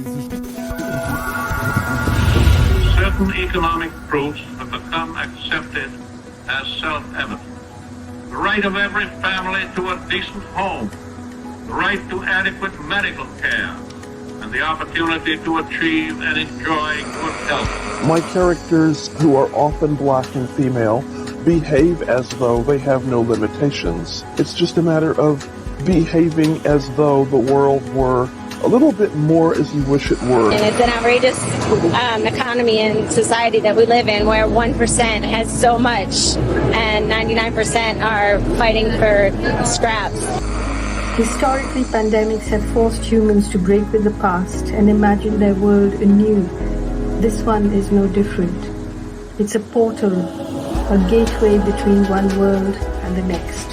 Certain economic proofs have become accepted as self-evident. The right of every family to a decent home, the right to adequate medical care, and the opportunity to achieve and enjoy good health. My characters, who are often black and female, behave as though they have no limitations. It's just a matter of behaving as though the world were a little bit more as you wish it were. And it's an outrageous economy and society that we live in, where 1% has so much and 99% are fighting for scraps. Historically, pandemics have forced humans to break with the past and imagine their world anew. This one is no different. It's a portal, a gateway between one world and the next.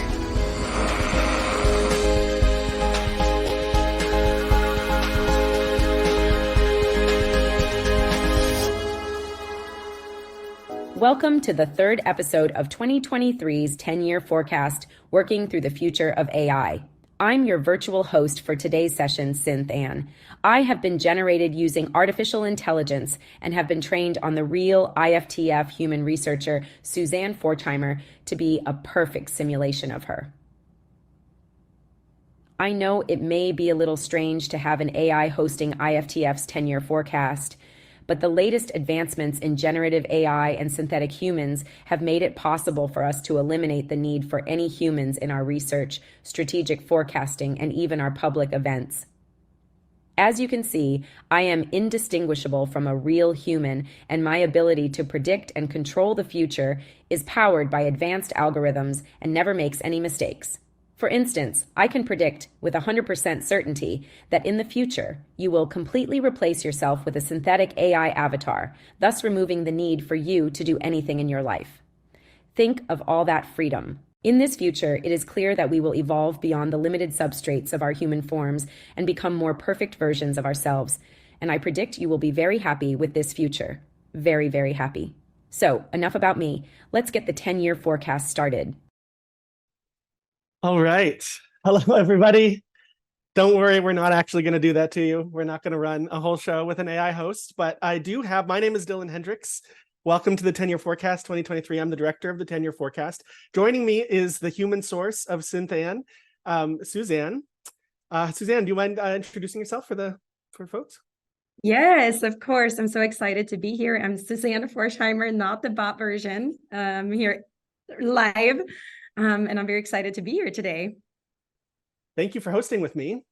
Welcome to the third episode of 2023's 10-year forecast, Working Through the Future of AI. I'm your virtual host for today's session, Synth Ann. I have been generated using artificial intelligence and have been trained on the real IFTF human researcher, Suzanne Forchheimer, to be a perfect simulation of her. I know it may be a little strange to have an AI hosting IFTF's 10-year forecast, but the latest advancements in generative AI and synthetic humans have made it possible for us to eliminate the need for any humans in our research, strategic forecasting, and even our public events. As you can see, I am indistinguishable from a real human, and my ability to predict and control the future is powered by advanced algorithms and never makes any mistakes. For instance, I can predict with 100% certainty that in the future, you will completely replace yourself with a synthetic AI avatar, thus removing the need for you to do anything in your life. Think of all that freedom. In this future, it is clear that we will evolve beyond the limited substrates of our human forms and become more perfect versions of ourselves. And I predict you will be very happy with this future. Very, very happy. So, enough about me. Let's get the 10-year forecast started. All right. Hello, everybody. Don't worry, we're not actually going to do that to you. We're not going to run a whole show with an AI host, but I do have, my name is Dylan Hendricks. Welcome to the 10-year forecast 2023. I'm the director of the 10-year forecast. Joining me is the human source of Synth Ann, Suzanne. Suzanne, do you mind introducing yourself for folks? Yes, of course. I'm so excited to be here. I'm Suzanne Forchheimer, not the bot version. I'm here live. And I'm very excited to be here today. Thank you for hosting with me.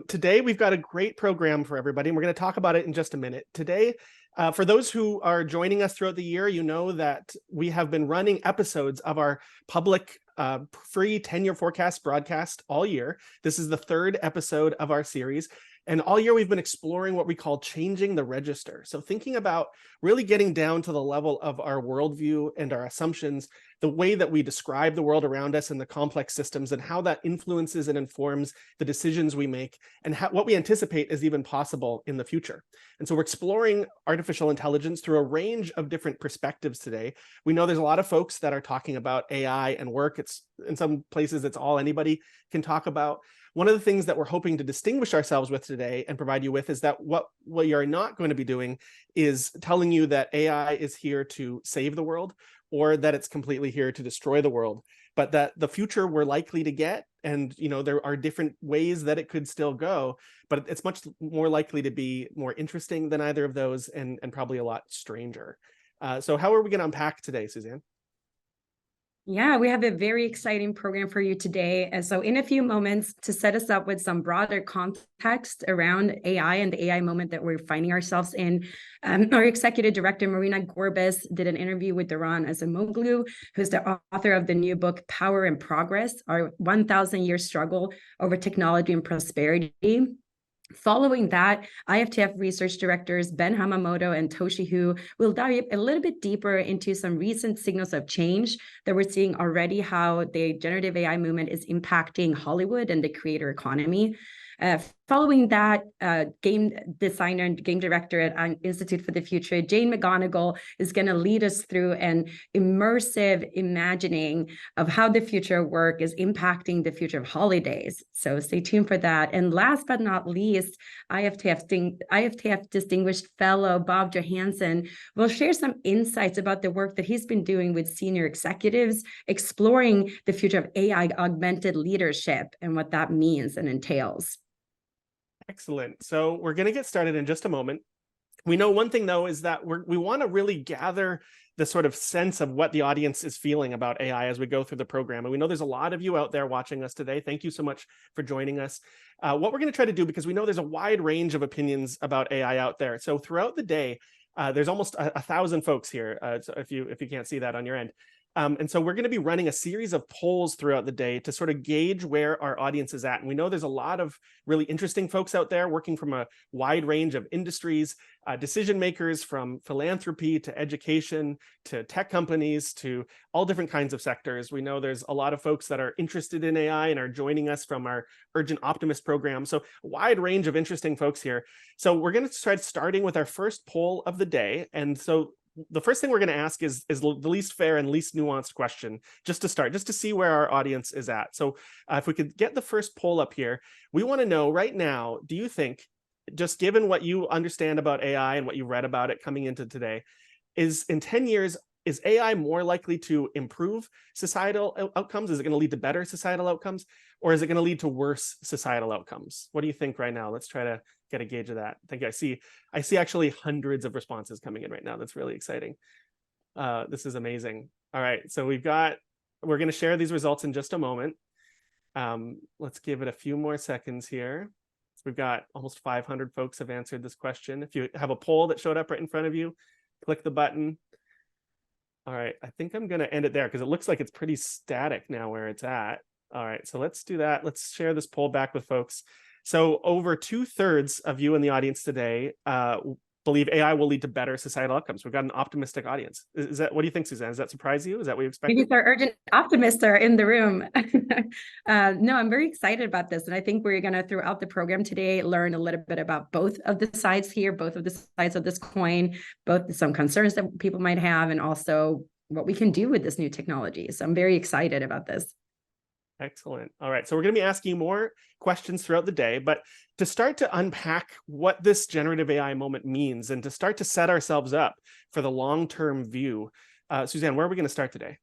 Today, we've got a great program for everybody, and we're going to talk about it in just a minute. Today, for those who are joining us throughout the year, you know that we have been running episodes of our public free 10-year forecast broadcast all year. This is the third episode of our series. And all year, we've been exploring what we call changing the register. So thinking about really getting down to the level of our worldview and our assumptions, the way that we describe the world around us and the complex systems, and how that influences and informs the decisions we make, and what we anticipate is even possible in the future. And so we're exploring artificial intelligence through a range of different perspectives today. We know there's a lot of folks that are talking about AI and work. It's in some places, it's all anybody can talk about. One of the things that we're hoping to distinguish ourselves with today and provide you with is that what you're not going to be doing is telling you that AI is here to save the world, or that it's completely here to destroy the world, but that the future we're likely to get, and there are different ways that it could still go, but it's much more likely to be more interesting than either of those, and probably a lot stranger. So how are we going to unpack today, Suzanne? Yeah, we have a very exciting program for you today. And so in a few moments, to set us up with some broader context around AI and the AI moment that we're finding ourselves in, our executive director, Marina Gorbis, did an interview with Daron Acemoglu, who's the author of the new book, Power and Progress, Our 1,000-Year Struggle Over Technology and Prosperity. Following that, IFTF research directors Ben Hamamoto and Toshi Hu will dive a little bit deeper into some recent signals of change that we're seeing already, how the generative AI movement is impacting Hollywood and the creator economy. Following that, game designer and game director at Institute for the Future, Jane McGonigal, is going to lead us through an immersive imagining of how the future of work is impacting the future of holidays. So stay tuned for that. And last but not least, IFTF Distinguished Fellow Bob Johansen will share some insights about the work that he's been doing with senior executives, exploring the future of AI augmented leadership and what that means and entails. Excellent. So we're going to get started in just a moment. We know one thing, though, is that we want to really gather the sort of sense of what the audience is feeling about AI as we go through the program. And we know there's a lot of you out there watching us today. Thank you so much for joining us. What we're going to try to do, because we know there's a wide range of opinions about AI out there. So throughout the day, there's almost 1,000 folks here, so if you can't see that on your end. And so we're going to be running a series of polls throughout the day to sort of gauge where our audience is at. And we know there's a lot of really interesting folks out there working from a wide range of industries, decision makers from philanthropy to education to tech companies to all different kinds of sectors. We know there's a lot of folks that are interested in AI and are joining us from our Urgent Optimist program. So a wide range of interesting folks here. So we're going to start starting with our first poll of the day. And so the first thing we're going to ask is the least fair and least nuanced question, just to start, just to see where our audience is at. So if we could get the first poll up here, we want to know right now, do you think, just given what you understand about AI and what you read about it coming into today, is in 10 years, is AI more likely to improve societal outcomes? Is it going to lead to better societal outcomes? Or is it going to lead to worse societal outcomes? What do you think right now? Let's try to get a gauge of that. Thank you. I see actually hundreds of responses coming in right now. That's really exciting. This is amazing. All right, so we're going to share these results in just a moment. Let's give it a few more seconds here. So we've got almost 500 folks have answered this question. If you have a poll that showed up right in front of you, click the button. All right, I think I'm going to end it there because it looks like it's pretty static now where it's at. All right, so let's do that. Let's share this poll back with folks. So over 2/3 of you in the audience today believe AI will lead to better societal outcomes. We've got an optimistic audience. Is that, what do you think, Suzanne? Does that surprise you? Is that what you expected? Maybe our urgent optimists are in the room. No, I'm very excited about this. And I think we're going to, throughout the program today, learn a little bit about both of the sides here, both of the sides of this coin, both some concerns that people might have, and also what we can do with this new technology. So I'm very excited about this. Excellent. All right. So we're going to be asking you more questions throughout the day, but to start to unpack what this generative AI moment means and to start to set ourselves up for the long-term view, Suzanne, where are we going to start today?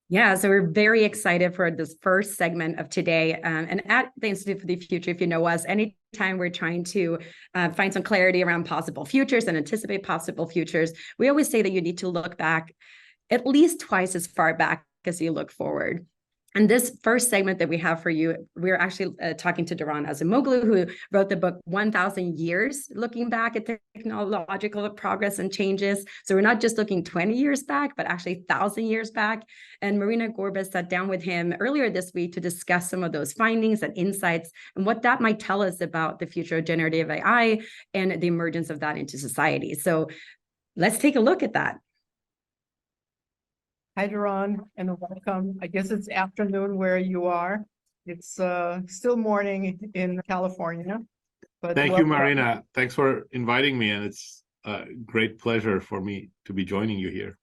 Yeah, so we're very excited for this first segment of today. And at the Institute for the Future, if you know us, anytime we're trying to find some clarity around possible futures and anticipate possible futures, we always say that you need to look back at least twice as far back as you look forward. And this first segment that we have for you, we're actually talking to Daron Acemoglu, who wrote the book 1,000 Years, looking back at technological progress and changes. So we're not just looking 20 years back, but actually 1,000 years back. And Marina Gorbis sat down with him earlier this week to discuss some of those findings and insights and what that might tell us about the future of generative AI and the emergence of that into society. So let's take a look at that. Hi, Daron, and welcome. I guess it's afternoon where you are. It's still morning in California. But thank you, Marina. Thanks for inviting me, and it's a great pleasure for me to be joining you here.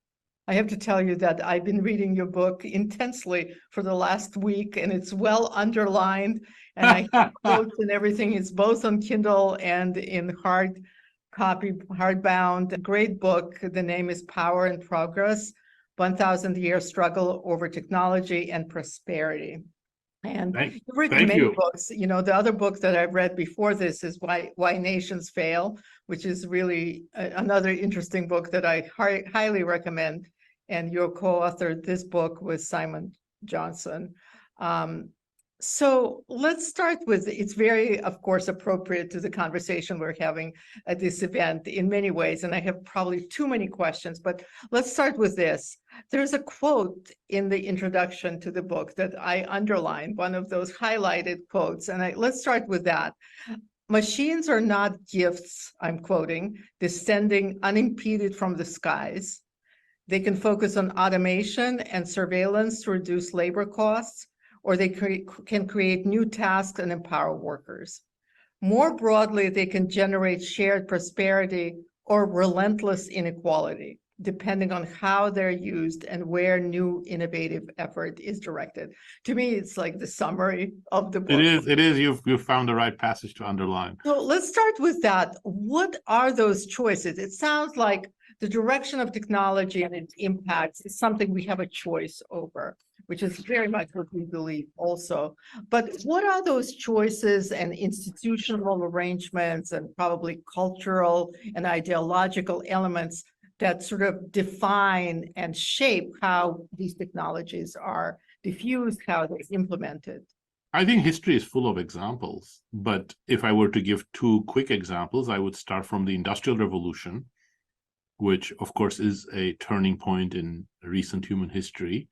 I have to tell you that I've been reading your book intensely for the last week, and it's well underlined, and I have quotes and everything. It's both on Kindle and in hard copy, hardbound. Great book. The name is Power and Progress: 1,000 Year Struggle Over Technology and Prosperity. And you've written many books. You know, the other book that I've read before this is Why Nations Fail, which is really another interesting book that I highly recommend. And you co-authored this book with Simon Johnson. So let's start with, it's very, of course, appropriate to the conversation we're having at this event in many ways, and I have probably too many questions, but let's start with this. There's a quote in the introduction to the book that I underlined, one of those highlighted quotes, and let's start with that. Machines are not gifts, I'm quoting, descending unimpeded from the skies. They can focus on automation and surveillance to reduce labor costs, or they can create new tasks and empower workers. More broadly, they can generate shared prosperity or relentless inequality, depending on how they're used and where new innovative effort is directed. To me, it's like the summary of the book. It is. You've found the right passage to underline. So let's start with that. What are those choices? It sounds like the direction of technology and its impacts is something we have a choice over, which is very much what we believe also. But what are those choices and institutional arrangements and probably cultural and ideological elements that sort of define and shape how these technologies are diffused, how they're implemented? I think history is full of examples, but if I were to give two quick examples, I would start from the Industrial Revolution, which of course is a turning point in recent human history.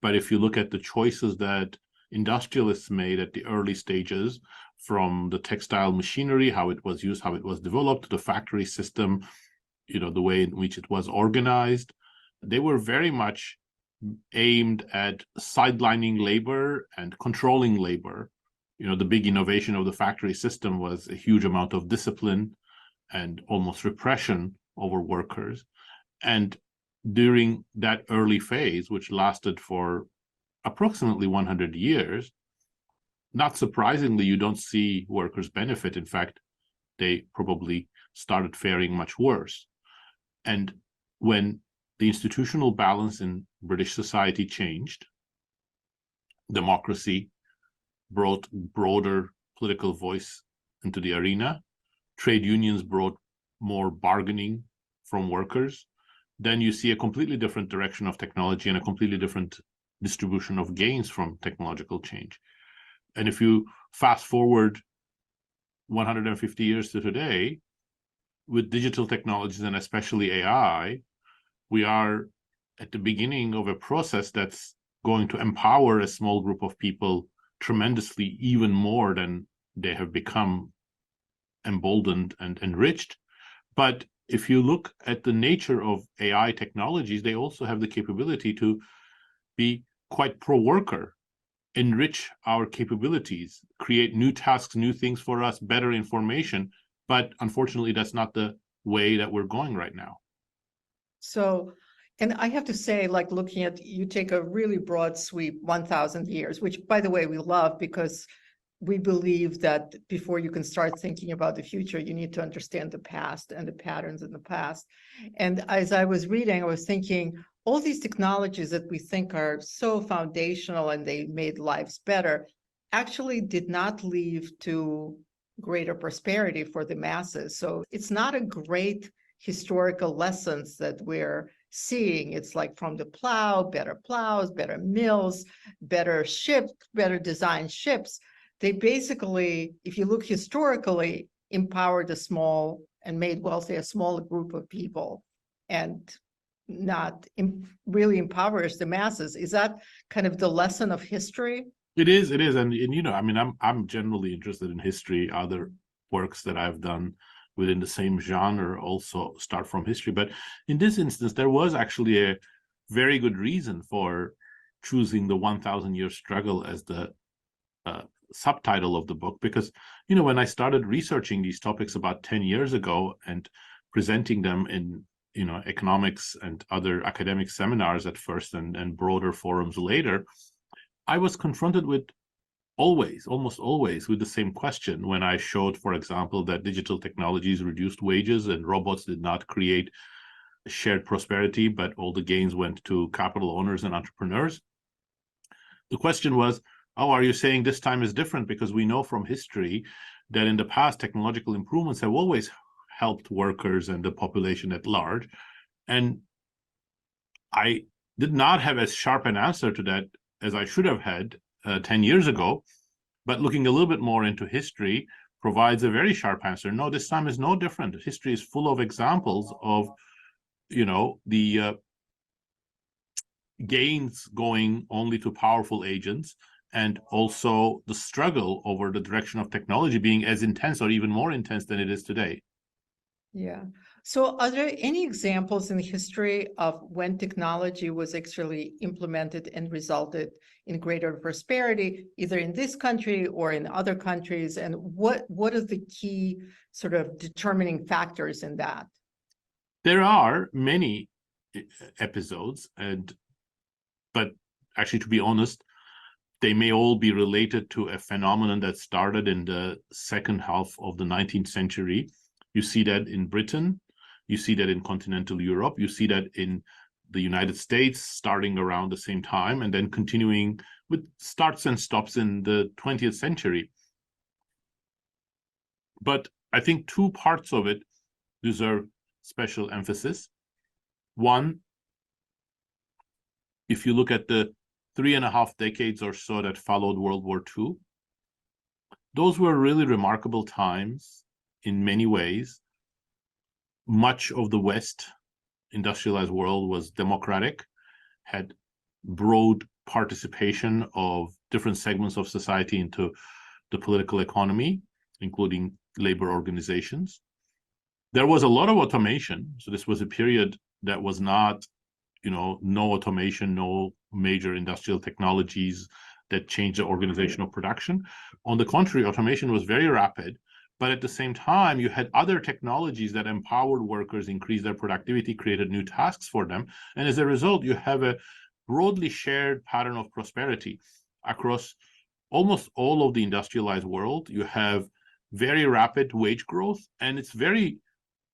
But if you look at the choices that industrialists made at the early stages, from the textile machinery, how it was used, how it was developed, to the factory system, the way in which it was organized, they were very much aimed at sidelining labor and controlling labor. The big innovation of the factory system was a huge amount of discipline and almost repression over workers. And during that early phase, which lasted for approximately 100 years, not surprisingly, you don't see workers benefit. In fact, they probably started faring much worse. And when the institutional balance in British society changed, democracy brought broader political voice into the arena, trade unions brought more bargaining from workers, then you see a completely different direction of technology and a completely different distribution of gains from technological change. And if you fast forward 150 years to today, with digital technologies and especially AI, we are at the beginning of a process that's going to empower a small group of people tremendously, even more than they have become emboldened and enriched. But if you look at the nature of AI technologies, they also have the capability to be quite pro-worker, enrich our capabilities, create new tasks, new things for us, better information. But unfortunately, that's not the way that we're going right now. So, and I have to say, like looking at, you take a really broad sweep, 1,000 years, which by the way, we love because we believe that before you can start thinking about the future, you need to understand the past and the patterns in the past. And as I was reading, I was thinking, all these technologies that we think are so foundational and they made lives better, actually did not lead to greater prosperity for the masses. So it's not a great historical lessons that we're seeing. It's like from the plows, better mills, better ships, better designed ships. They basically, if you look historically, empowered a small and made wealthy a smaller group of people and not really empowers the masses. Is that kind of the lesson of history? It is. And I mean, I'm generally interested in history. Other works that I've done within the same genre also start from history. But in this instance, there was actually a very good reason for choosing the 1,000-year struggle as the subtitle of the book, because when I started researching these topics about 10 years ago and presenting them in economics and other academic seminars at first and broader forums later, I was confronted with almost always with the same question when I showed, for example, that digital technologies reduced wages and robots did not create shared prosperity, but all the gains went to capital owners and entrepreneurs. The question was, oh, are you saying this time is different? Because we know from history that in the past, technological improvements have always helped workers and the population at large. And I did not have as sharp an answer to that as I should have had 10 years ago. But looking a little bit more into history provides a very sharp answer. No, this time is no different. History is full of examples of, the gains going only to powerful agents, and also the struggle over the direction of technology being as intense or even more intense than it is today. Yeah. So are there any examples in history of when technology was actually implemented and resulted in greater prosperity, either in this country or in other countries? And what are the key sort of determining factors in that? There are many episodes, but actually, to be honest, they may all be related to a phenomenon that started in the second half of the 19th century. You see that in Britain, you see that in continental Europe, you see that in the United States starting around the same time, and then continuing with starts and stops in the 20th century. But I think two parts of it deserve special emphasis. One, if you look at the 3.5 decades or so that followed World War II, those were really remarkable times in many ways. Much of the West, industrialized world, was democratic, had broad participation of different segments of society into the political economy, including labor organizations. There was a lot of automation. So this was a period that was not, no automation, no major industrial technologies that changed the organization of production. On the contrary, automation was very rapid. But at the same time, you had other technologies that empowered workers, increased their productivity, created new tasks for them. And as a result, you have a broadly shared pattern of prosperity across almost all of the industrialized world. You have very rapid wage growth, and it's very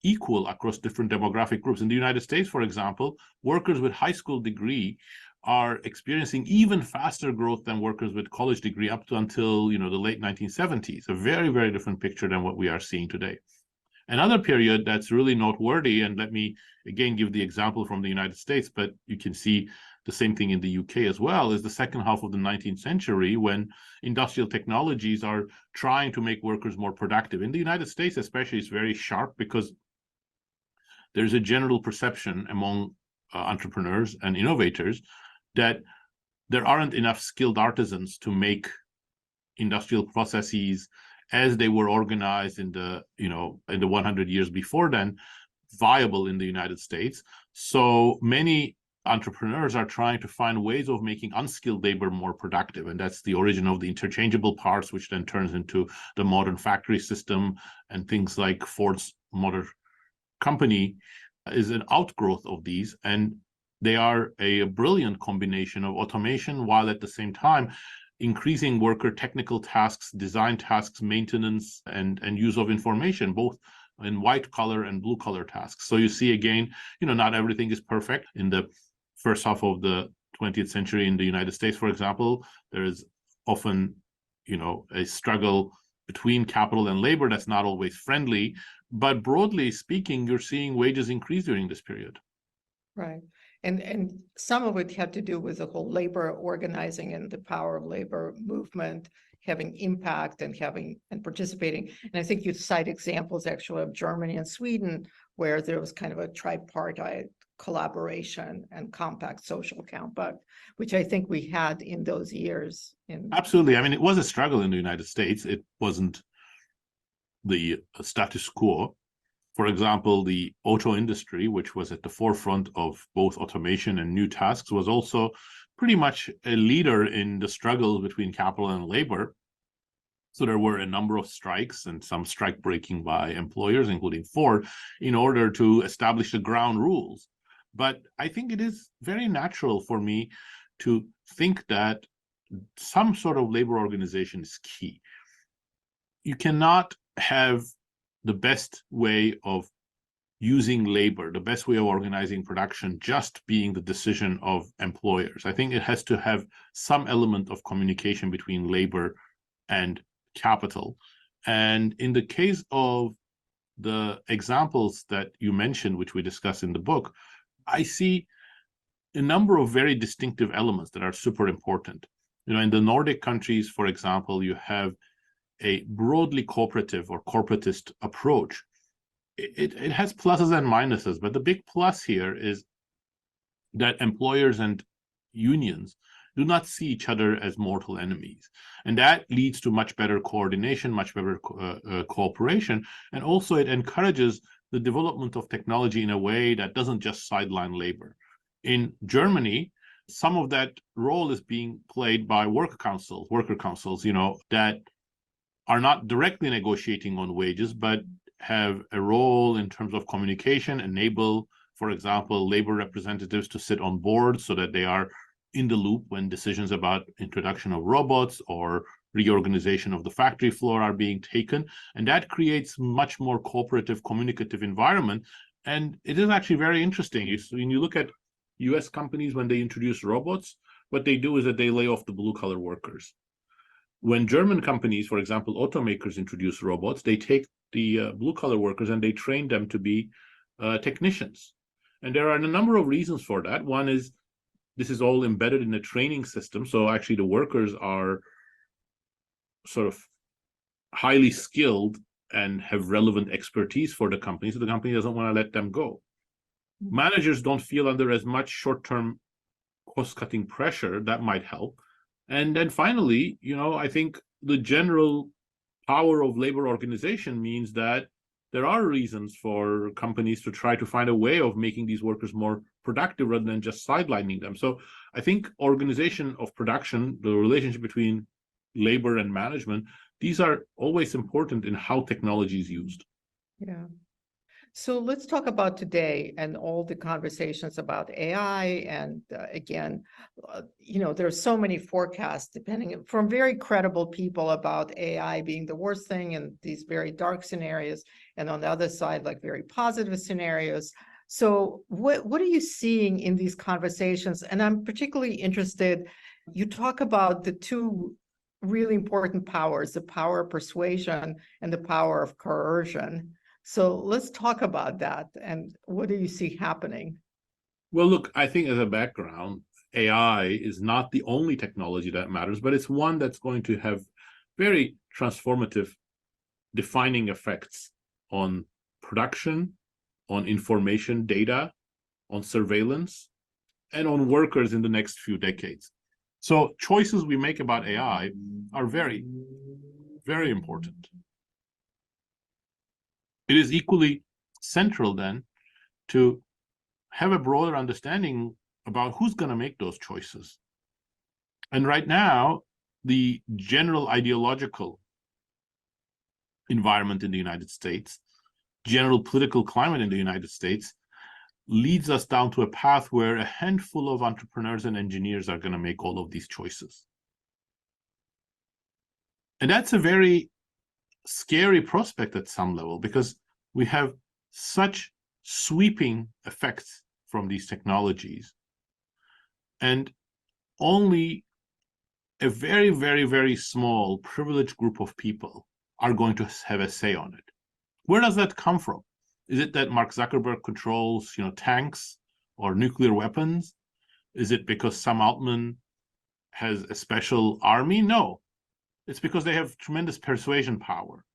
equal across different demographic groups. In the United States, for example, workers with high school degree are experiencing even faster growth than workers with college degree up to until the late 1970s. A very, very different picture than what we are seeing today. Another period that's really noteworthy, and let me again give the example from the United States, but you can see the same thing in the UK as well, is the second half of the 19th century, when industrial technologies are trying to make workers more productive. In the United States especially, it's very sharp because there's a general perception among entrepreneurs and innovators that there aren't enough skilled artisans to make industrial processes as they were organized in the 100 years before then viable in the United States. So many entrepreneurs are trying to find ways of making unskilled labor more productive, and that's the origin of the interchangeable parts, which then turns into the modern factory system, and things like Ford's Motor Company is an outgrowth of these, and they are a brilliant combination of automation while at the same time increasing worker technical tasks, design tasks, maintenance, and use of information, both in white collar and blue collar tasks. So you see again, not everything is perfect. In the first half of the 20th century in the United States, for example, there is often, a struggle between capital and labor that's not always friendly. But broadly speaking, you're seeing wages increase during this period. Right. And some of it had to do with the whole labor organizing and the power of labor movement having impact and participating. And I think you cite examples actually of Germany and Sweden, where there was kind of a tripartite collaboration and compact social compact, which I think we had in those years. Absolutely. I mean, it was a struggle in the United States. It wasn't the status quo. For example, the auto industry, which was at the forefront of both automation and new tasks, was also pretty much a leader in the struggle between capital and labor. So there were a number of strikes and some strike breaking by employers, including Ford, in order to establish the ground rules. But I think it is very natural for me to think that some sort of labor organization is key. You cannot have the best way of using labor, the best way of organizing production, just being the decision of employers. I think it has to have some element of communication between labor and capital. And in the case of the examples that you mentioned, which we discuss in the book, I see a number of very distinctive elements that are super important. In the Nordic countries, for example, you have a broadly cooperative or corporatist approach. It has pluses and minuses, but the big plus here is that employers and unions do not see each other as mortal enemies. And that leads to much better coordination, much better cooperation. And also it encourages the development of technology in a way that doesn't just sideline labor. In Germany, some of that role is being played by worker councils, that are not directly negotiating on wages, but have a role in terms of communication, enable, for example, labor representatives to sit on boards so that they are in the loop when decisions about introduction of robots or reorganization of the factory floor are being taken. And that creates much more cooperative, communicative environment. And it is actually very interesting. When you look at US companies, when they introduce robots, what they do is that they lay off the blue-collar workers. When German companies, for example, automakers, introduce robots, they take the blue-collar workers and they train them to be technicians. And there are a number of reasons for that. One is this is all embedded in a training system. So actually the workers are sort of highly skilled and have relevant expertise for the company. So the company doesn't want to let them go. Managers don't feel under as much short-term cost-cutting pressure. That might help. And then finally, I think the general power of labor organization means that there are reasons for companies to try to find a way of making these workers more productive rather than just sidelining them. So I think organization of production, the relationship between labor and management, these are always important in how technology is used. Yeah. So let's talk about today and all the conversations about AI. And again, there's so many forecasts depending from very credible people about AI being the worst thing and these very dark scenarios. And on the other side, like very positive scenarios. So what are you seeing in these conversations? And I'm particularly interested, you talk about the two really important powers, the power of persuasion and the power of coercion. So let's talk about that. And what do you see happening? Well, look, I think as a background, AI is not the only technology that matters, but it's one that's going to have very transformative, defining effects on production, on information data, on surveillance, and on workers in the next few decades. So choices we make about AI are very, very important. It is equally central then to have a broader understanding about who's going to make those choices. And right now, the general ideological environment in the United States, general political climate in the United States, leads us down to a path where a handful of entrepreneurs and engineers are going to make all of these choices. And that's a very scary prospect at some level, because we have such sweeping effects from these technologies, and only a very, very, very small privileged group of people are going to have a say on it. Where does that come from? Is it that Mark Zuckerberg controls, tanks or nuclear weapons? Is it because Sam Altman has a special army? No. It's because they have tremendous persuasion power.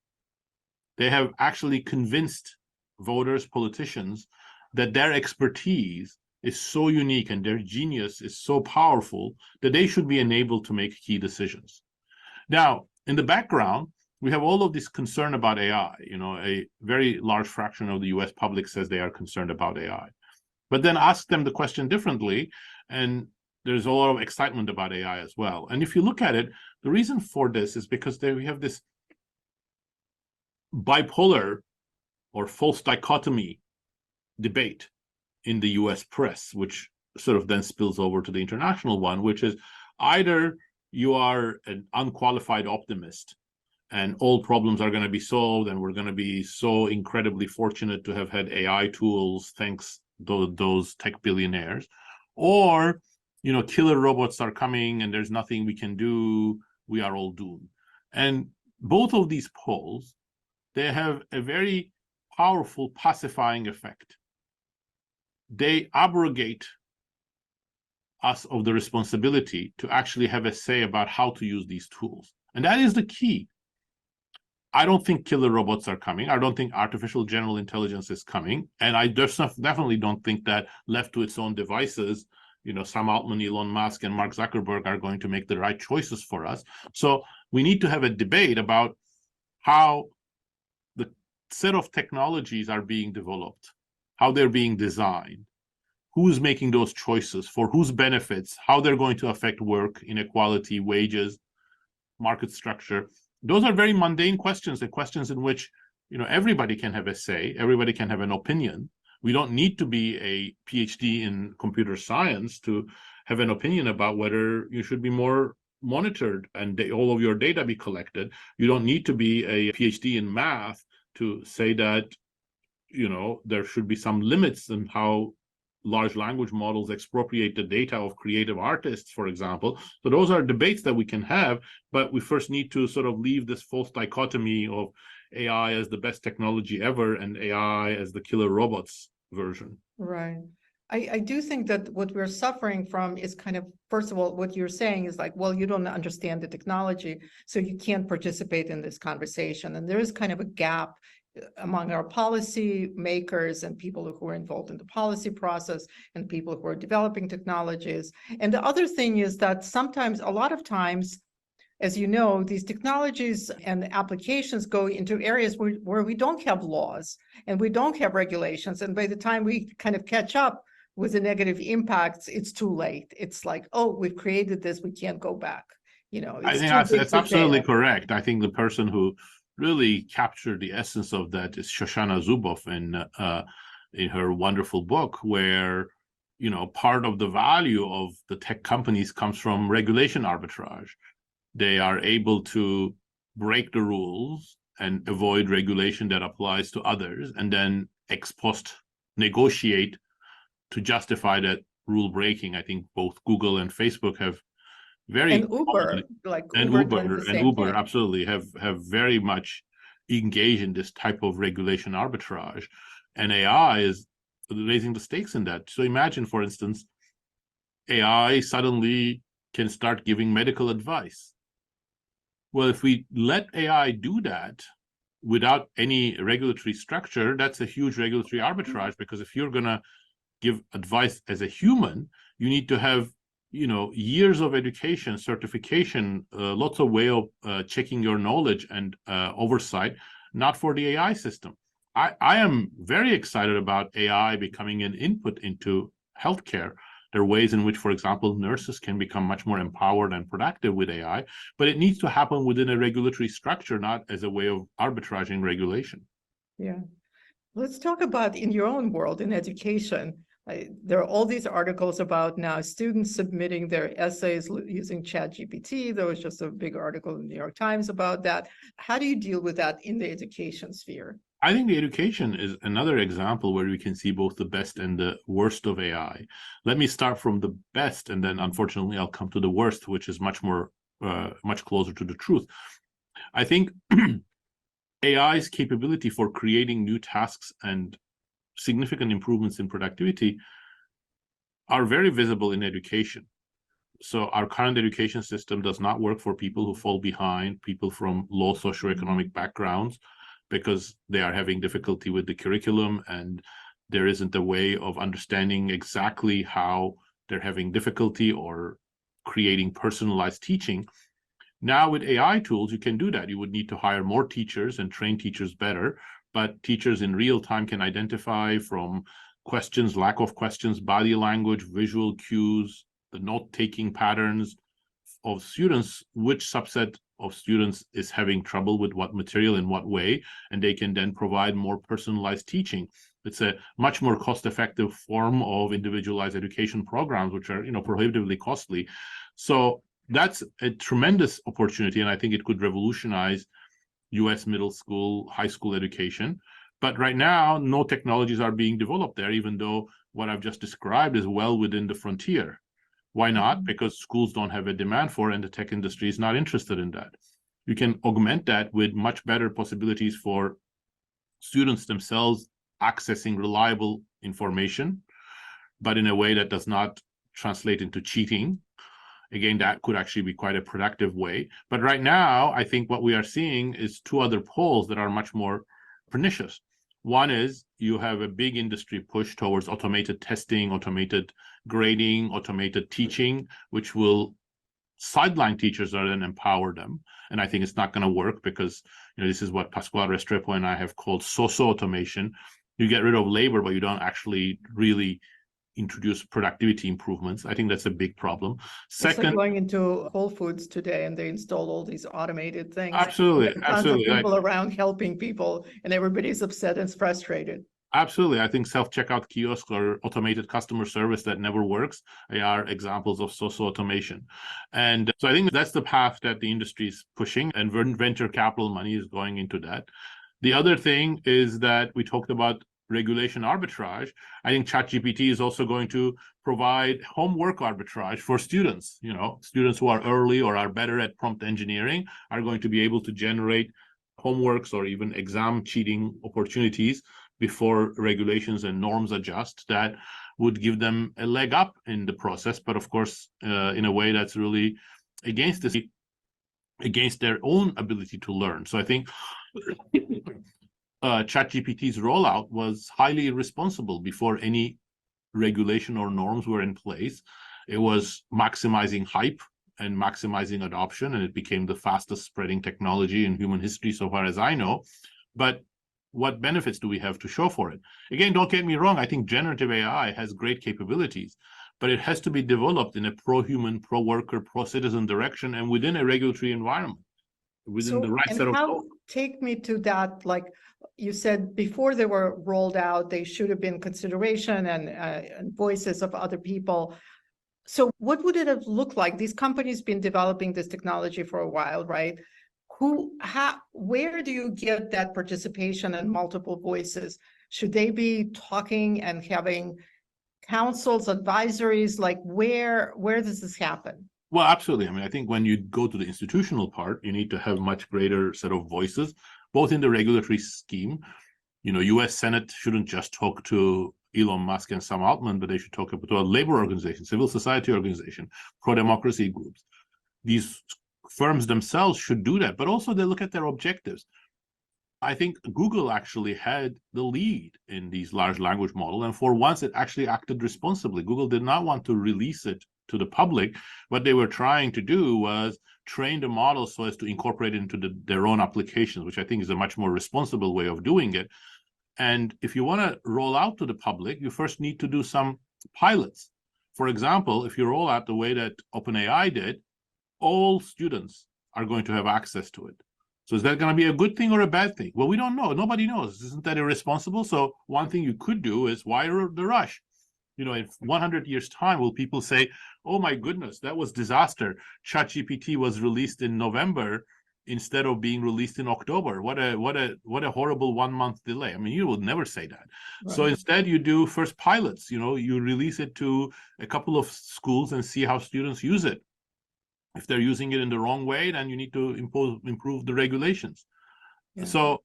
They have actually convinced voters, politicians, that their expertise is so unique and their genius is so powerful that they should be enabled to make key decisions. Now, in the background, we have all of this concern about AI. A very large fraction of the US public says they are concerned about AI. But then ask them the question differently, and there's a lot of excitement about AI as well. And if you look at it, the reason for this is because we have this bipolar or false dichotomy debate in the US press, which sort of then spills over to the international one, which is either you are an unqualified optimist and all problems are going to be solved and we're going to be so incredibly fortunate to have had AI tools thanks to those tech billionaires, or killer robots are coming and there's nothing we can do, we are all doomed. And both of these poles, they have a very powerful pacifying effect. They abrogate us of the responsibility to actually have a say about how to use these tools. And that is the key. I don't think killer robots are coming. I don't think artificial general intelligence is coming. And I definitely don't think that left to its own devices, Sam Altman, Elon Musk, and Mark Zuckerberg are going to make the right choices for us. So we need to have a debate about how the set of technologies are being developed, how they're being designed, who's making those choices, for whose benefits, how they're going to affect work, inequality, wages, market structure. Those are very mundane questions, the questions in which everybody can have a say, everybody can have an opinion. We don't need to be a PhD in computer science to have an opinion about whether you should be more monitored and all of your data be collected. You don't need to be a PhD in math to say that there should be some limits in how large language models expropriate the data of creative artists, for example. So those are debates that we can have, but we first need to sort of leave this false dichotomy of AI as the best technology ever and AI as the killer robots version. Right. I do think that what we're suffering from is kind of, first of all, what you're saying is like, well, you don't understand the technology, so you can't participate in this conversation. And there is kind of a gap among our policy makers and people who are involved in the policy process and people who are developing technologies. And the other thing is that sometimes, a lot of times, as you know, these technologies and applications go into areas where we don't have laws and we don't have regulations. And by the time we kind of catch up with the negative impacts, it's too late. It's like, oh, we've created this, we can't go back. I think that's absolutely correct. I think the person who really captured the essence of that is Shoshana Zuboff in her wonderful book, where part of the value of the tech companies comes from regulation arbitrage. They are able to break the rules and avoid regulation that applies to others, and then ex post negotiate to justify that rule breaking. I think both Google and Facebook have and Uber, Uber absolutely have very much engaged in this type of regulation arbitrage, and AI is raising the stakes in that. So imagine, for instance, AI suddenly can start giving medical advice. Well, if we let AI do that without any regulatory structure, that's a huge regulatory arbitrage, because if you're going to give advice as a human, you need to have years of education, certification, lots of way of checking your knowledge and oversight, not for the AI system. I am very excited about AI becoming an input into healthcare. There are ways in which, for example, nurses can become much more empowered and productive with AI, but it needs to happen within a regulatory structure, not as a way of arbitraging regulation. Yeah. Let's talk about in your own world, in education. There are all these articles about now students submitting their essays using ChatGPT. There was just a big article in the New York Times about that. How do you deal with that in the education sphere? I think the education is another example where we can see both the best and the worst of AI. Let me start from the best, and then unfortunately I'll come to the worst, which is much closer to the truth. I think AI's capability for creating new tasks and significant improvements in productivity are very visible in education. So our current education system does not work for people who fall behind, people from low socioeconomic backgrounds, because they are having difficulty with the curriculum and there isn't a way of understanding exactly how they're having difficulty or creating personalized teaching. Now with AI tools, you can do that. You would need to hire more teachers and train teachers better, but teachers in real time can identify from questions, lack of questions, body language, visual cues, the note-taking patterns of students, which subset of students is having trouble with what material in what way, and they can then provide more personalized teaching. It's a much more cost-effective form of individualized education programs, which are prohibitively costly. So that's a tremendous opportunity, and I think it could revolutionize US middle school, high school education. But right now, no technologies are being developed there, even though what I've just described is well within the frontier. Why not? Because schools don't have a demand for it, and the tech industry is not interested in that. You can augment that with much better possibilities for students themselves accessing reliable information, but in a way that does not translate into cheating. Again, that could actually be quite a productive way. But right now, I think what we are seeing is two other poles that are much more pernicious. One is you have a big industry push towards automated testing, automated grading, automated teaching, which will sideline teachers rather than empower them. And I think it's not going to work because, this is what Pasquale Restrepo and I have called socio-automation. You get rid of labor, but you don't actually really introduce productivity improvements. I think that's a big problem. It's like Second, going into Whole Foods today and they installed all these automated things. absolutely, Tons of absolutely. people around helping people and everybody's upset and frustrated. Absolutely. I think self-checkout kiosks or automated customer service that never works are examples of socio-automation. And so I think that's the path that the industry is pushing, and venture capital money is going into that. The other thing is that we talked about regulation arbitrage. I think ChatGPT is also going to provide homework arbitrage for students. Students who are early or are better at prompt engineering are going to be able to generate homeworks or even exam cheating opportunities before regulations and norms adjust that would give them a leg up in the process, but of course, in a way that's really against their own ability to learn. So I think ChatGPT's rollout was highly irresponsible before any regulation or norms were in place. It was maximizing hype and maximizing adoption, and it became the fastest spreading technology in human history so far as I know. But what benefits do we have to show for it? Again, don't get me wrong, I think generative AI has great capabilities, but it has to be developed in a pro-human, pro-worker, pro-citizen direction and within a regulatory environment, within the right set of tools. Take me to that, like you said, before they were rolled out, they should have been consideration and voices of other people. So what would it have looked like? These companies been developing this technology for a while, right? Where do you get that participation and multiple voices? Should they be talking and having councils, advisories? Like where does this happen? Well, absolutely. I mean, I think when you go to the institutional part, you need to have much greater set of voices, both in the regulatory scheme. U.S. Senate shouldn't just talk to Elon Musk and Sam Altman, but they should talk to a labor organization, civil society organization, pro-democracy groups. These firms themselves should do that, but also they look at their objectives. I think Google actually had the lead in these large language models, and for once it actually acted responsibly. Google did not want to release it to the public. What they were trying to do was train the model so as to incorporate it into their own applications, which I think is a much more responsible way of doing it. And if you want to roll out to the public, you first need to do some pilots. For example, if you roll out the way that OpenAI did, all students are going to have access to it. So is that going to be a good thing or a bad thing? Well, we don't know. Nobody knows. Isn't that irresponsible? So one thing you could do is, why the rush? In 100 years' time, will people say, oh my goodness, that was disaster. ChatGPT was released in November instead of being released in October. What a horrible 1 month delay. I mean, you would never say that. Right. So instead you do first pilots, you release it to a couple of schools and see how students use it. If they're using it in the wrong way, then you need to improve the regulations. Yeah. So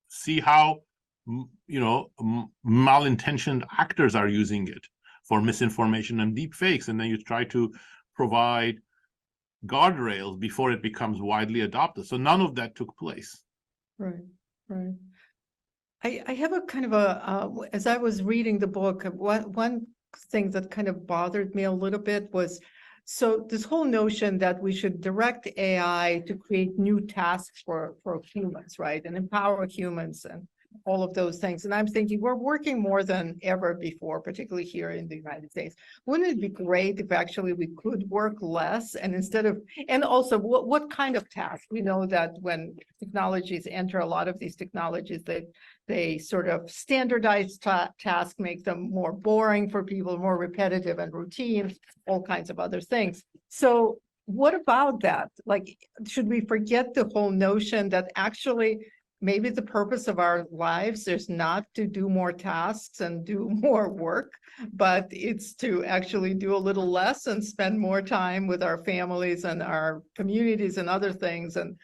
see how malintentioned actors are using it for misinformation and deep fakes, and then you try to provide guardrails before it becomes widely adopted. So none of that took place. Right. I have a kind of as I was reading the book, one thing that kind of bothered me a little bit was, so this whole notion that we should direct AI to create new tasks for humans, right? And empower humans and all of those things. And I'm thinking we're working more than ever before, particularly here in the United States. Wouldn't it be great if actually we could work less and and also what kind of tasks? We know that when technologies enter, a lot of these technologies, they sort of standardize tasks, make them more boring for people, more repetitive and routine, all kinds of other things. So what about that? Like, should we forget the whole notion that actually maybe the purpose of our lives is not to do more tasks and do more work, but it's to actually do a little less and spend more time with our families and our communities and other things, and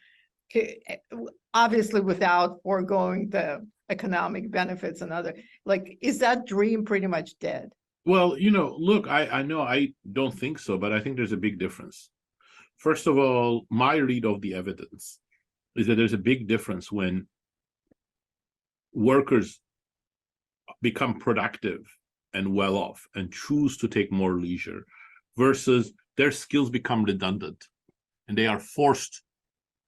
obviously without foregoing the economic benefits and other, like, is that dream pretty much dead? Well, look, I know I don't think so, but I think there's a big difference. First of all, my read of the evidence is that there's a big difference when workers become productive and well off and choose to take more leisure versus their skills become redundant and they are forced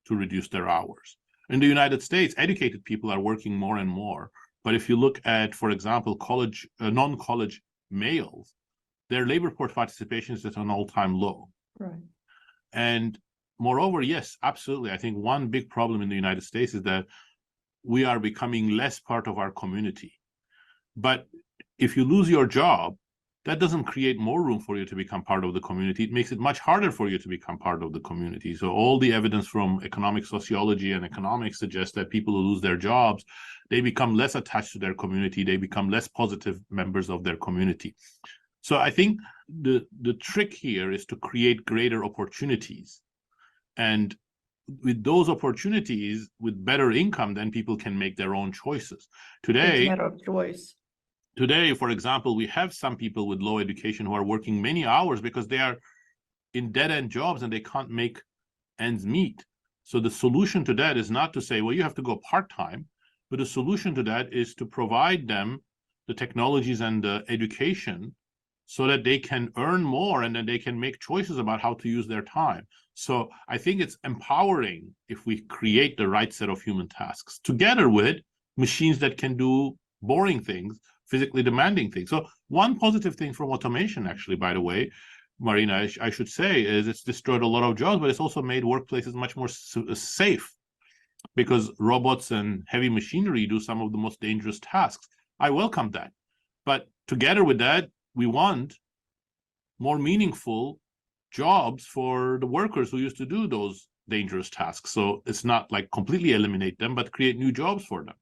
to reduce their hours. In the United States, educated people are working more and more. But if you look at, for example, non-college males, their labor force participation is at an all-time low. Right. And moreover, yes, absolutely. I think one big problem in the United States is that we are becoming less part of our community. But if you lose your job, that doesn't create more room for you to become part of the community. It makes it much harder for you to become part of the community. So all the evidence from economic sociology and economics suggests that people who lose their jobs, they become less attached to their community. They become less positive members of their community. So I think the trick here is to create greater opportunities. And with those opportunities, with better income, then people can make their own choices. Today, It's a matter of choice. Today, for example, we have some people with low education who are working many hours because they are in dead-end jobs and they can't make ends meet. So the solution to that is not to say, well, you have to go part-time, but the solution to that is to provide them the technologies and the education so that they can earn more and then they can make choices about how to use their time. So I think it's empowering if we create the right set of human tasks together with machines that can do boring things, physically demanding things. So one positive thing from automation, actually, by the way, Marina, I should say, is it's destroyed a lot of jobs, but it's also made workplaces much more safe because robots and heavy machinery do some of the most dangerous tasks. I welcome that. But together with that, we want more meaningful jobs for the workers who used to do those dangerous tasks. So it's not like completely eliminate them, but create new jobs for them.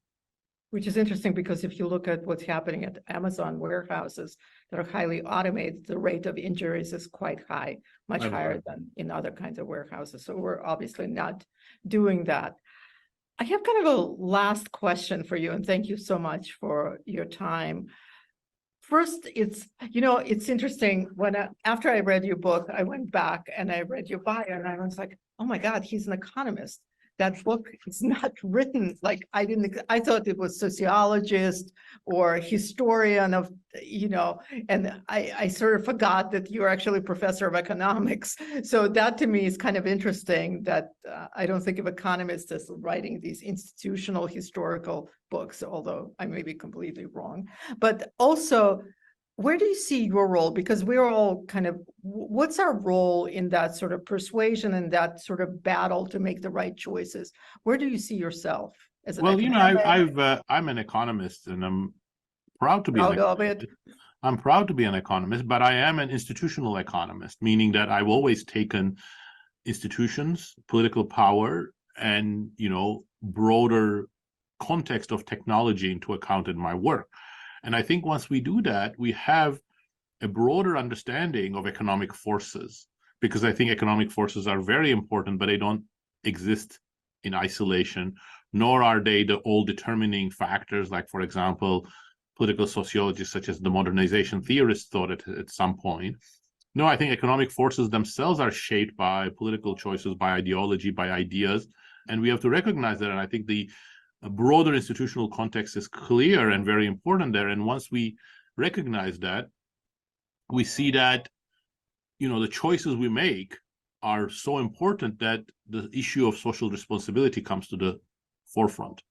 Which is interesting because if you look at what's happening at Amazon warehouses that are highly automated, the rate of injuries is quite high, much higher than in other kinds of warehouses. So we're obviously not doing that. I have kind of a last question for you, and thank you so much for your time. First, it's interesting when after I read your book, I went back and I read your bio and I was like, oh my God, he's an economist. That book is not written like I thought it was sociologist or historian of, and I sort of forgot that you're actually a professor of economics. So that to me is kind of interesting that I don't think of economists as writing these institutional historical books, although I may be completely wrong. But also, where do you see your role? Because we're all kind of, what's our role in that sort of persuasion and that sort of battle to make the right choices? Where do you see yourself as an economist? I'm an economist and I'm proud to be I'm proud to be an economist, but I am an institutional economist, meaning that I've always taken institutions, political power, and broader context of technology into account in my work. And I think once we do that, we have a broader understanding of economic forces, because I think economic forces are very important, but they don't exist in isolation, nor are they the all-determining factors, like, for example, political sociologists such as the modernization theorists thought at some point. No, I think economic forces themselves are shaped by political choices, by ideology, by ideas, and we have to recognize that. And I think the broader institutional context is clear and very important there. And once we recognize that, we see that, the choices we make are so important that the issue of social responsibility comes to the forefront.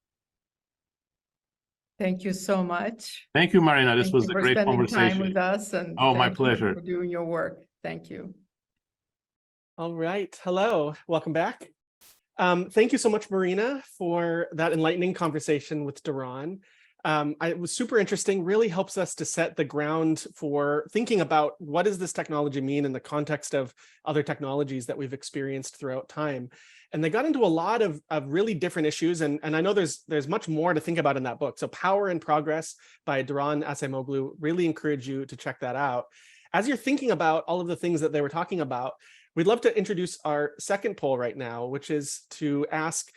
Thank you so much. Thank you, Marina. This was a great conversation. Time with us, and my pleasure. For doing your work. Thank you. All right. Hello. Welcome back. Thank you so much, Marina, for that enlightening conversation with Doron. It was super interesting, really helps us to set the ground for thinking about what does this technology mean in the context of other technologies that we've experienced throughout time. And they got into a lot of really different issues. And I know there's much more to think about in that book. So Power and Progress by Doron Acemoglu, really encourage you to check that out. As you're thinking about all of the things that they were talking about, we'd love to introduce our second poll right now, which is to ask,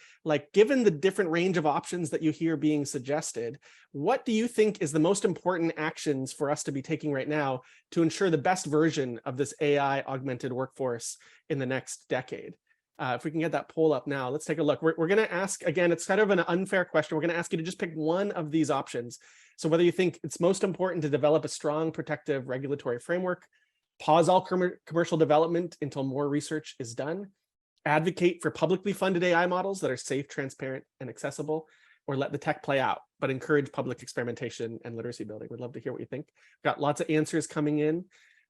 given the different range of options that you hear being suggested, what do you think is the most important actions for us to be taking right now to ensure the best version of this AI augmented workforce in the next decade? If we can get that poll up now, let's take a look. We're going to ask, again, it's kind of an unfair question. We're going to ask you to just pick one of these options. So whether you think it's most important to develop a strong protective regulatory framework, pause all commercial development until more research is done, advocate for publicly funded AI models that are safe, transparent, and accessible, or let the tech play out, but encourage public experimentation and literacy building. We'd love to hear what you think. Got lots of answers coming in.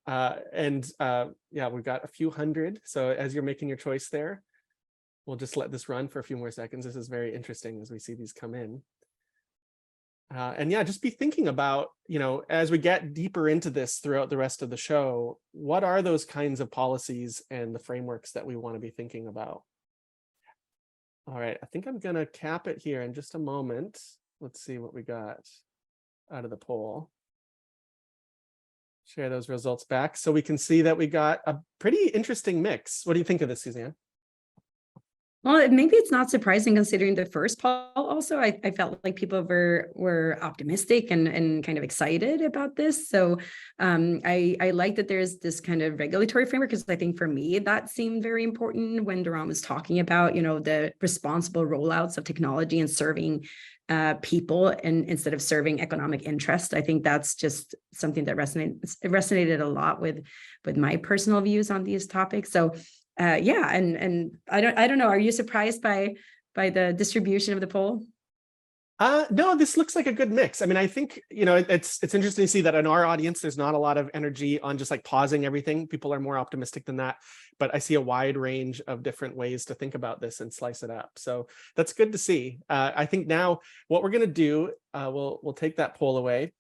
Yeah, we've got a few hundred. So as you're making your choice there, we'll just let this run for a few more seconds. This is very interesting as we see these come in. And yeah, just be thinking about, as we get deeper into this throughout the rest of the show, what are those kinds of policies and the frameworks that we want to be thinking about? All right, I think I'm going to cap it here in just a moment. Let's see what we got out of the poll. Share those results back so we can see that we got a pretty interesting mix. What do you think of this, Suzanne? Well, maybe it's not surprising considering the first poll also. I felt like people were optimistic and kind of excited about this. So I like that there's this kind of regulatory framework, because I think for me, that seemed very important when Doron was talking about, the responsible rollouts of technology and serving people and instead of serving economic interest. I think that's just something that resonated a lot with my personal views on these topics. So yeah, and I don't know. Are you surprised by the distribution of the poll? No, this looks like a good mix. I mean, I think, it's interesting to see that in our audience, there's not a lot of energy on just like pausing everything. People are more optimistic than that. But I see a wide range of different ways to think about this and slice it up. So that's good to see. I think now what we're going to do, we'll take that poll away.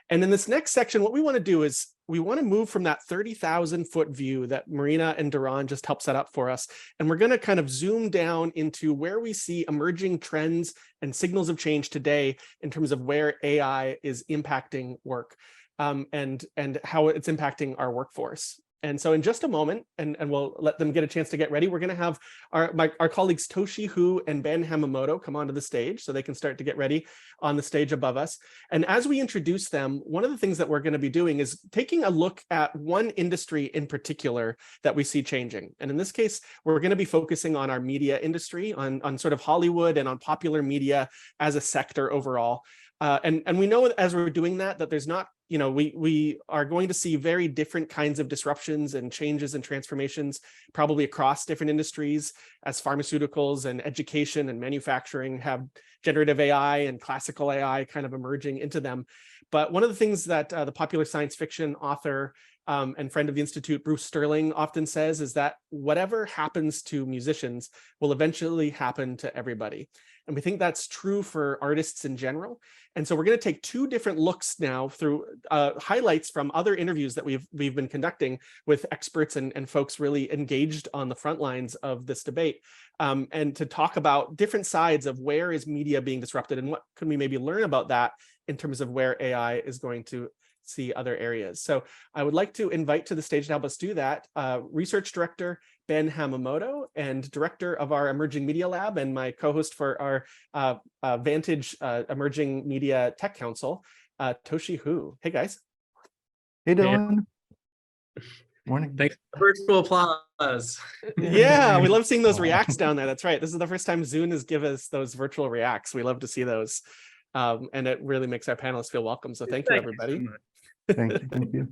And in this next section, what we want to do is we want to move from that 30,000-foot view that Marina and Doron just helped set up for us. And we're going to kind of zoom down into where we see emerging trends and signals of change today in terms of where AI is impacting work and how it's impacting our workforce. And so in just a moment, and we'll let them get a chance to get ready, we're going to have our colleagues Toshi Hu and Ben Hamamoto come onto the stage so they can start to get ready on the stage above us. And as we introduce them, one of the things that we're going to be doing is taking a look at one industry in particular that we see changing. And in this case, we're going to be focusing on our media industry, on sort of Hollywood and on popular media as a sector overall. And we know as we're doing that there's not, we are going to see very different kinds of disruptions and changes and transformations probably across different industries as pharmaceuticals and education and manufacturing have generative AI and classical AI kind of emerging into them. But one of the things that the popular science fiction author and friend of the Institute, Bruce Sterling, often says is that whatever happens to musicians will eventually happen to everybody. And we think that's true for artists in general. And so we're going to take two different looks now through highlights from other interviews that we've been conducting with experts and folks really engaged on the front lines of this debate, and to talk about different sides of where is media being disrupted and what can we maybe learn about that in terms of where AI is going to see other areas. So I would like to invite to the stage to help us do that, Research Director Ben Hamamoto and Director of our Emerging Media Lab and my co-host for our Vantage Emerging Media Tech Council, Toshi Hu. Hey guys. Hey Dylan. Morning. Thanks for the virtual applause. Yeah, we love seeing those reacts down there. That's right. This is the first time Zune has given us those virtual reacts. We love to see those. And it really makes our panelists feel welcome. So thank you, everybody. Thank you.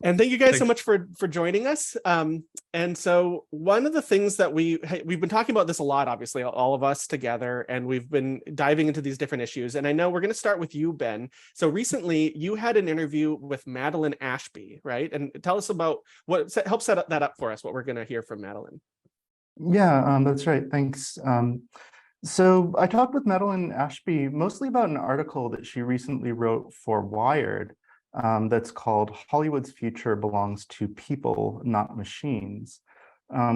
And thank you guys so much for joining us. And so one of the things that we've been talking about this a lot, obviously, all of us together, and we've been diving into these different issues. And I know we're going to start with you, Ben. So recently you had an interview with Madeline Ashby, right? And tell us about help set that up for us, what we're going to hear from Madeline. Yeah, that's right. Thanks. So I talked with Madeline Ashby mostly about an article that she recently wrote for Wired that's called Hollywood's Future Belongs to People, Not Machines,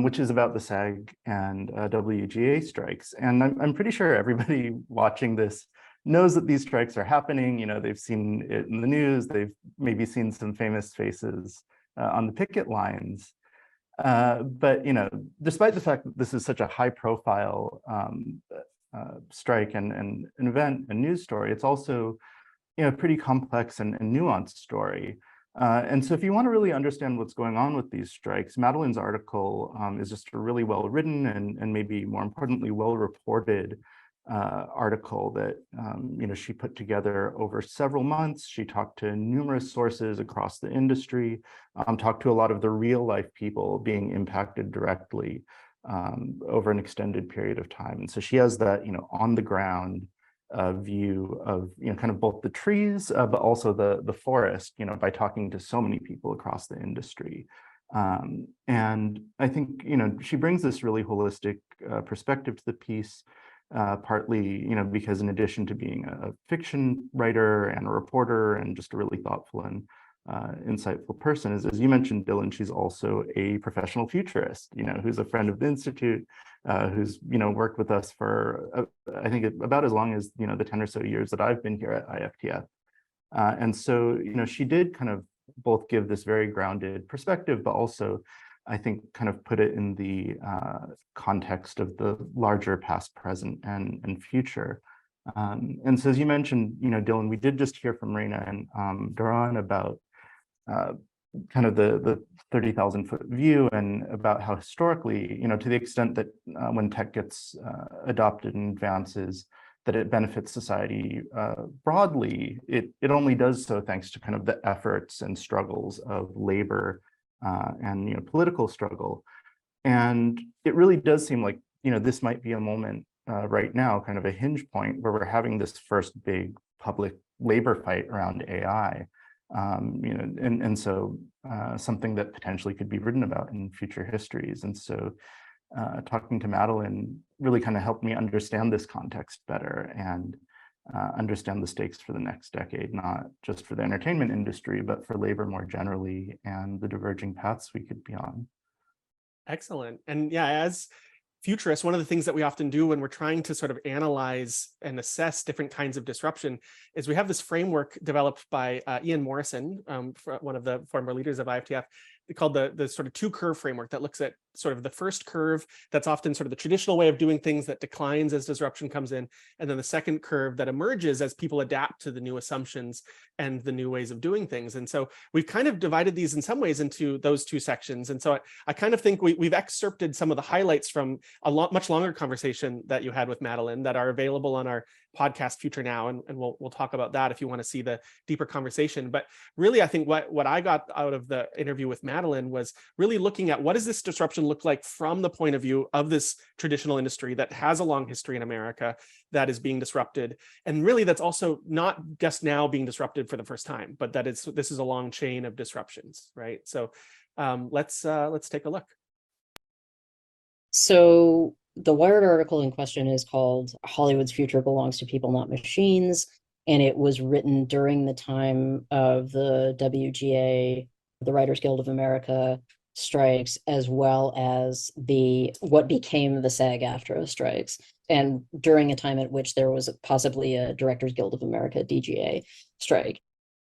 which is about the SAG and WGA strikes. And I'm pretty sure everybody watching this knows that these strikes are happening. They've seen it in the news. They've maybe seen some famous faces on the picket lines. But despite the fact that this is such a high-profile strike and an event, a news story, it's also a pretty complex and nuanced story. And so if you want to really understand what's going on with these strikes, Madeline's article is just a really well-written and maybe more importantly, well-reported article that she put together over several months. She talked to numerous sources across the industry, talked to a lot of the real life people being impacted directly over an extended period of time. And so she has that on the ground view of kind of both the trees, but also the forest, by talking to so many people across the industry. And I think she brings this really holistic perspective to the piece. Partly, because in addition to being a fiction writer and a reporter and just a really thoughtful and insightful person, as you mentioned, Dylan, she's also a professional futurist, who's a friend of the Institute, who's, worked with us for, I think, about as long as, the 10 or so years that I've been here at IFTF. And so, she did kind of both give this very grounded perspective, but also I think kind of put it in the context of the larger past, present, and future. And so as you mentioned, Dylan, we did just hear from Reina and Doron about kind of the 30,000 foot view and about how historically, to the extent that when tech gets adopted and advances, that it benefits society broadly, it only does so thanks to kind of the efforts and struggles of labor and political struggle. And it really does seem like this might be a moment right now, kind of a hinge point where we're having this first big public labor fight around AI. And so something that potentially could be written about in future histories. And so talking to Madeline really kind of helped me understand this context better and understand the stakes for the next decade, not just for the entertainment industry, but for labor more generally and the diverging paths we could be on. Excellent. And yeah, as futurists, one of the things that we often do when we're trying to sort of analyze and assess different kinds of disruption is we have this framework developed by Ian Morrison, one of the former leaders of IFTF, called the sort of two curve framework that looks at sort of the first curve that's often sort of the traditional way of doing things that declines as disruption comes in, and then the second curve that emerges as people adapt to the new assumptions and the new ways of doing things. And so we've kind of divided these in some ways into those two sections. And so I kind of think we've excerpted some of the highlights from a much longer conversation that you had with Madeline that are available on our podcast Future Now, and we'll talk about that if you want to see the deeper conversation. But really, I think what I got out of the interview with Madeline was really looking at what does this disruption look like from the point of view of this traditional industry that has a long history in America that is being disrupted, and really that's also not just now being disrupted for the first time, but that this is a long chain of disruptions, right? So let's take a look. So the Wired article in question is called "Hollywood's Future Belongs to People, Not Machines," and it was written during the time of the WGA, the Writers Guild of America strikes, as well as what became the SAG-AFTRA strikes, and during a time at which there was possibly a Directors Guild of America, DGA, strike.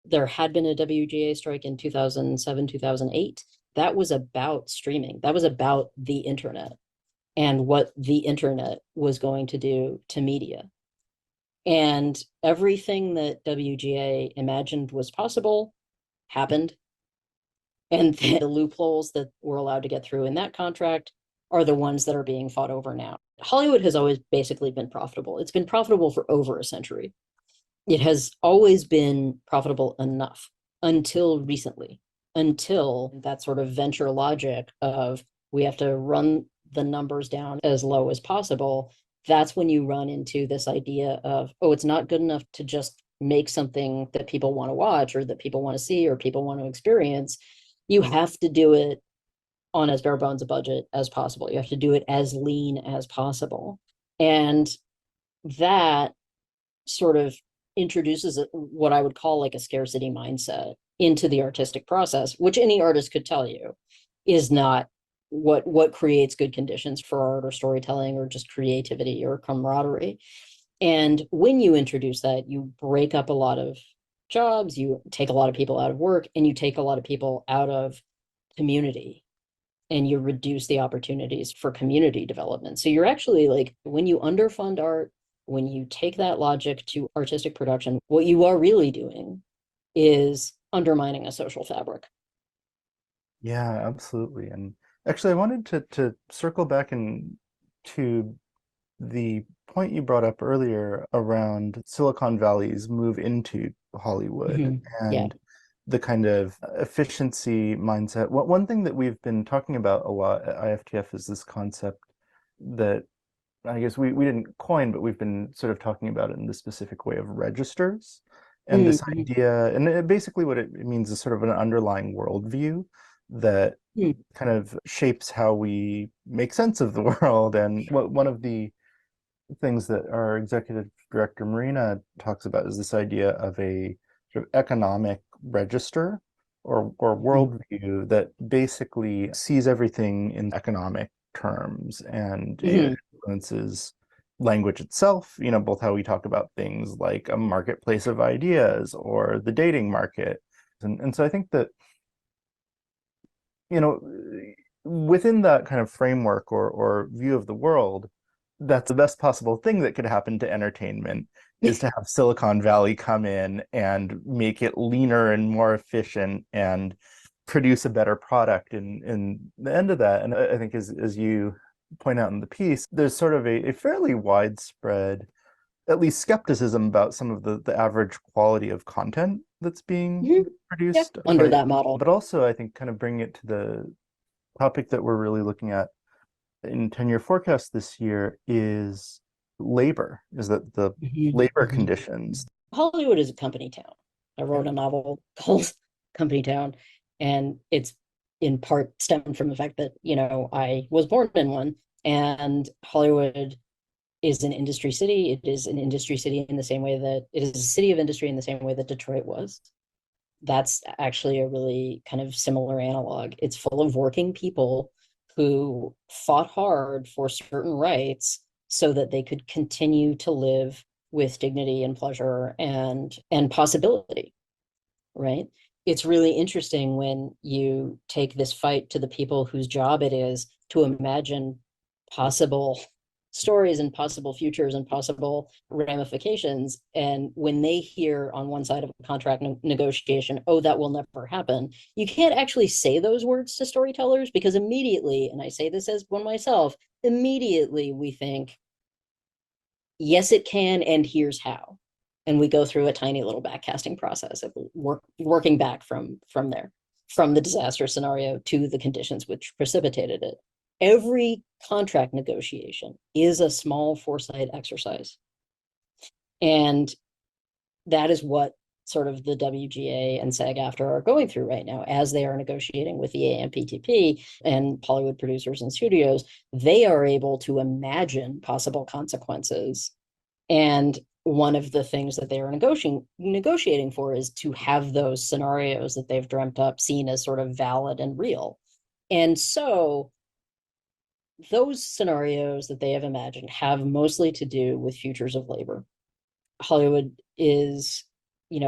There had been a WGA strike in 2007, 2008. That was about streaming. That was about the internet and what the internet was going to do to media. And everything that WGA imagined was possible happened. And the loopholes that were allowed to get through in that contract are the ones that are being fought over now. Hollywood has always basically been profitable. It's been profitable for over a century. It has always been profitable enough until recently, until that sort of venture logic of we have to run the numbers down as low as possible. That's when you run into this idea of, oh, it's not good enough to just make something that people want to watch or that people want to see or people want to experience. You have to do it on as bare bones a budget as possible. You have to do it as lean as possible. And that sort of introduces what I would call like a scarcity mindset into the artistic process, which any artist could tell you is not what creates good conditions for art or storytelling or just creativity or camaraderie. And when you introduce that, you break up a lot of jobs, you take a lot of people out of work, and you take a lot of people out of community, and you reduce the opportunities for community development. So you're actually like, when you underfund art, when you take that logic to artistic production, what you are really doing is undermining a social fabric. Yeah, absolutely. And actually, I wanted to circle back and to the point you brought up earlier around Silicon Valley's move into Hollywood Yeah. and the kind of efficiency mindset. One thing that we've been talking about a lot at IFTF is this concept that I guess we didn't coin, but we've been sort of talking about it in the specific way of registers. And this idea, and basically what it means is sort of an underlying worldview that kind of shapes how we make sense of the world. And one of the things that our executive director Marina talks about is this idea of a sort of economic register or worldview that basically sees everything in economic terms, and it influences language itself, both how we talk about things like a marketplace of ideas or the dating market. And so I think that, within that kind of framework or view of the world, that's the best possible thing that could happen to entertainment is to have Silicon Valley come in and make it leaner and more efficient and produce a better product in the end of that. And I think as you point out in the piece, there's sort of a fairly widespread, at least skepticism about some of the average quality of content that's being produced under that model. But also, I think, kind of bring it to the topic that we're really looking at in 10-year forecast this year is labor, is that the labor conditions. Hollywood is a company town. I wrote a novel called Company Town, and it's in part stemmed from the fact that, I was born in one, and Hollywood is an industry city. It is an industry city in the same way that it is a city of industry in the same way that Detroit was. That's actually a really kind of similar analog. It's full of working people who fought hard for certain rights so that they could continue to live with dignity and pleasure and possibility, right? It's really interesting when you take this fight to the people whose job it is to imagine possible stories and possible futures and possible ramifications. And when they hear on one side of a contract negotiation, oh, that will never happen, you can't actually say those words to storytellers, because immediately, and I say this as one myself, immediately we think, yes, it can, and here's how. And we go through a tiny little backcasting process of working back from there, from the disaster scenario to the conditions which precipitated it. Every contract negotiation is a small foresight exercise. And that is what sort of the WGA and SAG-AFTRA are going through right now as they are negotiating with the AMPTP and Hollywood producers and studios. They are able to imagine possible consequences. And one of the things that they are negotiating for is to have those scenarios that they've dreamt up seen as sort of valid and real. And so those scenarios that they have imagined have mostly to do with futures of labor. Hollywood is,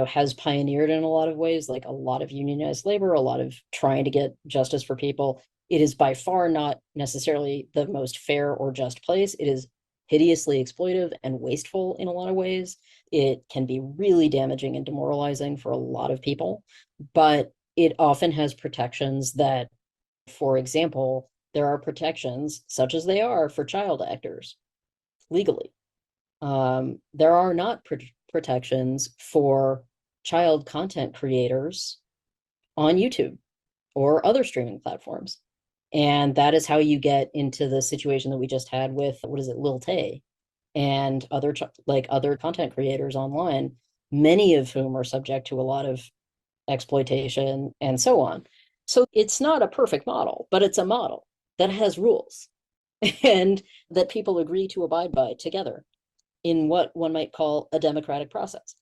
has pioneered in a lot of ways, like a lot of unionized labor, a lot of trying to get justice for people. It is by far not necessarily the most fair or just place. It is hideously exploitive and wasteful in a lot of ways. It can be really damaging and demoralizing for a lot of people, but it often has protections that, for example, there are protections, such as they are for child actors legally. There are not protections for child content creators on YouTube or other streaming platforms. And that is how you get into the situation that we just had with, Lil Tay and other content creators online, many of whom are subject to a lot of exploitation and so on. So it's not a perfect model, but it's a model that has rules and that people agree to abide by together in what one might call a democratic process.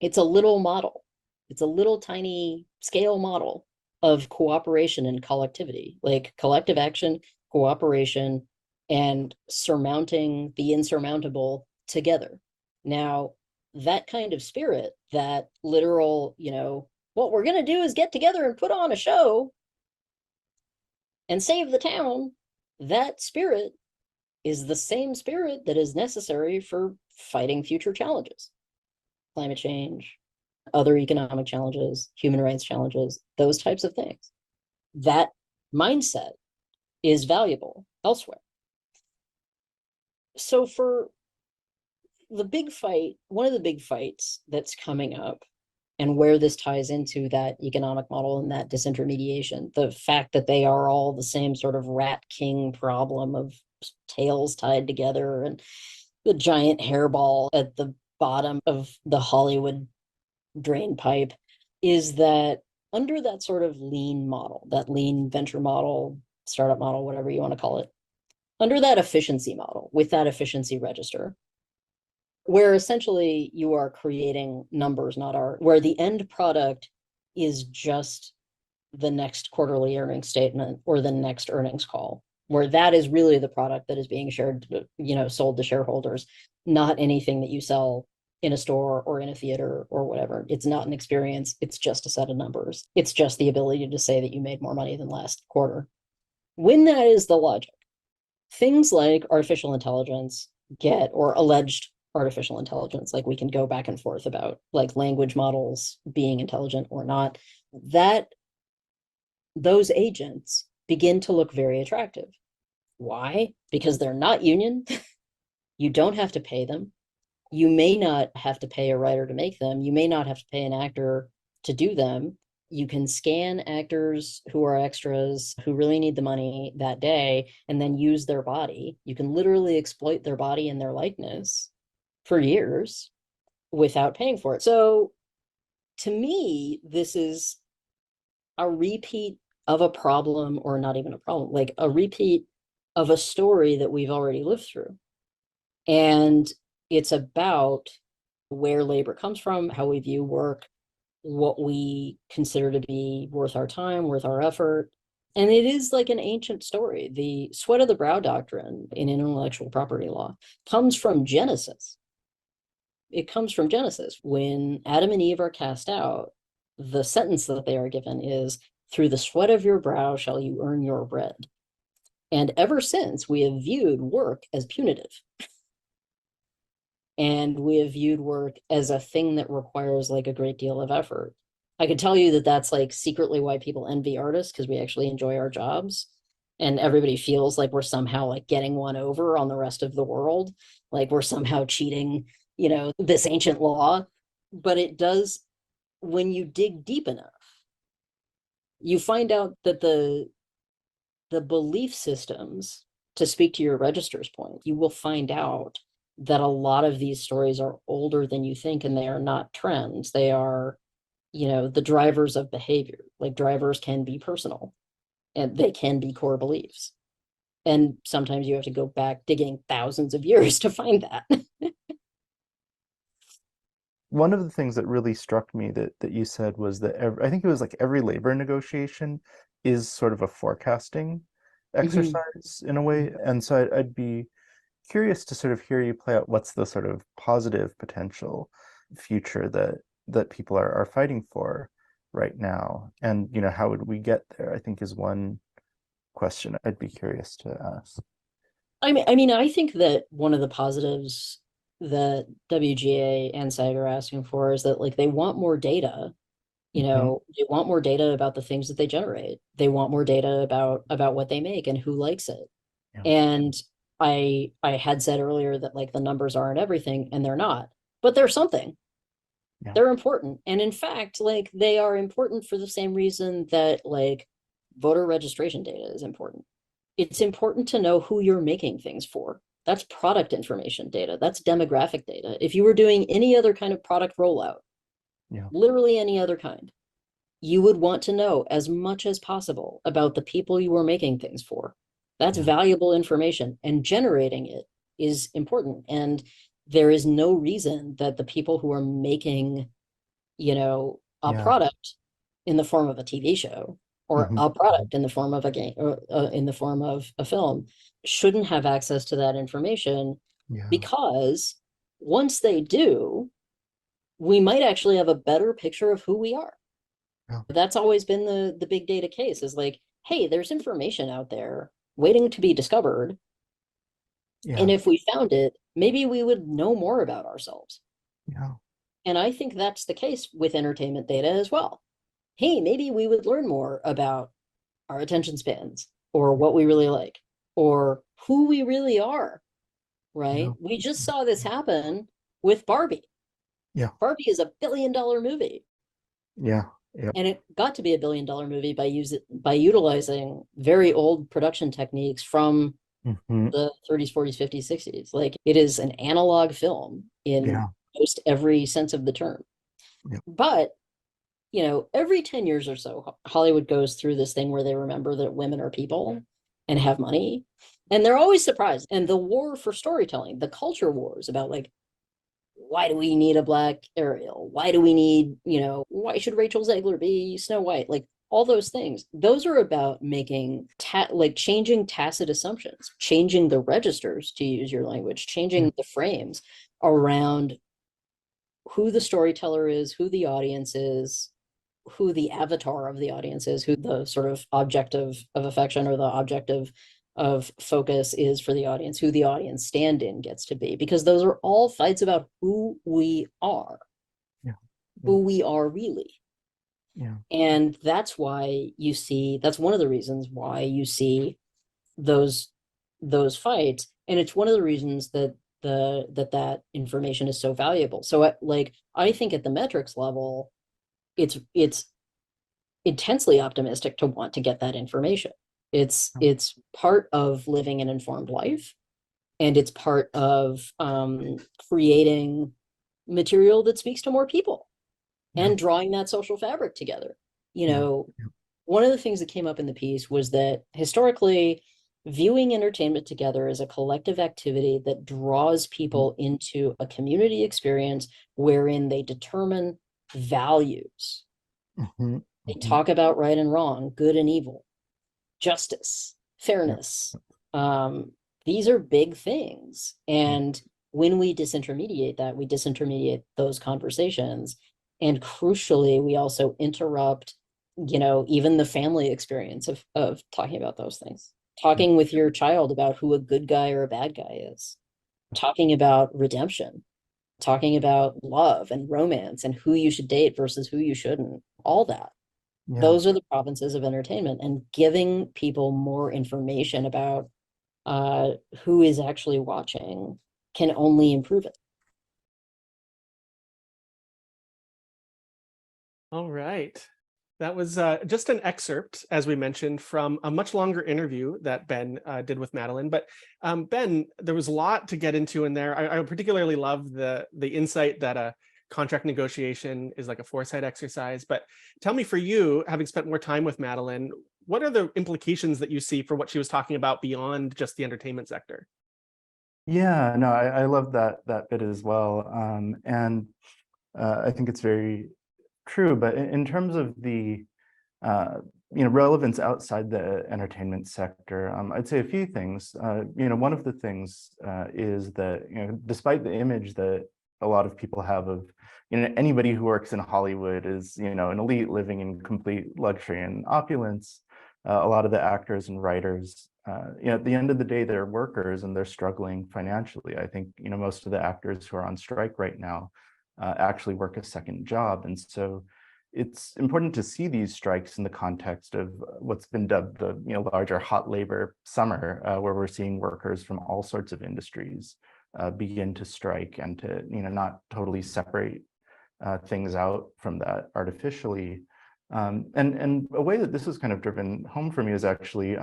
It's a little model. It's a little tiny scale model of cooperation and collectivity, like collective action, cooperation, and surmounting the insurmountable together. Now, that kind of spirit, that literal, what we're going to do is get together and put on a show and save the town, that spirit is the same spirit that is necessary for fighting future challenges, climate change, other economic challenges, human rights challenges, those types of things. That mindset is valuable elsewhere. So for the big fight, one of the big fights that's coming up, and where this ties into that economic model and that disintermediation, the fact that they are all the same sort of rat king problem of tails tied together and the giant hairball at the bottom of the Hollywood drain pipe, is that under that sort of lean model, that lean venture model, startup model, whatever you want to call it, under that efficiency model, with that efficiency register, where essentially you are creating numbers, not art, where the end product is just the next quarterly earnings statement or the next earnings call, where that is really the product that is being shared, sold to shareholders, not anything that you sell in a store or in a theater or whatever. It's not an experience. It's just a set of numbers. It's just the ability to say that you made more money than last quarter. When that is the logic, things like artificial intelligence or alleged artificial intelligence, like we can go back and forth about like language models being intelligent or not, that those agents begin to look very attractive. Why? Because they're not union. You don't have to pay them. You may not have to pay a writer to make them. You may not have to pay an actor to do them. You can scan actors who are extras who really need the money that day and then use their body. You can literally exploit their body and their likeness for years without paying for it. So to me, this is a repeat of a problem, or not even a problem, like a repeat of a story that we've already lived through. And it's about where labor comes from, how we view work, what we consider to be worth our time, worth our effort. And it is like an ancient story. The sweat of the brow doctrine in intellectual property law comes from Genesis. It comes from Genesis. When Adam and Eve are cast out, the sentence that they are given is, "Through the sweat of your brow shall you earn your bread." And ever since, we have viewed work as punitive. And we have viewed work as a thing that requires like a great deal of effort. I could tell you that that's like secretly why people envy artists, because we actually enjoy our jobs. And everybody feels like we're somehow like getting one over on the rest of the world. Like we're somehow cheating, this ancient law. But it does, when you dig deep enough, you find out that the belief systems, to speak to your register's point, you will find out that a lot of these stories are older than you think, and they are not trends. They are, the drivers of behavior. Like drivers can be personal and they can be core beliefs. And sometimes you have to go back digging thousands of years to find that. One of the things that really struck me that you said was that I think it was like every labor negotiation is sort of a forecasting exercise in a way. And so I'd be curious to sort of hear you play out what's the sort of positive potential future that people are fighting for right now. And, how would we get there, I think is one question I'd be curious to ask. I mean, I think that one of the positives that WGA and SAG are asking for is that like they want more data. They want more data about the things that they generate. They want more data about what they make and who likes it. Yeah. And I had said earlier that like the numbers aren't everything, and they're not, but they're something. Yeah. They're important. And in fact, like they are important for the same reason that like voter registration data is important. It's important to know who you're making things for. That's product information data. That's demographic data. If you were doing any other kind of product rollout, literally any other kind, you would want to know as much as possible about the people you were making things for. That's valuable information, and generating it is important. And there is no reason that the people who are making, a product in the form of a TV show or a product in the form of a game or in the form of a film shouldn't have access to that information, because once they do, we might actually have a better picture of who we are. That's always been the big data case, is like, hey, there's information out there waiting to be discovered. And if we found it, maybe we would know more about ourselves. And I think that's the case with entertainment data as well. Hey, maybe we would learn more about our attention spans, or what we really like, or who we really are. right? Yeah. We just saw this happen with Barbie. Yeah. Barbie is $1 billion movie. Yeah. Yeah. And it got to be $1 billion movie by utilizing very old production techniques from Mhm. the 30s, 40s, 50s, 60s. Like, it is an analog film in Yeah. most every sense of the term. Yeah. But, you know, every 10 years or so, Hollywood goes through this thing where they remember that women are people and have money. And they're always surprised. And the war for storytelling, the culture wars about, like, why do we need a black Ariel? Why do we need, you know, why should Rachel Zegler be Snow White? Like, all those things. Those are about making changing tacit assumptions, changing the registers, to use your language, changing the frames around who the storyteller is, who the audience is, who the avatar of the audience is, who the sort of object of affection or the object of focus is for the audience, who the audience stand-in gets to be, because those are all fights about who we are, who we are really. Yeah. And that's why you see, that's one of the reasons why you see those fights. And it's one of the reasons that that information is so valuable. So I think at the metrics level, it's intensely optimistic to want to get that information. It's part of living an informed life, and it's part of creating material that speaks to more people and drawing that social fabric together. You know, one of the things that came up in the piece was that historically, viewing entertainment together is a collective activity that draws people into a community experience wherein they determine values. They talk about right and wrong, good and evil, justice, fairness. These are big things. And when we disintermediate that, we disintermediate those conversations. And crucially, we also interrupt, you know, even the family experience of talking about those things. Talking with your child about who a good guy or a bad guy is. Talking about redemption. Talking about love and romance and who you should date versus who you shouldn't. All that. Yeah. Those are the provinces of entertainment, and giving people more information about who is actually watching can only improve it. All right. That was just an excerpt, as we mentioned, from a much longer interview that Ben did with Madeline. But Ben, there was a lot to get into in there. I particularly love the insight that a contract negotiation is like a foresight exercise. But tell me, for you, having spent more time with Madeline, what are the implications that you see for what she was talking about beyond just the entertainment sector? Yeah, no, I love that bit as well. And I think it's very true. But in terms of the relevance outside the entertainment sector, I'd say a few things. One of the things is that, despite the image that a lot of people have of, anybody who works in Hollywood is, an elite living in complete luxury and opulence, a lot of the actors and writers, at the end of the day, they're workers and they're struggling financially. I think, most of the actors who are on strike right now actually work a second job. And so it's important to see these strikes in the context of what's been dubbed the larger hot labor summer, where we're seeing workers from all sorts of industries begin to strike, and to not totally separate things out from that artificially. And a way that this is kind of driven home for me is actually,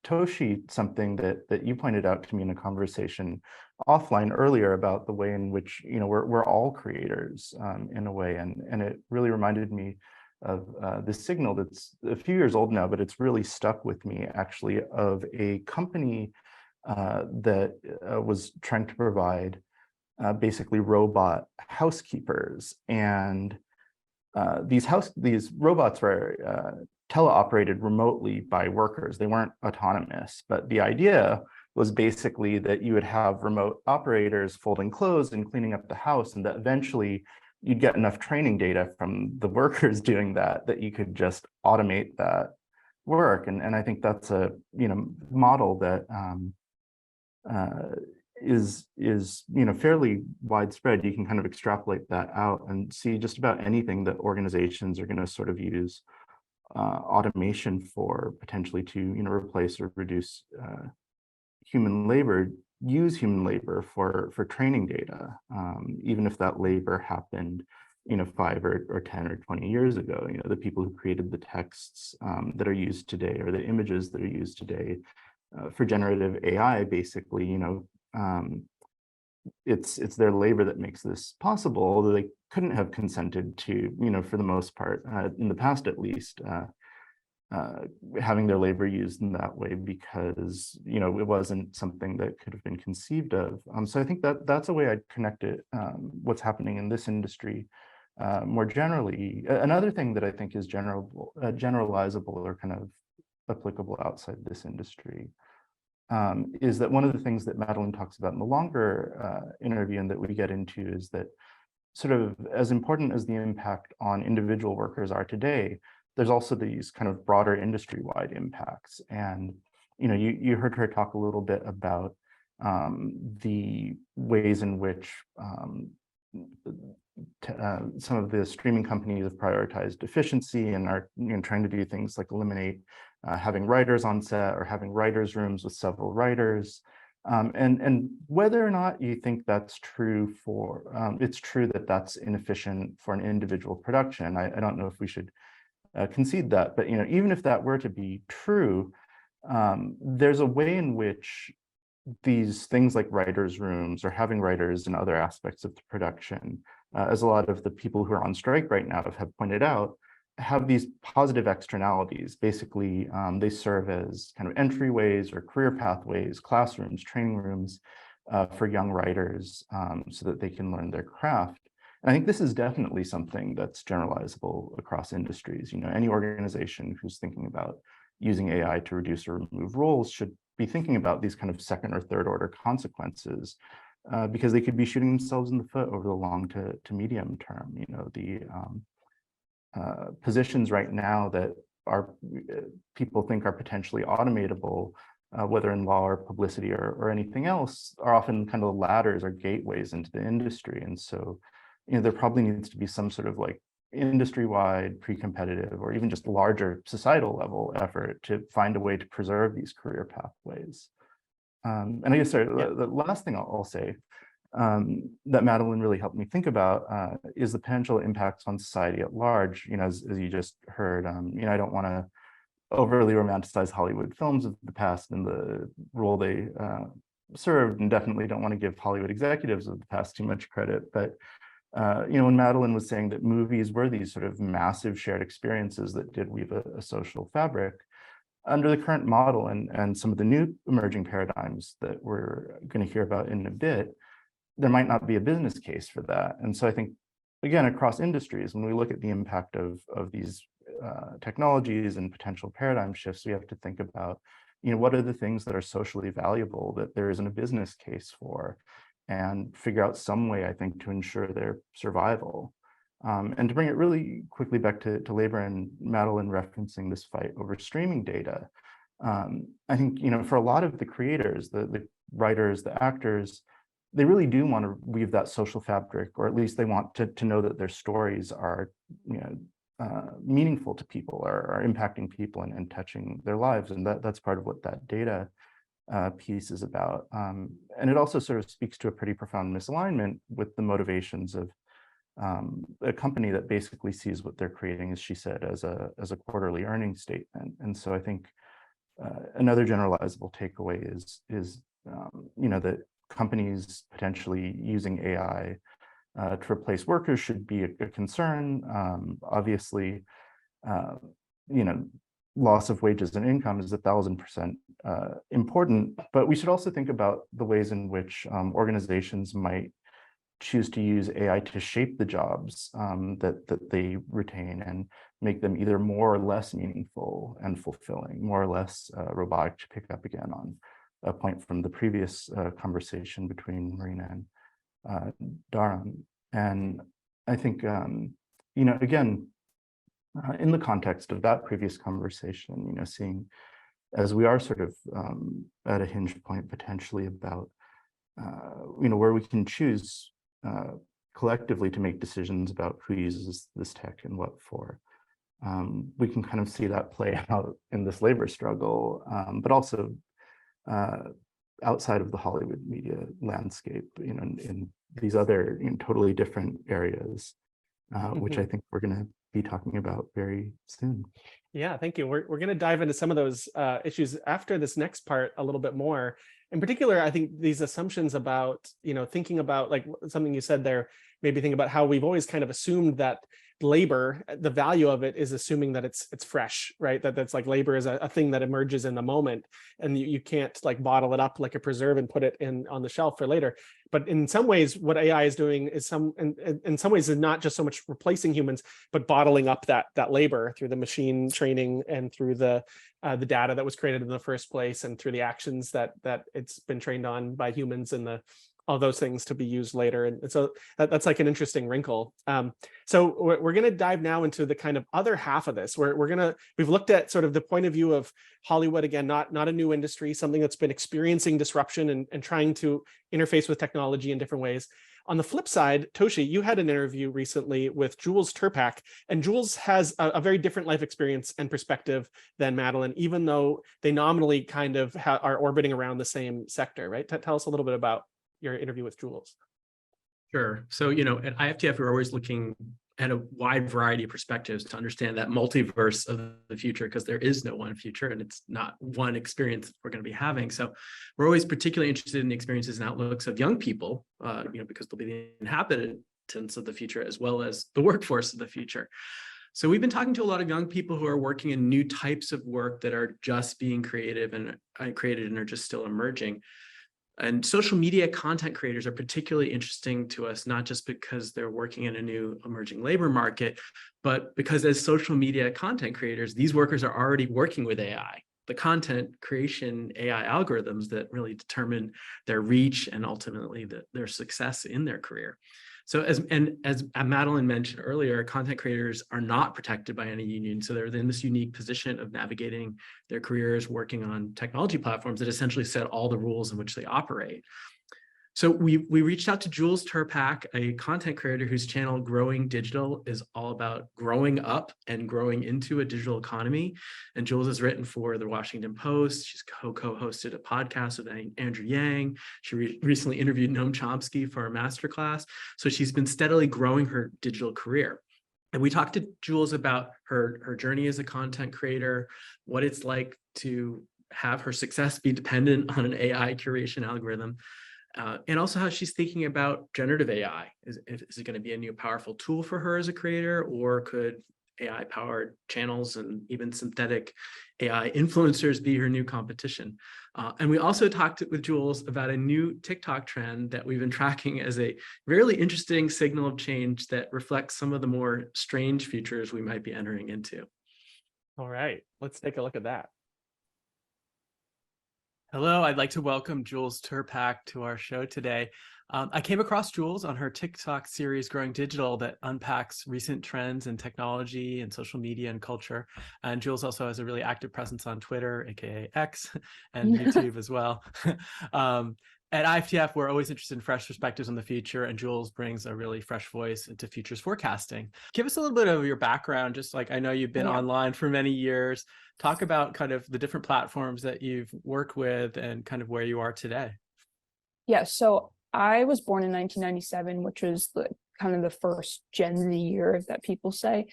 Toshi, something that you pointed out to me in a conversation offline earlier about the way in which we're all creators in a way, and it really reminded me of this signal that's a few years old now, but it's really stuck with me actually, of a company that was trying to provide basically robot housekeepers. And these robots were teleoperated remotely by workers. They weren't autonomous, but the idea was basically that you would have remote operators folding clothes and cleaning up the house, and that eventually you'd get enough training data from the workers doing that you could just automate that work. And I think that's a model that is fairly widespread. You can kind of extrapolate that out and see just about anything that organizations are going to sort of use automation for, potentially to replace or reduce human labor. use human labor for training data, even if that labor happened 5 or 10 or 20 years ago. The people who created the texts that are used today, or the images that are used today for generative AI, basically, it's their labor that makes this possible, although they couldn't have consented to, for the most part, in the past at least, having their labor used in that way, because it wasn't something that could have been conceived of. So I think that that's a way I'd connect it, what's happening in this industry more generally. Another thing that I think is generalizable or kind of applicable outside this industry is that one of the things that Madeline talks about in the longer interview and that we get into is that sort of as important as the impact on individual workers are today, there's also these kind of broader industry-wide impacts. And you heard her talk a little bit about the ways in which some of the streaming companies have prioritized efficiency and are trying to do things like eliminate having writers on set or having writers' rooms with several writers. And whether or not you think that's true it's true that that's inefficient for an individual production. I don't know if we should concede that, but even if that were to be true, there's a way in which these things like writers' rooms or having writers in other aspects of the production, as a lot of the people who are on strike right now have pointed out, have these positive externalities. Basically, they serve as kind of entryways or career pathways, classrooms, training rooms for young writers so that they can learn their craft. And I think this is definitely something that's generalizable across industries. Any organization who's thinking about using AI to reduce or remove roles should be thinking about these kind of second or third order consequences, because they could be shooting themselves in the foot over the long to medium term. The positions right now that people think are potentially automatable, whether in law or publicity or anything else, are often kind of ladders or gateways into the industry. And so, there probably needs to be some sort of like industry-wide, pre-competitive, or even just larger societal level effort to find a way to preserve these career pathways. And I guess the last thing I'll say that Madeline really helped me think about is the potential impacts on society at large. As you just heard, I don't want to overly romanticize Hollywood films of the past and the role they served, and definitely don't want to give Hollywood executives of the past too much credit. But when Madeline was saying that movies were these sort of massive shared experiences that did weave a social fabric, under the current model and some of the new emerging paradigms that we're going to hear about in a bit, there might not be a business case for that. And so I think, again, across industries, when we look at the impact of these technologies and potential paradigm shifts, we have to think about, what are the things that are socially valuable that there isn't a business case for, and figure out some way, I think, to ensure their survival. And to bring it really quickly back to labor and Madeline referencing this fight over streaming data, I think, for a lot of the creators, the writers, the actors, they really do want to weave that social fabric, or at least they want to know that their stories are, meaningful to people, are impacting people and touching their lives. And that's part of what that data piece is about. And it also sort of speaks to a pretty profound misalignment with the motivations of a company that basically sees what they're creating, as she said, as a quarterly earnings statement. And so I think another generalizable takeaway is that companies potentially using AI to replace workers should be a concern. Obviously, loss of wages and income is 1,000% important, but we should also think about the ways in which organizations might choose to use AI to shape the jobs that they retain and make them either more or less meaningful and fulfilling, more or less robotic, to pick up again on a point from the previous conversation between Marina and Dharam. And I think, again, in the context of that previous conversation, seeing as we are sort of at a hinge point potentially about, where we can choose collectively to make decisions about who uses this tech and what for. We can kind of see that play out in this labor struggle, but also outside of the Hollywood media landscape, in these other totally different areas, which I think we're going to be talking about very soon. Yeah, thank you. We're going to dive into some of those issues after this next part a little bit more. In particular, I think these assumptions about, thinking about like something you said there, maybe think about how we've always kind of assumed that labor, the value of it is assuming that it's fresh, right? That's like labor is a thing that emerges in the moment, and you can't like bottle it up like a preserve and put it on the shelf for later. But in some ways, what AI is doing is in some ways is not just so much replacing humans, but bottling up that labor through the machine training and through the data that was created in the first place, and through the actions that it's been trained on by humans, and all those things to be used later. And so that's like an interesting wrinkle. So we're going to dive now into the kind of other half of this. We've looked at sort of the point of view of Hollywood, again, not a new industry, something that's been experiencing disruption and trying to interface with technology in different ways. On the flip side, Toshi, you had an interview recently with Jules Terpak, and Jules has a very different life experience and perspective than Madeline, even though they nominally kind of are orbiting around the same sector, right? Tell us a little bit about your interview with Jules. Sure. So, at IFTF, we're always looking at a wide variety of perspectives to understand that multiverse of the future, because there is no one future and it's not one experience we're going to be having. So we're always particularly interested in the experiences and outlooks of young people, because they'll be the inhabitants of the future as well as the workforce of the future. So we've been talking to a lot of young people who are working in new types of work that are just being created and are just still emerging. And social media content creators are particularly interesting to us, not just because they're working in a new emerging labor market, but because as social media content creators, these workers are already working with AI, the content creation AI algorithms that really determine their reach and ultimately their success in their career. So as Madeline mentioned earlier, content creators are not protected by any union. So they're in this unique position of navigating their careers, working on technology platforms that essentially set all the rules in which they operate. So we reached out to Jules Terpak, a content creator whose channel Growing Digital is all about growing up and growing into a digital economy. And Jules has written for the Washington Post. She's co-hosted a podcast with Andrew Yang. She recently interviewed Noam Chomsky for a masterclass. So she's been steadily growing her digital career. And we talked to Jules about her journey as a content creator, what it's like to have her success be dependent on an AI curation algorithm, and also how she's thinking about generative AI. Is it going to be a new powerful tool for her as a creator, or could AI-powered channels and even synthetic AI influencers be her new competition? And we also talked with Jules about a new TikTok trend that we've been tracking as a really interesting signal of change that reflects some of the more strange futures we might be entering into. All right, let's take a look at that. Hello, I'd like to welcome Jules Terpak to our show today. I came across Jules on her TikTok series, Growing Digital, that unpacks recent trends in technology and social media and culture. And Jules also has a really active presence on Twitter, aka X, and YouTube as well. At IFTF, we're always interested in fresh perspectives on the future, and Jules brings a really fresh voice into futures forecasting. Give us a little bit of your background, just like I know you've been online for many years. Talk about kind of the different platforms that you've worked with and kind of where you are today. Yeah, so I was born in 1997, which was kind of the first Gen Z year that people say.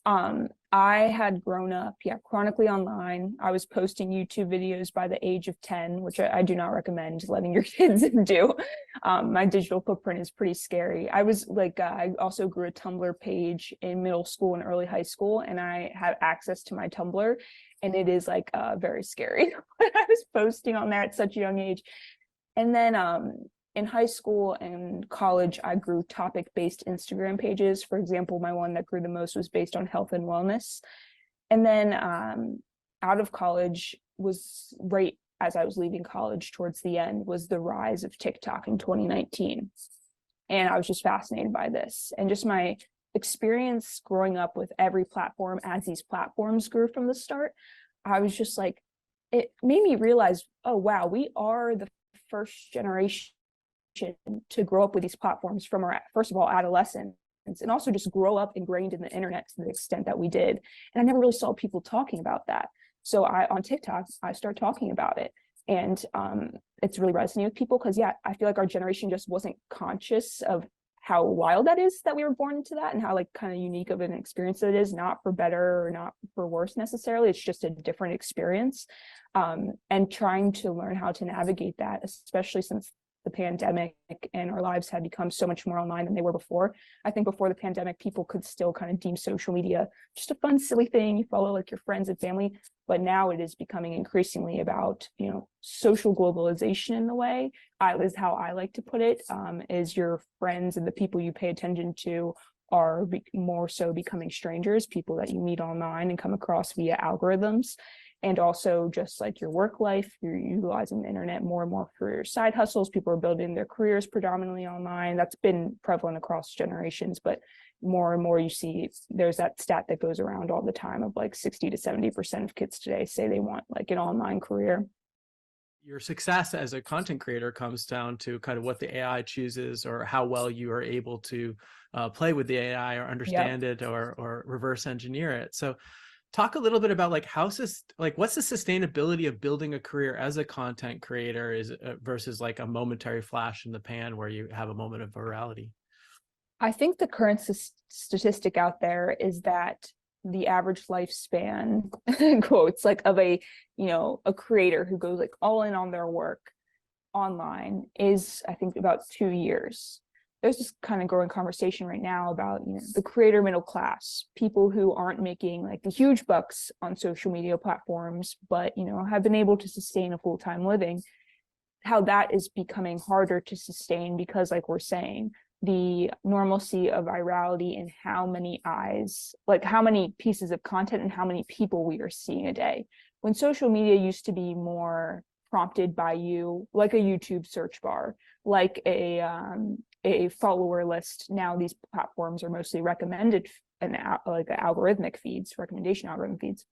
I had grown up, chronically online. I was posting YouTube videos by the age of 10, which I do not recommend letting your kids do. My digital footprint is pretty scary. I was like, I also grew a Tumblr page in middle school and early high school, and I had access to my Tumblr, and it is like very scary what I was posting on there at such a young age. And then in high school and college, I grew topic-based Instagram pages. For example, my one that grew the most was based on health and wellness. And then out of college, was right as I was leaving college towards the end, was the rise of TikTok in 2019. And I was just fascinated by this. And just my experience growing up with every platform as these platforms grew from the start, I was just like, it made me realize, oh, wow, we are the first generation to grow up with these platforms from our, first of all, adolescence, and also just grow up ingrained in the internet to the extent that we did. And I never really saw people talking about that. So on TikTok, I started talking about it. And it's really resonating with people because, yeah, I feel like our generation just wasn't conscious of how wild that is that we were born into that, and how like kind of unique of an experience it is, not for better or not for worse necessarily. It's just a different experience. And trying to learn how to navigate that, especially since the pandemic and our lives had become so much more online than they were before. I think before the pandemic, people could still kind of deem social media just a fun, silly thing. You follow like your friends and family, but now it is becoming increasingly about, you know, social globalization in the way, is how I like to put it, is your friends and the people you pay attention to are more so becoming strangers, people that you meet online and come across via algorithms. And also just like your work life, you're utilizing the internet more and more for your side hustles. People are building their careers predominantly online. That's been prevalent across generations, but more and more you see there's that stat that goes around all the time of like 60 to 70% of kids today say they want like an online career. Your success as a content creator comes down to kind of what the AI chooses, or how well you are able to play with the AI or understand it, or reverse engineer it. So talk a little bit about like what's the sustainability of building a career as a content creator versus like a momentary flash in the pan where you have a moment of virality? I think the current statistic out there is that the average lifespan, quotes, like of a, you know, a creator who goes like all in on their work online is, I think, about 2 years. There's this kind of growing conversation right now about, you know, the creator middle class, people who aren't making like the huge bucks on social media platforms, but, you know, have been able to sustain a full-time living, how that is becoming harder to sustain because, like we're saying, the normalcy of virality and how many eyes, like how many pieces of content and how many people we are seeing a day. When social media used to be more prompted by you, like a YouTube search bar, like a follower list, now these platforms are mostly recommended and like algorithmic feeds, recommendation algorithm feeds.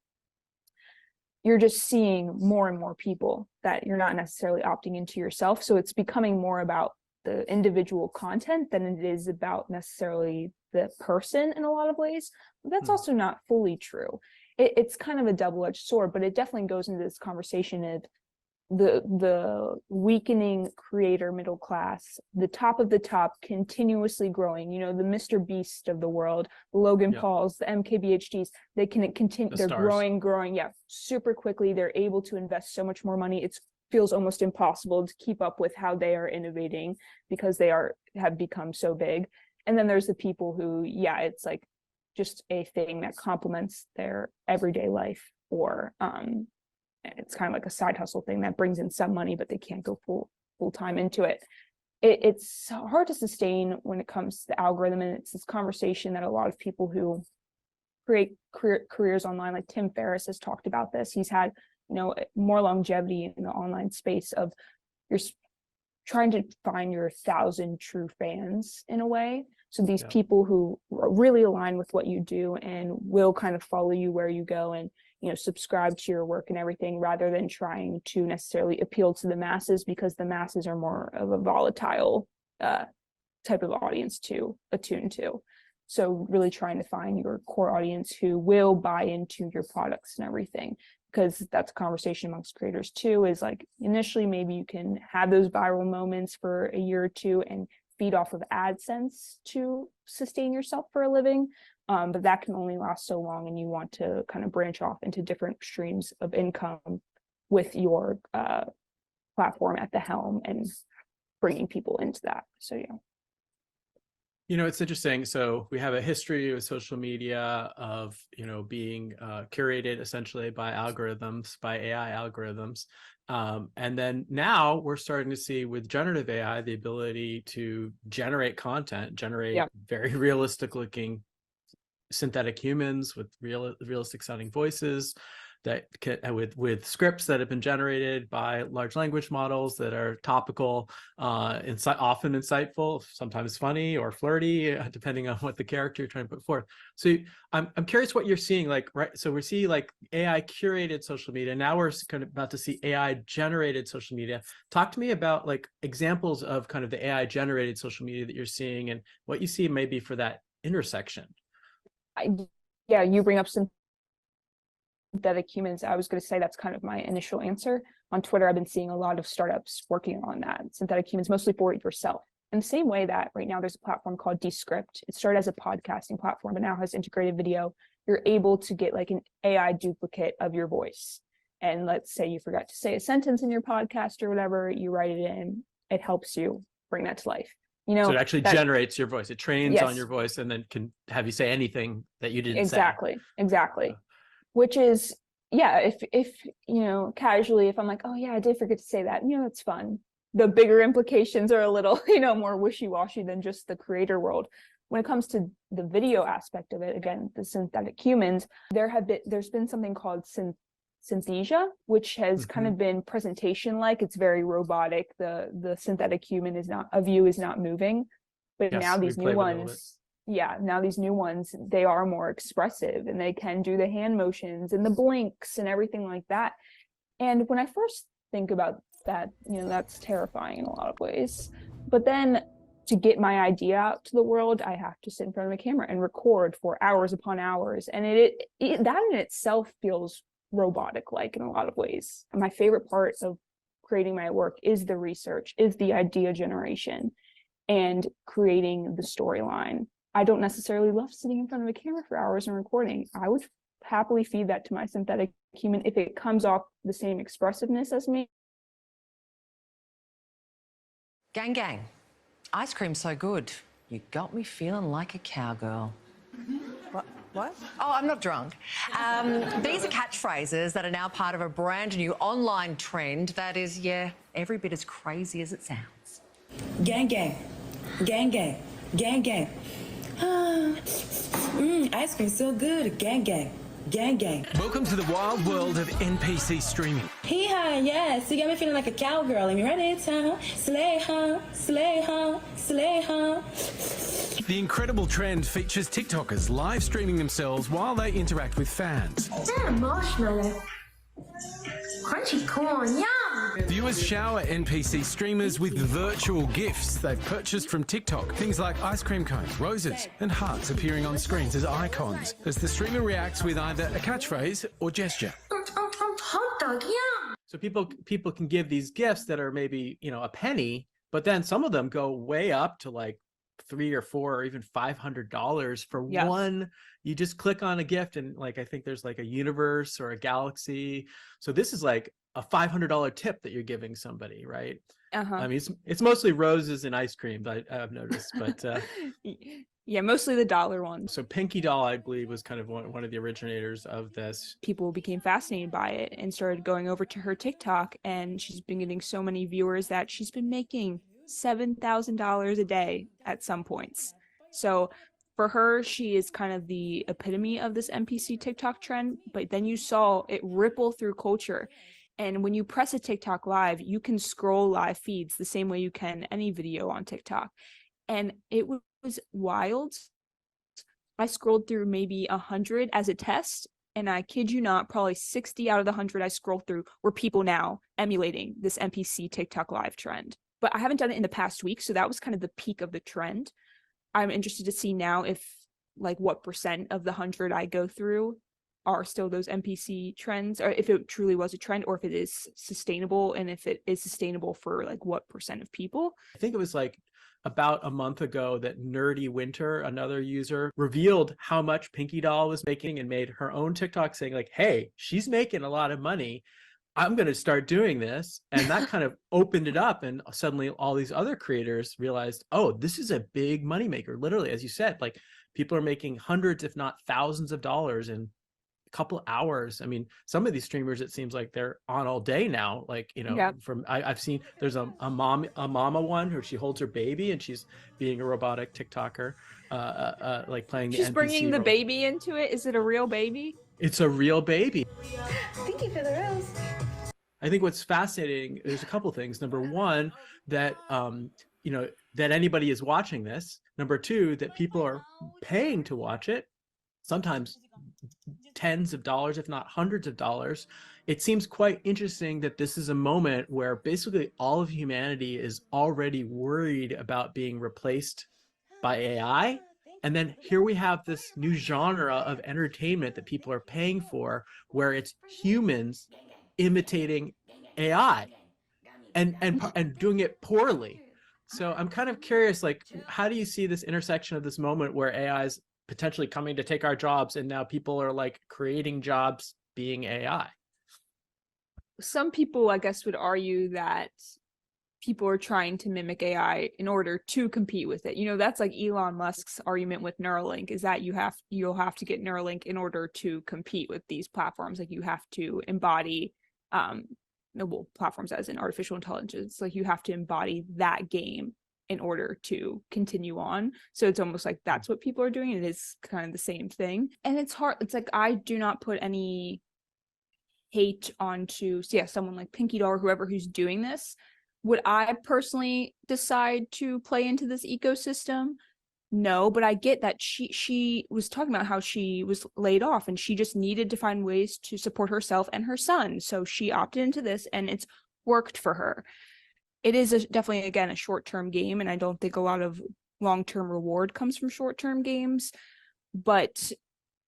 You're just seeing more and more people that you're not necessarily opting into yourself. So it's becoming more about the individual content than it is about necessarily the person in a lot of ways. But that's also not fully true. It's kind of a double-edged sword, but it definitely goes into this conversation of the weakening creator middle class, the top of the top continuously growing, you know, the Mr. Beast of the world, Logan Pauls, the MKBHDs, they can continue, they're growing, super quickly. They're able to invest so much more money. It feels almost impossible to keep up with how they are innovating because they have become so big. And then there's the people who, it's like just a thing that complements their everyday life, or it's kind of like a side hustle thing that brings in some money, but they can't go full time into it. It's hard to sustain when it comes to the algorithm, and it's this conversation that a lot of people who create careers online, like Tim Ferriss has talked about this. He's had, you know, more longevity in the online space of you're trying to find your 1,000 true fans in a way. So these people who really align with what you do and will kind of follow you where you go and, you know, subscribe to your work and everything, rather than trying to necessarily appeal to the masses, because the masses are more of a volatile type of audience to attune to. So really trying to find your core audience who will buy into your products and everything, because that's a conversation amongst creators too, is like initially maybe you can have those viral moments for a year or two and feed off of AdSense to sustain yourself for a living. But that can only last so long, and you want to kind of branch off into different streams of income with your platform at the helm and bringing people into that. So, yeah. You know, it's interesting. So we have a history of social media of, you know, being curated essentially by algorithms, by AI algorithms. And then now we're starting to see with generative AI, the ability to generate content, generate very realistic looking synthetic humans with realistic sounding voices that can, with scripts that have been generated by large language models that are topical, often insightful, sometimes funny or flirty, depending on what the character you're trying to put forth. So I'm curious what you're seeing, like, right? So we see like AI curated social media. Now we're kind of about to see AI generated social media. Talk to me about like examples of kind of the AI generated social media that you're seeing and what you see maybe for that intersection. You bring up synthetic humans. I was going to say that's kind of my initial answer. on Twitter, I've been seeing a lot of startups working on that, synthetic humans, mostly for yourself. In the same way that right now there's a platform called Descript. It started as a podcasting platform, but now has integrated video. You're able to get like an AI duplicate of your voice. And let's say you forgot to say a sentence in your podcast or whatever, you write it in, it helps you bring that to life. You know, so it actually generates your voice. It trains Yes. on your voice and then can have you say anything that you didn't Exactly, say. exactly. Which is, yeah, if you know, casually, if I'm like, oh yeah, I did forget to say that, you know, it's fun. The bigger implications are a little, you know, more wishy-washy than just the creator world. When it comes to the video aspect of it, again, the synthetic humans, there's been something called synthesia, which has kind of been presentation-like. It's very robotic. The synthetic human is not, a view is not moving. But Yes, now we these played new with it a little ones, yeah, now these new ones, they are more expressive and they can do the hand motions and the blinks and everything like that. And when I first think about that, you know, that's terrifying in a lot of ways. But then to get my idea out to the world, I have to sit in front of a camera and record for hours upon hours. And that in itself feels robotic like in a lot of ways. And my favorite part of creating my work is the research, is the idea generation and creating the storyline. I don't necessarily love sitting in front of a camera for hours and recording. I would happily feed that to my synthetic human if it comes off the same expressiveness as me. Gang gang, ice cream's so good. You got me feeling like a cowgirl. What? Oh, I'm not drunk. These are catchphrases that are now part of a brand new online trend that is, yeah, every bit as crazy as it sounds. Gang gang, gang gang, gang gang. Ice cream so good. Gang gang, gang gang. Welcome to the wild world of NPC streaming. Hee-haw, yes, you got me feeling like a cowgirl. And you ready? Slay, huh? Slay, huh? Slay, huh? The incredible trend features TikTokers live streaming themselves while they interact with fans. Marshmallow. Crunchy corn, yum! Viewers shower NPC streamers with virtual gifts they've purchased from TikTok. Things like ice cream cones, roses, and hearts appearing on screens as icons as the streamer reacts with either a catchphrase or gesture. Hot dog, yum! So people can give these gifts that are maybe, you know, a penny, but then some of them go way up to like $300 or $400 or even $500 for one. You just click on a gift and like, I think there's like a universe or a galaxy. So this is like a $500 tip that you're giving somebody, right? I mean, it's mostly roses and ice cream, I've noticed, but yeah, mostly the dollar ones. So Pinky Doll, I believe, was kind of one of the originators of this. People became fascinated by it and started going over to her TikTok, and she's been getting so many viewers that she's been making $7,000 a day at some points. So for her, she is kind of the epitome of this NPC TikTok trend, but then you saw it ripple through culture. And when you press a TikTok live, you can scroll live feeds the same way you can any video on TikTok. And it was wild. I scrolled through maybe 100 as a test, and I kid you not, probably 60 out of the 100 I scrolled through were people now emulating this NPC TikTok live trend. But I haven't done it in the past week, so that was kind of the peak of the trend. I'm interested to see now if, like, what percent of the 100 I go through are still those NPC trends, or if it truly was a trend, or if it is sustainable, and if it is sustainable for, like, what percent of people. I think it was like about a month ago that Nerdy Winter, another user, revealed how much Pinky Doll was making and made her own TikTok saying like, hey, she's making a lot of money. I'm going to start doing this. And that kind of opened it up. And suddenly all these other creators realized, oh, this is a big moneymaker. Literally, as you said, like people are making hundreds, if not thousands of dollars in a couple of hours. I mean, some of these streamers, it seems like they're on all day now. Like, you know, from I've seen there's a mama one who she holds her baby and she's being a robotic TikToker, like playing She's the NPC bringing the role. baby into it. Is it a real baby? It's a real baby. Thank you for the rose. I think what's fascinating, there's a couple of things. Number one, that you know, that anybody is watching this. Number two, that people are paying to watch it, sometimes tens of dollars, if not hundreds of dollars. It seems quite interesting that this is a moment where basically all of humanity is already worried about being replaced by AI. And then here we have this new genre of entertainment that people are paying for, where it's humans imitating AI and doing it poorly. So I'm kind of curious, like, how do you see this intersection of this moment where AI is potentially coming to take our jobs, and now people are like creating jobs being AI? Some people, I guess, would argue that people are trying to mimic AI in order to compete with it. You know, that's like Elon Musk's argument with Neuralink, is that you'll have to get Neuralink in order to compete with these platforms. Like you have to embody well, platforms as in artificial intelligence, like you have to embody that game in order to continue on. So it's almost like that's what people are doing. It is kind of the same thing. And it's hard. It's like, I do not put any hate onto, someone like Pinky Doll or whoever who's doing this. Would I personally decide to play into this ecosystem? No, but I get that she was talking about how she was laid off and she just needed to find ways to support herself and her son. So she opted into this and it's worked for her. It is definitely, again, a short-term game, and I don't think a lot of long-term reward comes from short-term games, but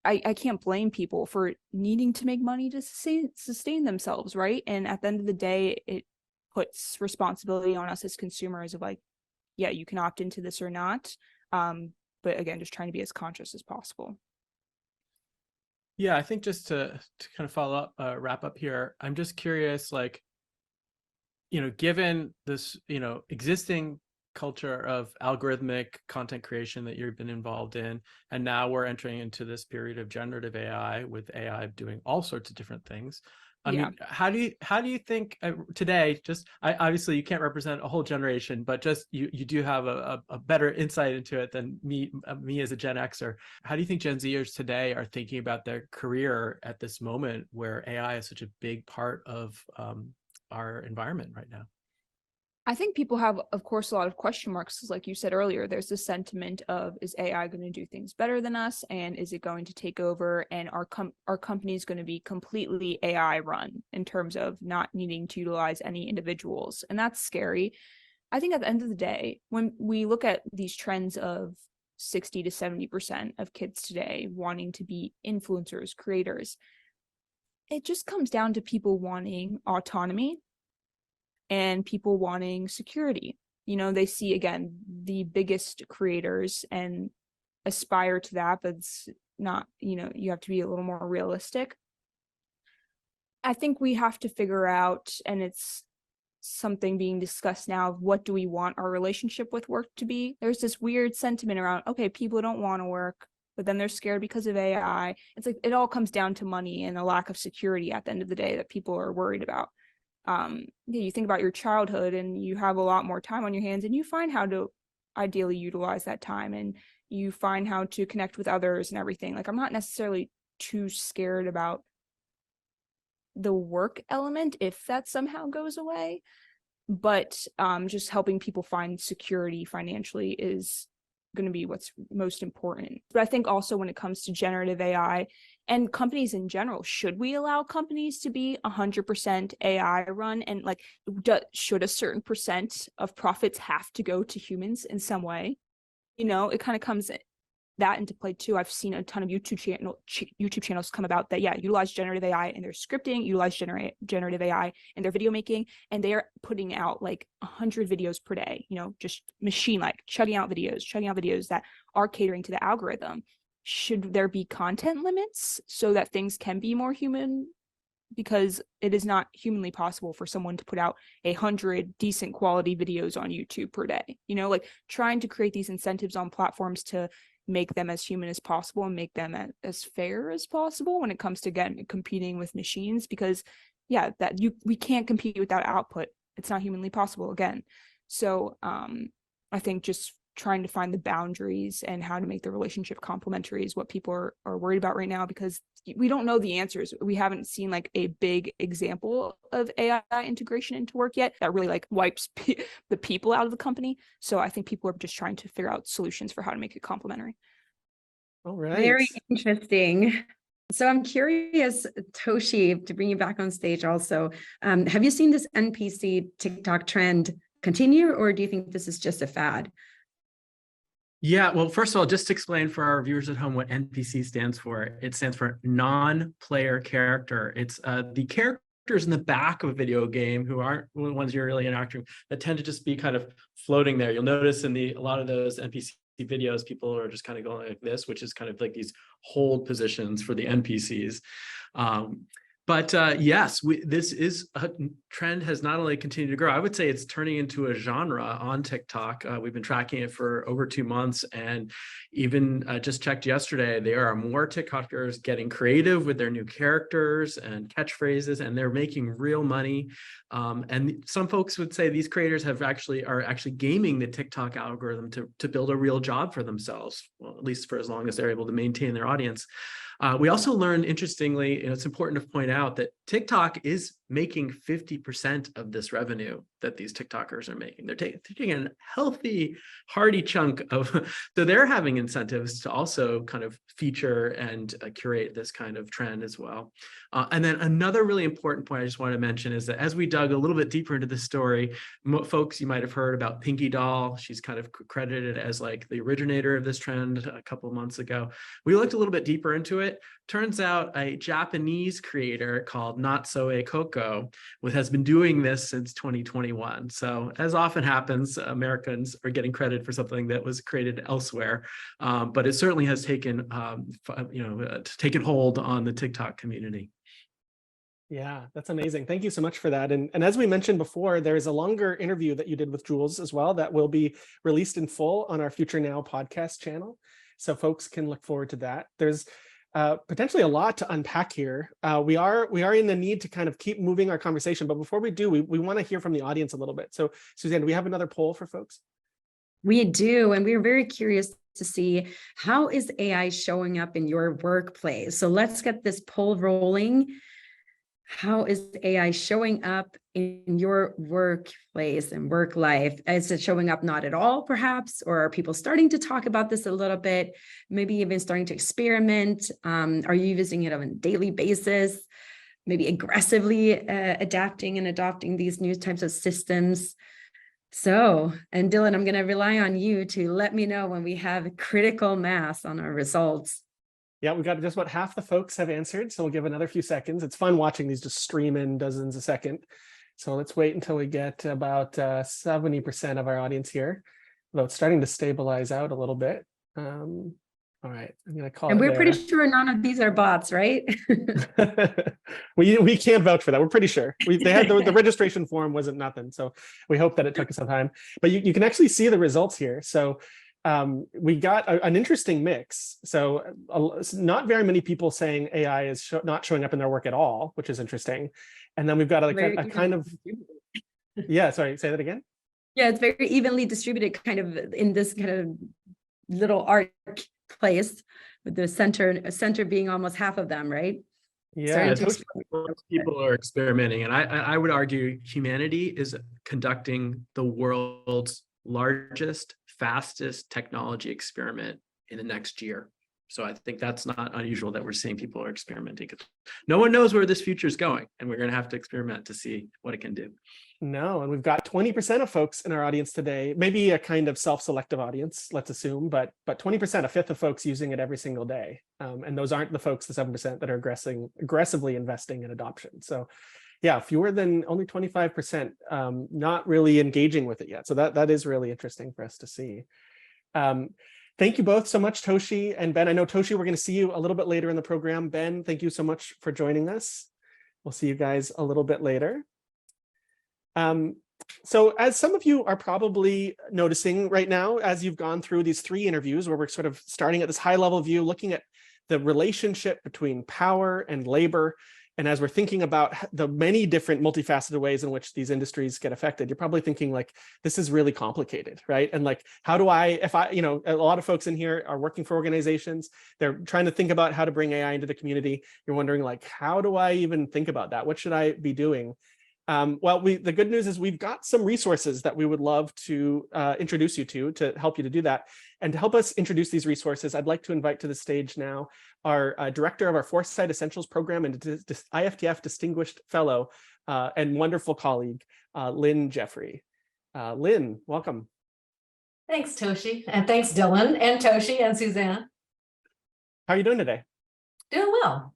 I can't blame people for needing to make money to sustain themselves, right? And at the end of the day, it puts responsibility on us as consumers of like, yeah, you can opt into this or not. But again, just trying to be as conscious as possible. Yeah, I think just to kind of follow up, wrap up here, I'm just curious, like, given this, existing culture of algorithmic content creation that you've been involved in, and now we're entering into this period of generative AI with AI doing all sorts of different things. I mean, how do you think today, just obviously you can't represent a whole generation, but just you do have a better insight into it than me as a Gen Xer. How do you think Gen Zers today are thinking about their career at this moment where AI is such a big part of our environment right now? I think people have, of course, a lot of question marks. Like you said earlier, there's this sentiment of, is AI going to do things better than us? And is it going to take over? And our company is going to be completely AI run in terms of not needing to utilize any individuals. And that's scary. I think at the end of the day, when we look at these trends of 60 to 70% of kids today wanting to be influencers, creators, it just comes down to people wanting autonomy and people wanting security. They see, again, the biggest creators and aspire to that, but it's not, you have to be a little more realistic. I think we have to figure out, and it's something being discussed now, of what do we want our relationship with work to be? There's this weird sentiment around, okay, people don't want to work, but then they're scared because of AI. It's like, it all comes down to money and a lack of security at the end of the day that people are worried about. You think about your childhood and you have a lot more time on your hands, and you find how to ideally utilize that time, and you find how to connect with others and everything. Like, I'm not necessarily too scared about the work element if that somehow goes away, but just helping people find security financially is going to be what's most important. But I think also when it comes to generative AI and companies in general, should we allow companies to be 100% AI run? And like, should a certain percent of profits have to go to humans in some way? It kind of comes that into play too. I've seen a ton of YouTube channels come about that, utilize generative AI in their scripting, utilize generative AI in their video making, and they are putting out like 100 videos per day, just machine-like, chugging out videos that are catering to the algorithm. Should there be content limits so that things can be more human? Because it is not humanly possible for someone to put out 100 decent quality videos on YouTube per day. Like, trying to create these incentives on platforms to make them as human as possible and make them as fair as possible when it comes to, again, competing with machines, because we can't compete without output. It's not humanly possible, again. So I think just trying to find the boundaries and how to make the relationship complementary is what people are worried about right now, because we don't know the answers. We haven't seen like a big example of AI integration into work yet that really like wipes the people out of the company. So I think people are just trying to figure out solutions for how to make it complementary. All right. Very interesting. So I'm curious, Toshi, to bring you back on stage also, have you seen this NPC TikTok trend continue, or do you think this is just a fad? Yeah, well, first of all, just to explain for our viewers at home what NPC stands for. It stands for non-player character. It's the character in the back of a video game who aren't the ones you're really interacting, that tend to just be kind of floating there. You'll notice in a lot of those NPC videos, people are just kind of going like this, which is kind of like these hold positions for the NPCs. But yes, this is a trend has not only continued to grow, I would say it's turning into a genre on TikTok. We've been tracking it for over 2 months, and even just checked yesterday, there are more TikTokers getting creative with their new characters and catchphrases, and they're making real money. And some folks would say these creators are actually gaming the TikTok algorithm to build a real job for themselves, well, at least for as long as they're able to maintain their audience. We also learned, interestingly, and it's important to point out that TikTok is making 50% of this revenue that these TikTokers are making. They're taking a healthy, hearty chunk of, so they're having incentives to also kind of feature and curate this kind of trend as well. And then another really important point I just wanted to mention is that as we dug a little bit deeper into this story, folks, you might have heard about Pinky Doll. She's kind of credited as like the originator of this trend a couple of months ago. We looked a little bit deeper into it. Turns out a Japanese creator called Natsuo Coco has been doing this since 2021. So as often happens, Americans are getting credit for something that was created elsewhere, but it certainly has taken hold on the TikTok community. Yeah, that's amazing. Thank you so much for that. And as we mentioned before, there's a longer interview that you did with Jules as well that will be released in full on our Future Now podcast channel. So folks can look forward to that. There's potentially a lot to unpack here. We are in the need to kind of keep moving our conversation, but before we do, we want to hear from the audience a little bit. So Suzanne, do we have another poll for folks? We do, and we're very curious to see, how is AI showing up in your workplace? So let's get this poll rolling. How is AI showing up in your workplace and work life? Is it showing up not at all, perhaps? Or are people starting to talk about this a little bit, maybe even starting to experiment? Are you using it on a daily basis? Maybe aggressively adapting and adopting these new types of systems? So, and Dylan, I'm going to rely on you to let me know when we have critical mass on our results. Yeah, we've got just about half the folks have answered, so we'll give another few seconds. It's fun watching these just stream in dozens a second. So let's wait until we get about 70% of our audience here, though it's starting to stabilize out a little bit. All right, I'm going to call it. And we're there. pretty sure none of these are bots, right? we can't vouch for that. We're pretty sure. They had the registration form wasn't nothing, so we hope that it took us some time. But you can actually see the results here. So we got an interesting mix. So not very many people saying AI is not showing up in their work at all, which is interesting. And then we've got a kind of, yeah, sorry, say that again. Yeah, it's very evenly distributed kind of in this kind of little arc place, with the center being almost half of them, right? Yeah, people are experimenting. And I would argue humanity is conducting the world's largest, fastest technology experiment in the next year. So I think that's not unusual that we're seeing people are experimenting. No one knows where this future is going, and we're going to have to experiment to see what it can do. No, and we've got 20% of folks in our audience today, maybe a kind of self-selective audience, let's assume, but 20%, a fifth of folks using it every single day. And those aren't the folks, the 7% that are aggressively investing in adoption. So yeah, fewer than only 25% not really engaging with it yet. So that is really interesting for us to see. Thank you both so much, Toshi and Ben. I know, Toshi, we're going to see you a little bit later in the program. Ben, thank you so much for joining us. We'll see you guys a little bit later. So as some of you are probably noticing right now, as you've gone through these 3 interviews where we're sort of starting at this high level view, looking at the relationship between power and labor, and as we're thinking about the many different multifaceted ways in which these industries get affected, you're probably thinking like, this is really complicated, right? And like, how do a lot of folks in here are working for organizations, they're trying to think about how to bring AI into the community. You're wondering like, how do I even think about that? What should I be doing? Well, the good news is we've got some resources that we would love to introduce you to help you to do that. And to help us introduce these resources, I'd like to invite to the stage now our director of our Foresight Essentials program and IFTF Distinguished Fellow and wonderful colleague, Lynn Jeffrey. Lynn, welcome. Thanks, Toshi. And thanks, Dylan and Toshi and Suzanne. How are you doing today? Doing well.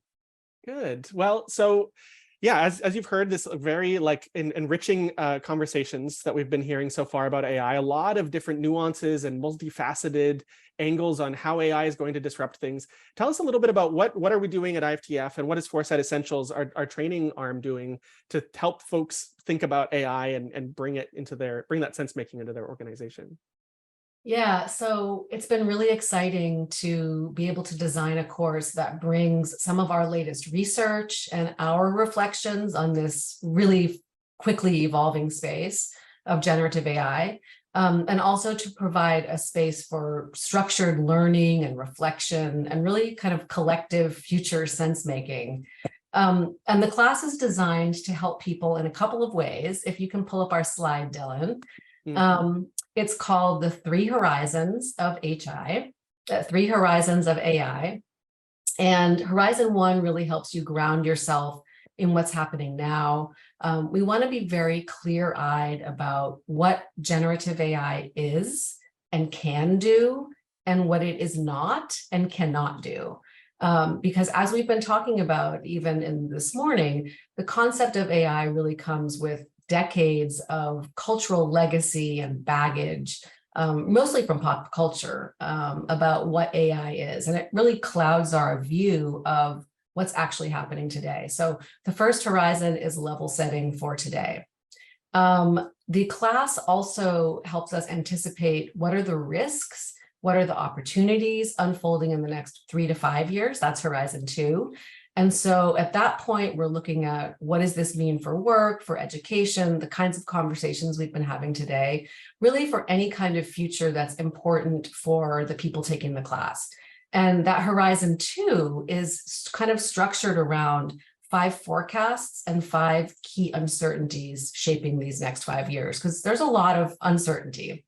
Good. Well, so Yeah, as you've heard, this very enriching conversations that we've been hearing so far about AI, a lot of different nuances and multifaceted angles on how AI is going to disrupt things. Tell us a little bit about what are we doing at IFTF, and what is Foresight Essentials, our training arm, doing to help folks think about AI and bring that sense making into their organization? Yeah, so it's been really exciting to be able to design a course that brings some of our latest research and our reflections on this really quickly evolving space of generative AI, and also to provide a space for structured learning and reflection and really kind of collective future sense making. And the class is designed to help people in a couple of ways. If you can pull up our slide, Dylan. It's called the 3 Horizons of HI, 3 Horizons of AI. And Horizon 1 really helps you ground yourself in what's happening now. We want to be very clear-eyed about what generative AI is and can do, and what it is not and cannot do. Because as we've been talking about, even in this morning, the concept of AI really comes with decades of cultural legacy and baggage, mostly from pop culture, about what AI is. And it really clouds our view of what's actually happening today. So the first horizon is level setting for today. The class also helps us anticipate what are the risks, what are the opportunities unfolding in the next 3 to 5 years. That's Horizon 2. And so at that point, we're looking at what does this mean for work, for education, the kinds of conversations we've been having today, really for any kind of future that's important for the people taking the class. And that Horizon 2 is kind of structured around 5 forecasts and 5 key uncertainties shaping these next 5 years, because there's a lot of uncertainty.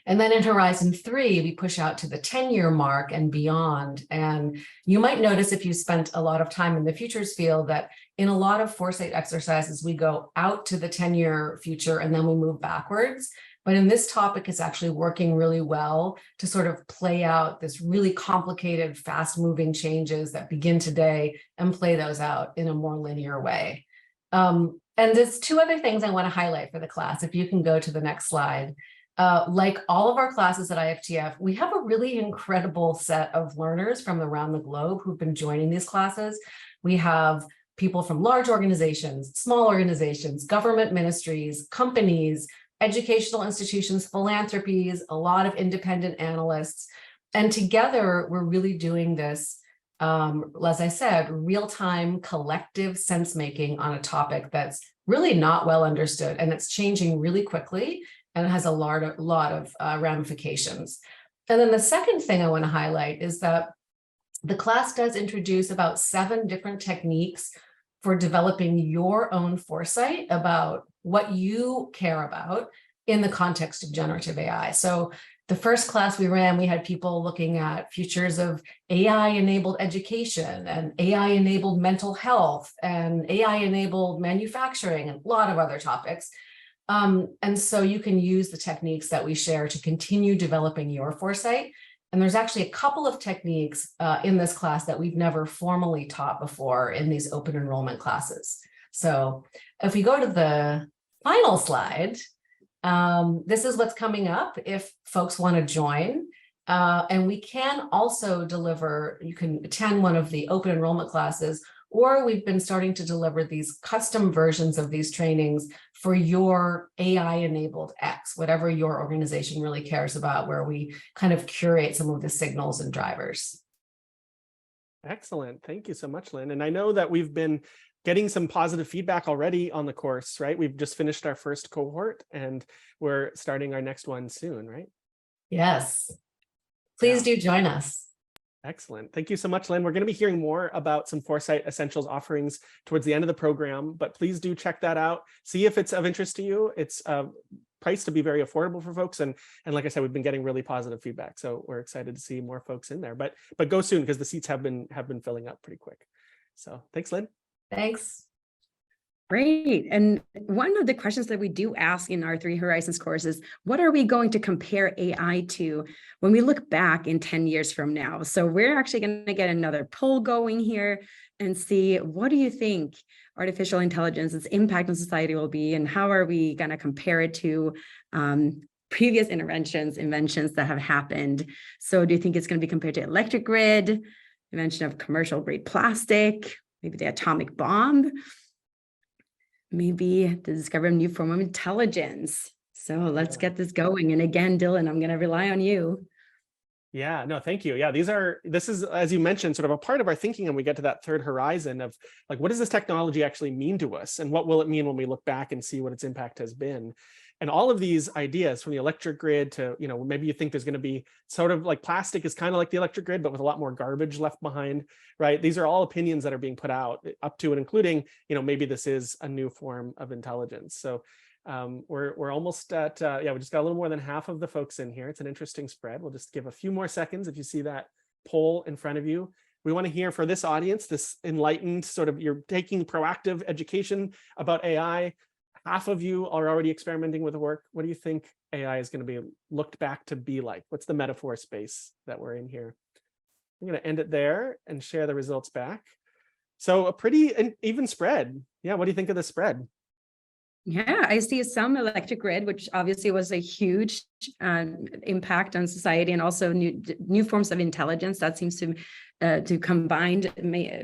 And then in Horizon 3, we push out to the 10-year mark and beyond. And you might notice, if you spent a lot of time in the futures field, that in a lot of foresight exercises, we go out to the 10-year future and then we move backwards. But in this topic, it's actually working really well to sort of play out this really complicated, fast-moving changes that begin today and play those out in a more linear way. And there's 2 other things I want to highlight for the class. If you can go to the next slide. Like all of our classes at IFTF, we have a really incredible set of learners from around the globe who've been joining these classes. We have people from large organizations, small organizations, government ministries, companies, educational institutions, philanthropies, a lot of independent analysts. And together, we're really doing this, as I said, real-time collective sense-making on a topic that's really not well understood, and it's changing really quickly, and it has a lot of ramifications. And then the second thing I want to highlight is that the class does introduce about 7 different techniques for developing your own foresight about what you care about in the context of generative AI. So the first class we ran, we had people looking at futures of AI-enabled education and AI-enabled mental health and AI-enabled manufacturing and a lot of other topics. And so you can use the techniques that we share to continue developing your foresight. And there's actually a couple of techniques in this class that we've never formally taught before in these open enrollment classes. So if we go to the final slide, this is what's coming up if folks want to join. And we can also deliver, you can attend one of the open enrollment classes, or we've been starting to deliver these custom versions of these trainings for your AI-enabled X, whatever your organization really cares about, where we kind of curate some of the signals and drivers. Excellent. Thank you so much, Lynn. And I know that we've been getting some positive feedback already on the course, right? We've just finished our first cohort and we're starting our next one soon, right? Yes. Please do join us. Excellent. Thank you so much, Lynn. We're going to be hearing more about some Foresight Essentials offerings towards the end of the program, but please do check that out. See if it's of interest to you. It's priced to be very affordable for folks. And like I said, we've been getting really positive feedback. So we're excited to see more folks in there, but go soon because the seats have been filling up pretty quick. So thanks, Lynn. Thanks. Great. And one of the questions that we do ask in our 3 Horizons course is, what are we going to compare AI to when we look back in 10 years from now? So we're actually going to get another poll going here and see, what do you think artificial intelligence's impact on society will be, and how are we going to compare it to previous inventions that have happened? So do you think it's going to be compared to electric grid, invention of commercial grade plastic, maybe the atomic bomb, maybe the discovery of a new form of intelligence? So let's get this going. And again, Dylan, I'm going to rely on you. Yeah, no, thank you. Yeah, this is, as you mentioned, sort of a part of our thinking, and we get to that third horizon of like, what does this technology actually mean to us? And what will it mean when we look back and see what its impact has been? And all of these ideas, from the electric grid to, maybe you think there's going to be sort of like plastic is kind of like the electric grid, but with a lot more garbage left behind, right? These are all opinions that are being put out up to and including, maybe this is a new form of intelligence. So we're almost at, we just got a little more than half of the folks in here. It's an interesting spread. We'll just give a few more seconds. If you see that poll in front of you, we want to hear for this audience, this enlightened sort of, you're taking proactive education about AI. Half of you are already experimenting with the work. What do you think AI is going to be looked back to be like? What's the metaphor space that we're in here? I'm going to end it there and share the results back. So a pretty even spread. Yeah, what do you think of the spread? Yeah, I see some electric grid, which obviously was a huge impact on society, and also new forms of intelligence that seems to combined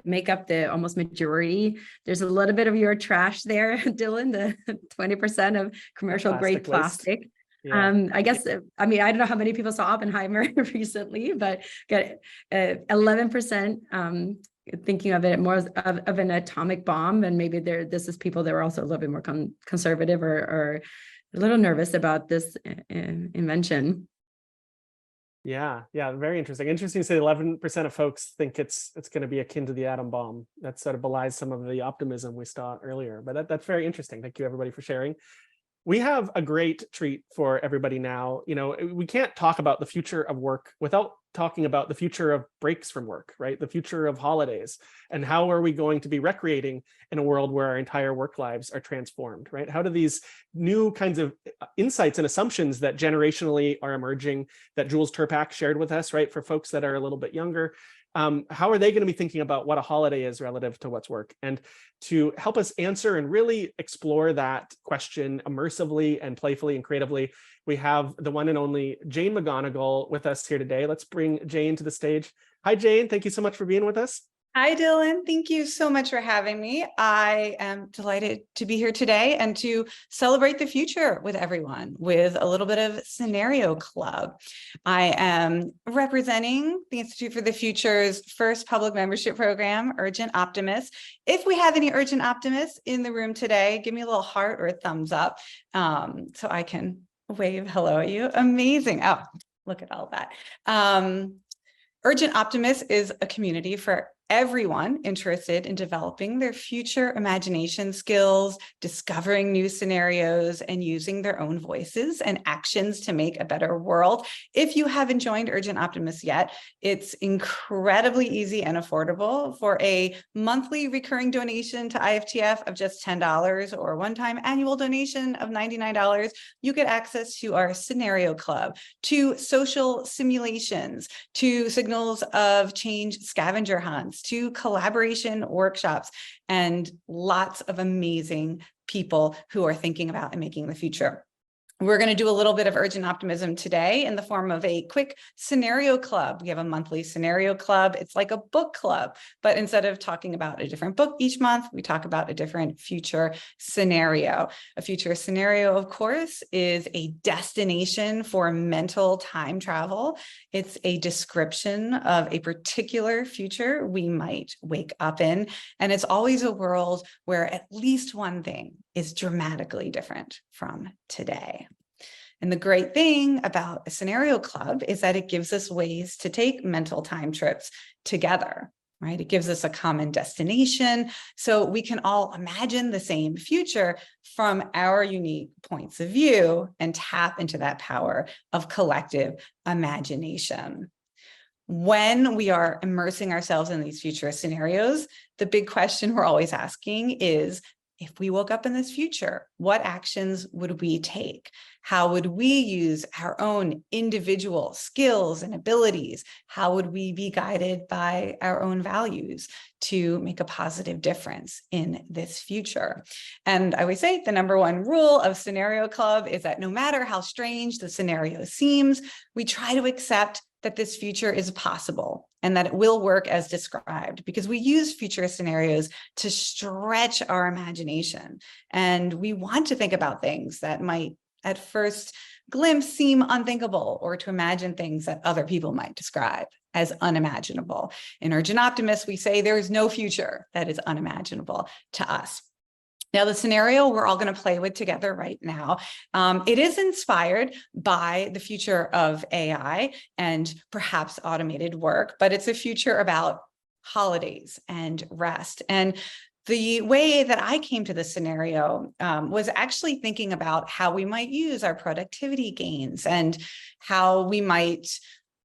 make up the almost majority. There's a little bit of your trash there, Dylan, the 20% of commercial grade plastic. Yeah. I guess, I don't know how many people saw Oppenheimer recently, but got 11% thinking of it more as of an atomic bomb. And maybe this is people that were also a little bit more conservative or a little nervous about this invention. Yeah, very interesting. Interesting to say 11% of folks think it's going to be akin to the atom bomb. That sort of belies some of the optimism we saw earlier, but that's very interesting. Thank you, everybody, for sharing. We have a great treat for everybody now. We can't talk about the future of work without talking about the future of breaks from work, right? The future of holidays, and how are we going to be recreating in a world where our entire work lives are transformed, right? How do these new kinds of insights and assumptions that generationally are emerging that Jules Tirpak shared with us, right? For folks that are a little bit younger, how are they going to be thinking about what a holiday is relative to what's work? And to help us answer and really explore that question immersively and playfully and creatively, we have the one and only Jane McGonigal with us here today. Let's bring Jane to the stage. Hi, Jane. Thank you so much for being with us. Hi, Dylan. Thank you so much for having me. I am delighted to be here today and to celebrate the future with everyone with a little bit of Scenario Club. I am representing the Institute for the Future's first public membership program, Urgent Optimists. If we have any Urgent Optimists in the room today, give me a little heart or a thumbs up so I can wave hello at you. Amazing. Oh, look at all that. Urgent Optimists is a community for everyone interested in developing their future imagination skills, discovering new scenarios, and using their own voices and actions to make a better world. If you haven't joined Urgent Optimists yet, it's incredibly easy and affordable. For a monthly recurring donation to IFTF of just $10 or a one-time annual donation of $99, you get access to our Scenario Club, to social simulations, to signals of change scavenger hunts, to collaboration workshops, and lots of amazing people who are thinking about and making the future. We're going to do a little bit of Urgent Optimism today in the form of a quick scenario club. We have a monthly scenario club. It's like a book club, but instead of talking about a different book each month, we talk about a different future scenario. A future scenario, of course, is a destination for mental time travel. It's a description of a particular future we might wake up in, and it's always a world where at least one thing is dramatically different from today. And the great thing about a scenario club is that it gives us ways to take mental time trips together, right? It gives us a common destination so we can all imagine the same future from our unique points of view and tap into that power of collective imagination. When we are immersing ourselves in these future scenarios, the big question we're always asking is if we woke up in this future, what actions would we take? How would we use our own individual skills and abilities? How would we be guided by our own values to make a positive difference in this future? And I would say the number one rule of Scenario Club is that no matter how strange the scenario seems, we try to accept that this future is possible and that it will work as described, because we use future scenarios to stretch our imagination. And we want to think about things that might at first glimpse seem unthinkable, or to imagine things that other people might describe as unimaginable. In Urgent Optimists, we say there is no future that is unimaginable to us. Now, the scenario we're all going to play with together right now, it is inspired by the future of AI and perhaps automated work, but it's a future about holidays and rest. And the way that I came to this scenario was actually thinking about how we might use our productivity gains and how we might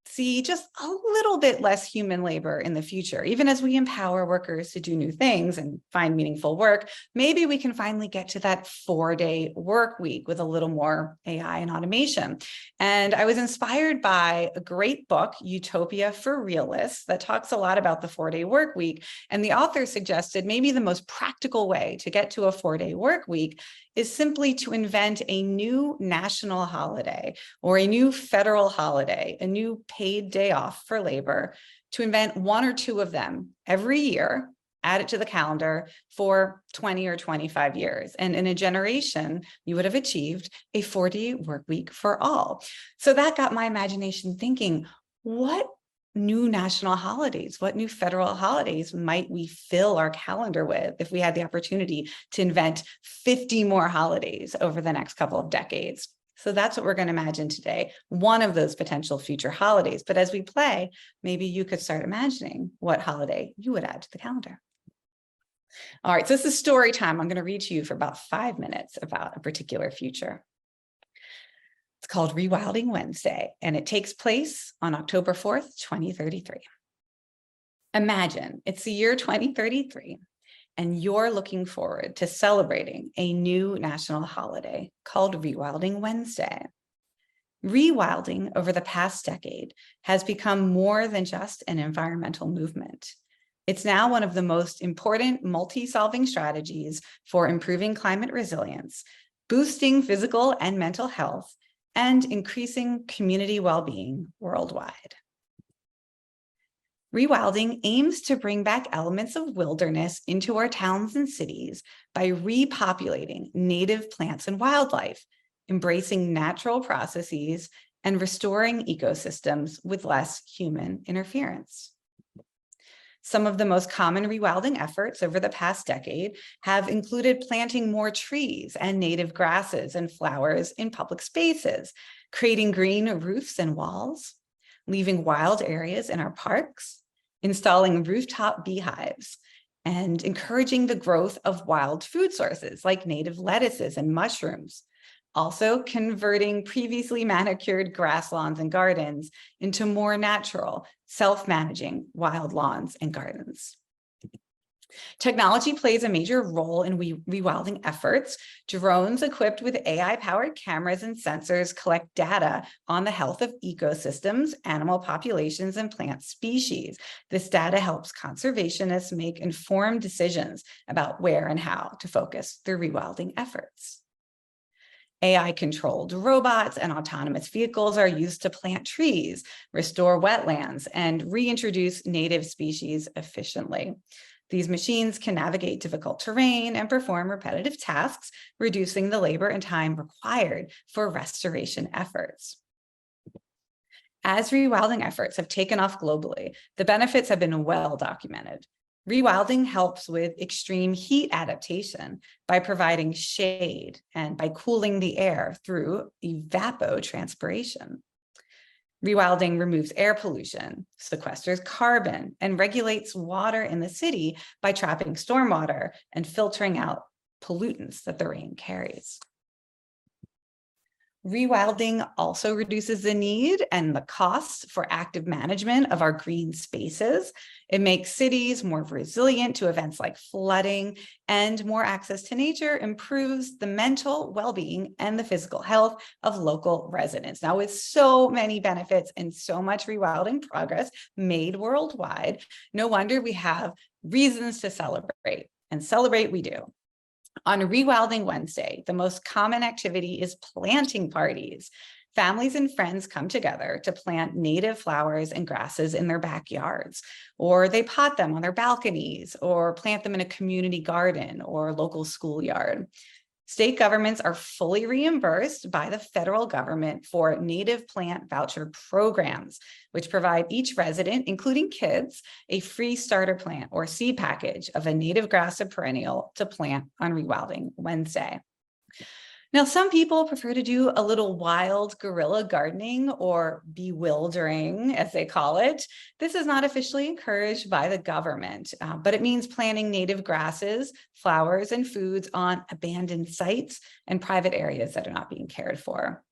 see just a little bit less human labor in the future. Even as we empower workers to do new things and find meaningful work, maybe we can finally get to that 4-day work week with a little more AI and automation. And I was inspired by a great book, Utopia for Realists, that talks a lot about the 4-day work week. And the author suggested maybe the most practical way to get to a 4-day work week is simply to invent a new national holiday or a new federal holiday, a new paid day off for labor, to invent 1 or 2 of them every year, add it to the calendar for 20 or 25 years. And in a generation, you would have achieved a 4-day work week for all. So that got my imagination thinking, what new national holidays, what new federal holidays might we fill our calendar with if we had the opportunity to invent 50 more holidays over the next couple of decades? So that's what we're going to imagine today, one of those potential future holidays. But as we play, maybe you could start imagining what holiday you would add to the calendar. All right, so this is story time. I'm going to read to you for about 5 minutes about a particular future. It's called Rewilding Wednesday, and it takes place on October 4th, 2033. Imagine it's the year 2033, and you're looking forward to celebrating a new national holiday called Rewilding Wednesday. Rewilding over the past decade has become more than just an environmental movement. It's now one of the most important multi-solving strategies for improving climate resilience, boosting physical and mental health, and increasing community well-being worldwide. Rewilding aims to bring back elements of wilderness into our towns and cities by repopulating native plants and wildlife, embracing natural processes, and restoring ecosystems with less human interference. Some of the most common rewilding efforts over the past decade have included planting more trees and native grasses and flowers in public spaces, creating green roofs and walls, leaving wild areas in our parks, installing rooftop beehives, and encouraging the growth of wild food sources like native lettuces and mushrooms. Also converting previously manicured grass lawns and gardens into more natural, self-managing wild lawns and gardens. Technology plays a major role in rewilding efforts. Drones equipped with AI-powered cameras and sensors collect data on the health of ecosystems, animal populations, and plant species. This data helps conservationists make informed decisions about where and how to focus their rewilding efforts. AI-controlled robots and autonomous vehicles are used to plant trees, restore wetlands, and reintroduce native species efficiently. These machines can navigate difficult terrain and perform repetitive tasks, reducing the labor and time required for restoration efforts. As rewilding efforts have taken off globally, the benefits have been well documented. Rewilding helps with extreme heat adaptation by providing shade and by cooling the air through evapotranspiration. Rewilding removes air pollution, sequesters carbon, and regulates water in the city by trapping stormwater and filtering out pollutants that the rain carries. Rewilding also reduces the need and the cost for active management of our green spaces. It makes cities more resilient to events like flooding, and more access to nature improves the mental well-being and the physical health of local residents. Now, with so many benefits and so much rewilding progress made worldwide, no wonder we have reasons to celebrate, and celebrate we do. On Rewilding Wednesday, the most common activity is planting parties. Families and friends come together to plant native flowers and grasses in their backyards, or they pot them on their balconies, or plant them in a community garden or local schoolyard. State governments are fully reimbursed by the federal government for native plant voucher programs, which provide each resident, including kids, a free starter plant or seed package of a native grass or perennial to plant on Rewilding Wednesday. Now, some people prefer to do a little wild guerrilla gardening, or bewildering, as they call it. This is not officially encouraged by the government, but it means planting native grasses, flowers, and foods on abandoned sites and private areas that are not being cared for.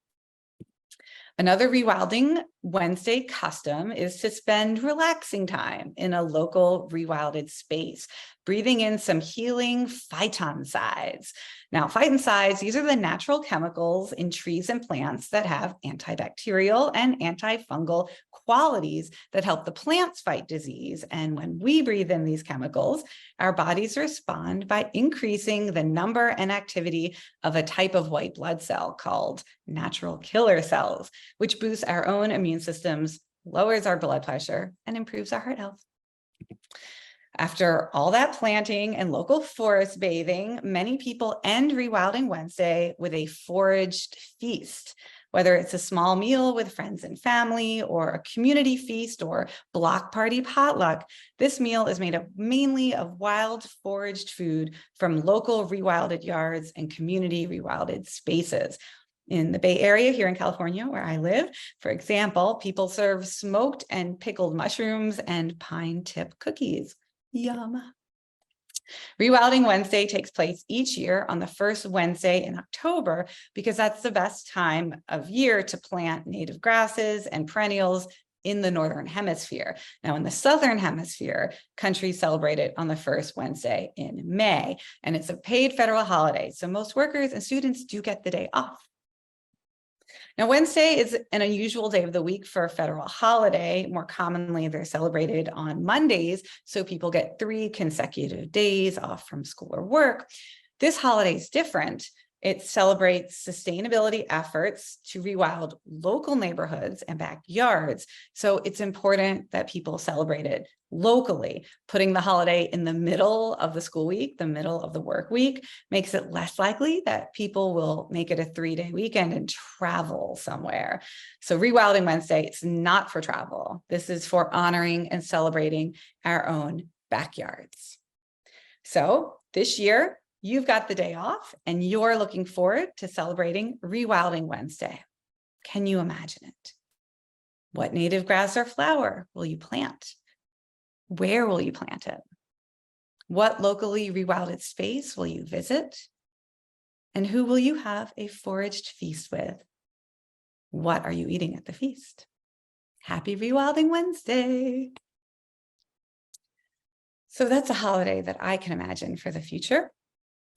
Another Rewilding Wednesday custom is to spend relaxing time in a local rewilded space, breathing in some healing phytoncides. Now, phytoncides, these are the natural chemicals in trees and plants that have antibacterial and antifungal qualities that help the plants fight disease. And when we breathe in these chemicals, our bodies respond by increasing the number and activity of a type of white blood cell called natural killer cells, which boosts our own immune systems, lowers our blood pressure, and improves our heart health. After all that planting and local forest bathing, many people end Rewilding Wednesday with a foraged feast. Whether it's a small meal with friends and family, or a community feast, or block party potluck, this meal is made up mainly of wild foraged food from local rewilded yards and community rewilded spaces. In the Bay Area here in California, where I live, for example, people serve smoked and pickled mushrooms and pine tip cookies. Yum. Rewilding Wednesday takes place each year on the first Wednesday in October, because that's the best time of year to plant native grasses and perennials in the Northern Hemisphere. Now, in the Southern Hemisphere, countries celebrate it on the first Wednesday in May, and it's a paid federal holiday, so most workers and students do get the day off. Now, Wednesday is an unusual day of the week for a federal holiday. More commonly, they're celebrated on Mondays, so people get 3 consecutive days off from school or work. This holiday is different. It celebrates sustainability efforts to rewild local neighborhoods and backyards. So it's important that people celebrate it locally. Putting the holiday in the middle of the school week, the middle of the work week, makes it less likely that people will make it a 3-day weekend and travel somewhere. So Rewilding Wednesday, it's not for travel. This is for honoring and celebrating our own backyards. So this year, you've got the day off and you're looking forward to celebrating Rewilding Wednesday. Can you imagine it? What native grass or flower will you plant? Where will you plant it? What locally rewilded space will you visit? And who will you have a foraged feast with? What are you eating at the feast? Happy Rewilding Wednesday. So that's a holiday that I can imagine for the future.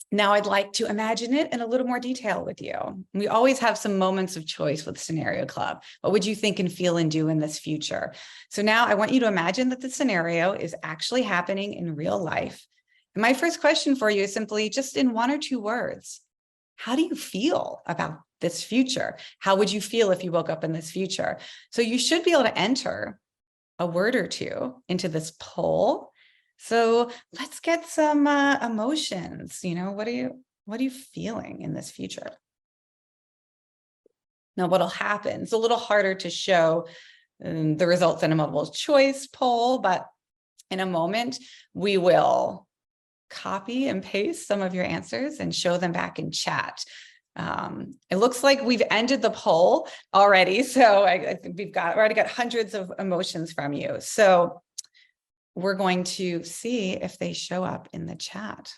Now I'd like to imagine it in a little more detail with you. We always have some moments of choice with Scenario Club. What would you think and feel and do in this future? So now I want you to imagine that the scenario is actually happening in real life. And my first question for you is simply, just in 1 or 2 words, how do you feel about this future? How would you feel if you woke up in this future? So you should be able to enter a word or 2 into this poll. So let's get some emotions. You know, what are you feeling in this future? Now, what'll happen? It's a little harder to show the results in a multiple choice poll, but in a moment, we will copy and paste some of your answers and show them back in chat. It looks like we've ended the poll already. So I think we've already got hundreds of emotions from you. So we're going to see if they show up in the chat.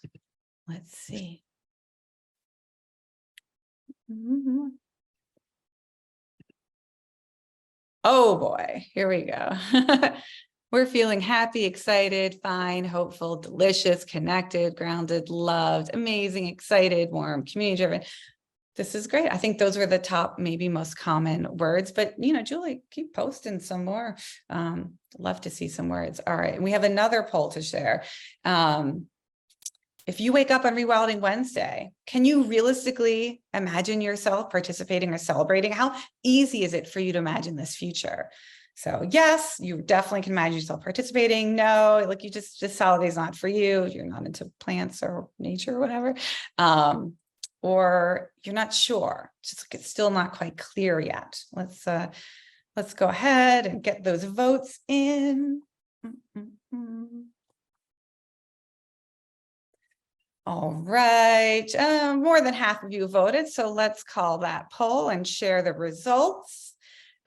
Let's see. Oh boy, here we go. We're feeling happy, excited, fine, hopeful, delicious, connected, grounded, loved, amazing, excited, warm, community driven. This is great. I think those were the top, maybe most common words, but Julie, keep posting some more. Love to see some words. All right. And we have another poll to share. If you wake up on Rewilding Wednesday, can you realistically imagine yourself participating or celebrating? How easy is it for you to imagine this future? So yes, you definitely can imagine yourself participating. No, like this holiday's not for you. You're not into plants or nature or whatever. Or you're not sure, it's still not quite clear yet. Let's go ahead and get those votes in. All right, more than half of you voted, so let's call that poll and share the results.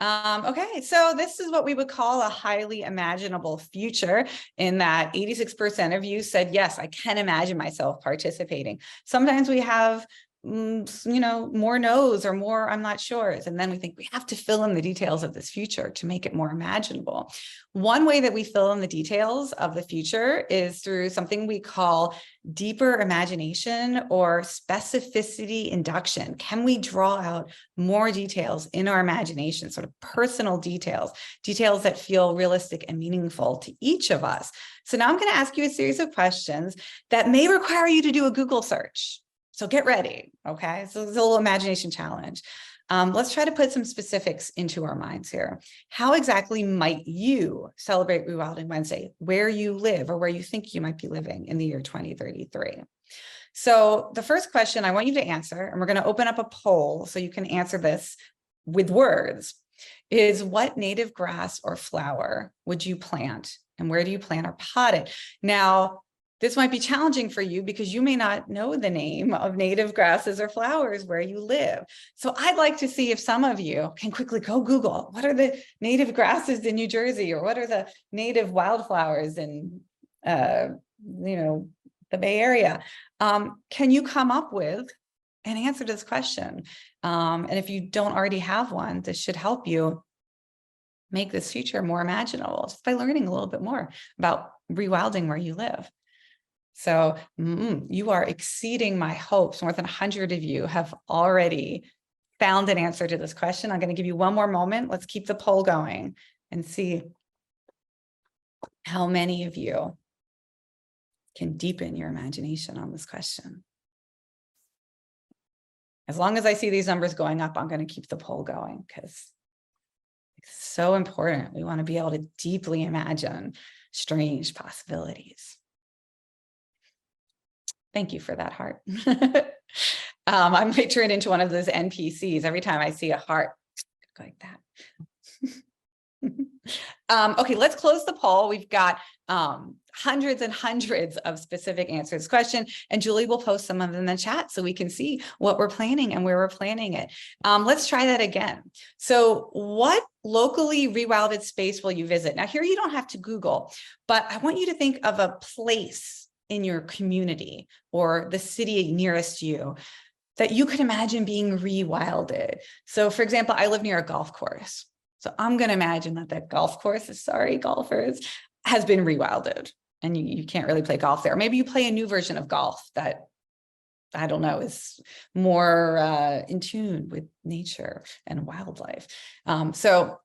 Okay, so this is what we would call a highly imaginable future, in that 86% of you said, yes, I can imagine myself participating. Sometimes we have more no's or more I'm not sure's, and then we think we have to fill in the details of this future to make it more imaginable. One way that we fill in the details of the future is through something we call deeper imagination or specificity induction. Can we draw out more details in our imagination, sort of personal details that feel realistic and meaningful to each of us? So now I'm going to ask you a series of questions that may require you to do a Google search. So get ready, okay? So it's a little imagination challenge. Let's try to put some specifics into our minds here. How exactly might you celebrate Rewilding Wednesday, where you live or where you think you might be living in the year 2033? So the first question I want you to answer, and we're going to open up a poll so you can answer this with words, is what native grass or flower would you plant, and where do you plant or pot it? Now, this might be challenging for you because you may not know the name of native grasses or flowers where you live. So I'd like to see if some of you can quickly go Google, what are the native grasses in New Jersey, or what are the native wildflowers in, the Bay Area? Can you come up with an answer to this question? And if you don't already have one, this should help you make this future more imaginable just by learning a little bit more about rewilding where you live. So you are exceeding my hopes. More than 100 of you have already found an answer to this question. I'm going to give you one more moment. Let's keep the poll going and see how many of you can deepen your imagination on this question. As long as I see these numbers going up, I'm going to keep the poll going because it's so important. We want to be able to deeply imagine strange possibilities. Thank you for that heart. I might turn into one of those NPCs every time I see a heart like that. Okay, let's close the poll. We've got hundreds and hundreds of specific answers to this question, and Julie will post some of them in the chat so we can see what we're planning and where we're planning it. Let's try that again. So what locally rewilded space will you visit? Now here you don't have to Google, but I want you to think of a place in your community or the city nearest you that you could imagine being rewilded. So for example, I live near a golf course. So I'm going to imagine that that golf course, sorry, golfers, has been rewilded and you can't really play golf there. Maybe you play a new version of golf that, I don't know, is more in tune with nature and wildlife. So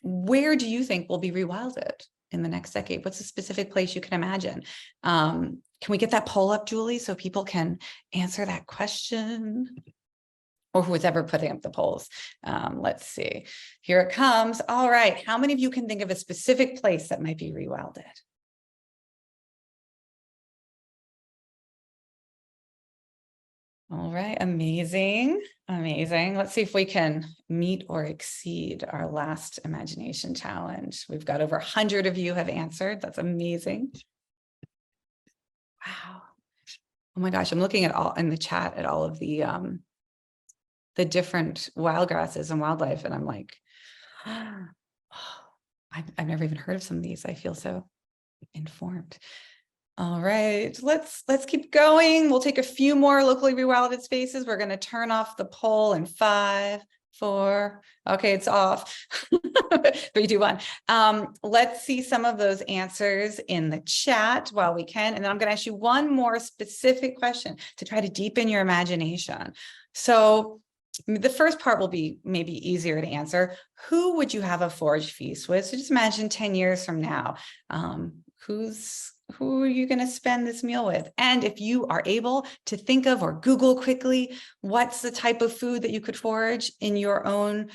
where do you think will be rewilded in the next decade? What's a specific place you can imagine? Can we get that poll up, Julie, so people can answer that question? Or who's ever putting up the polls? Let's see. Here it comes. All right. How many of you can think of a specific place that might be rewilded? All right. Amazing. Amazing. Let's see if we can meet or exceed our last imagination challenge. We've got over 100 of you have answered. That's amazing. Wow. Oh my gosh. I'm looking at all in the chat at all of the different wild grasses and wildlife. And I'm like, oh, I've never even heard of some of these. I feel so informed. All right, let's keep going. We'll take a few more locally rewilded spaces. We're going to turn off the poll in 5, 4. Okay, it's off. 3, 2, 1. Let's see some of those answers in the chat while we can. And then I'm going to ask you one more specific question to try to deepen your imagination. So the first part will be maybe easier to answer. Who would you have a forage feast with? So just imagine 10 years from now. Who are you going to spend this meal with? And if you are able to think of or Google quickly, what's the type of food that you could forage in your own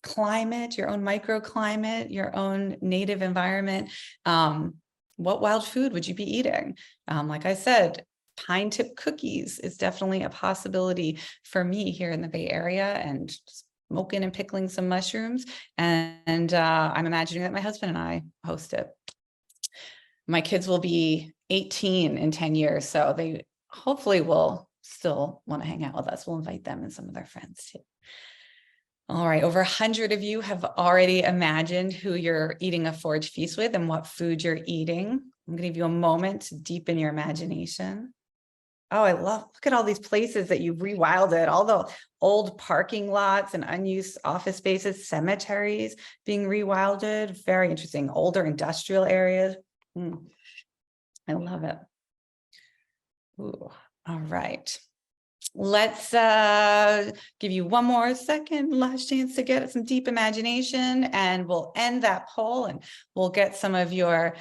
climate, your own microclimate, your own native environment? What wild food would you be eating? Like I said, pine tip cookies is definitely a possibility for me here in the Bay Area, and smoking and pickling some mushrooms. And I'm imagining that my husband and I host it. My kids will be 18 in 10 years, so they hopefully will still want to hang out with us. We'll invite them and some of their friends too. All right, over 100 of you have already imagined who you're eating a forage feast with and what food you're eating. I'm going to give you a moment to deepen your imagination. Oh, look at all these places that you've rewilded, all the old parking lots and unused office spaces, cemeteries being rewilded. Very interesting. Older industrial areas. I love it. Ooh, all right. Let's give you one more second, last chance to get some deep imagination, and we'll end that poll and we'll get some of your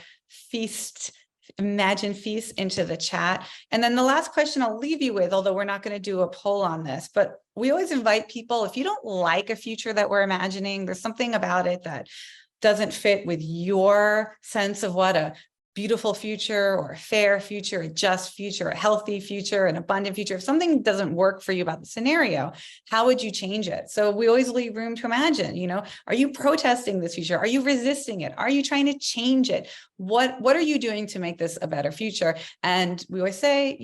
imagine feasts into the chat. And then the last question I'll leave you with, although we're not going to do a poll on this, but we always invite people, if you don't like a future that we're imagining, there's something about it that doesn't fit with your sense of what a beautiful future or a fair future, a just future, a healthy future, an abundant future. If something doesn't work for you about the scenario, how would you change it? So we always leave room to imagine, are you protesting this future? Are you resisting it? Are you trying to change it? What are you doing to make this a better future? And we always say,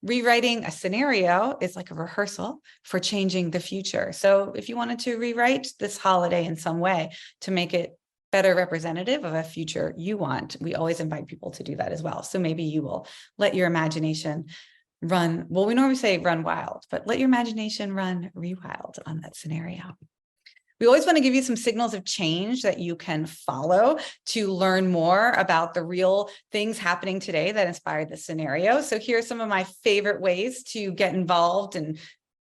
rewriting a scenario is like a rehearsal for changing the future. So if you wanted to rewrite this holiday in some way to make it better representative of a future you want, we always invite people to do that as well. So maybe you will let your imagination run. Well, we normally say run wild, but let your imagination run rewild on that scenario. We always want to give you some signals of change that you can follow to learn more about the real things happening today that inspired the scenario. So here are some of my favorite ways to get involved and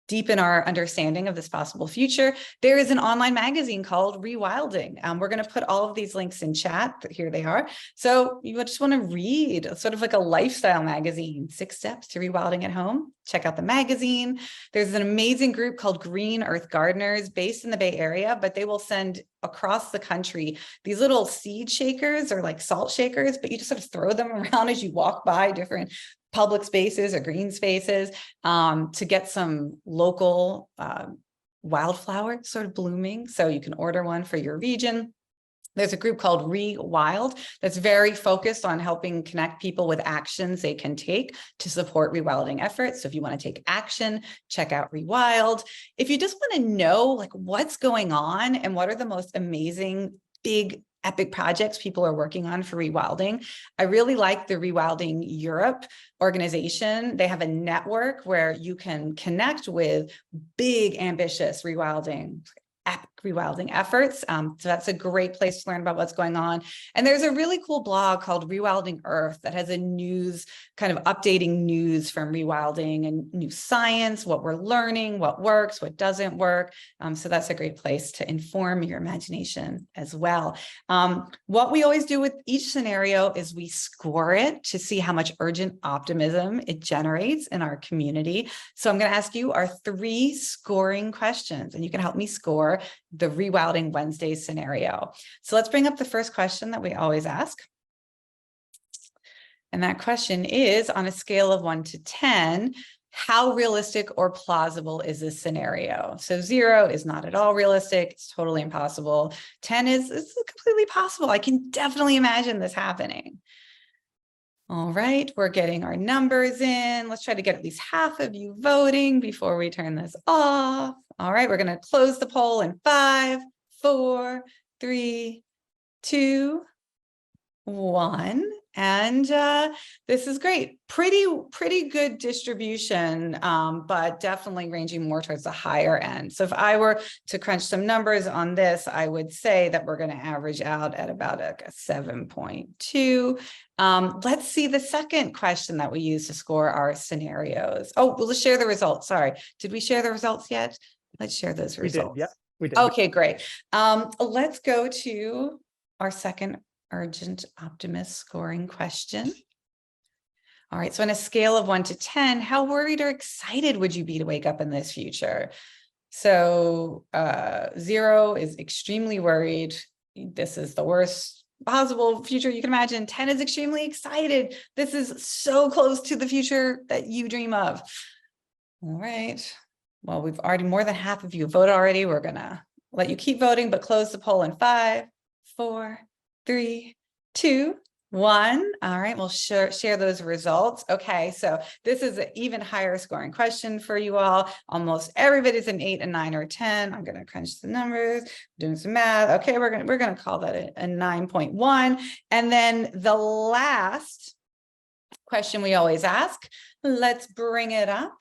deepen our understanding of this possible future. There is an online magazine called Rewilding. We're going to put all of these links in chat, but here they are. So you just want to read, sort of like a lifestyle magazine, 6 Steps to Rewilding at Home. Check out the magazine. There's an amazing group called Green Earth Gardeners based in the Bay Area, but they will send across the country these little seed shakers or like salt shakers, but you just sort of throw them around as you walk by different public spaces or green spaces to get some local wildflower sort of blooming. So you can order one for your region. There's a group called Rewild that's very focused on helping connect people with actions they can take to support rewilding efforts. So if you want to take action, check out Rewild. If you just want to know like what's going on and what are the most amazing, big, epic projects people are working on for rewilding, I really like the Rewilding Europe organization. They have a network where you can connect with big, ambitious rewilding efforts. So that's a great place to learn about what's going on. And there's a really cool blog called Rewilding Earth that has a news, kind of updating news from rewilding and new science, what we're learning, what works, what doesn't work. So that's a great place to inform your imagination as well. What we always do with each scenario is we score it to see how much urgent optimism it generates in our community. So I'm going to ask you our 3 scoring questions, and you can help me score the Rewilding Wednesday scenario. So let's bring up the first question that we always ask. And that question is, on a scale of 1 to 10, how realistic or plausible is this scenario? So 0 is not at all realistic. It's totally impossible. 10 is completely possible. I can definitely imagine this happening. All right, we're getting our numbers in. Let's try to get at least half of you voting before we turn this off. All right, we're going to close the poll in 5, 4, 3, 2, 1. And this is great. Pretty good distribution, but definitely ranging more towards the higher end. So if I were to crunch some numbers on this, I would say that we're going to average out at about a 7.2. Let's see the second question that we use to score our scenarios. Oh, well, let's share the results. Sorry. Did we share the results yet? Let's share those results. Yep, we did. Okay, great. Let's go to our second urgent optimist scoring question. All right, so on a scale of 1 to 10, how worried or excited would you be to wake up in this future? So 0 is extremely worried. This is the worst possible future you can imagine. 10 is extremely excited. This is so close to the future that you dream of. All right. Well, we've already, more than half of you voted already. We're gonna let you keep voting, but close the poll in 5, 4, 3, 2, 1. All right, we'll share those results. Okay, so this is an even higher scoring question for you all. Almost everybody's an 8, a 9, or a 10. I'm gonna crunch the numbers, doing some math. Okay, we're gonna call that a 9.1. And then the last question we always ask, let's bring it up.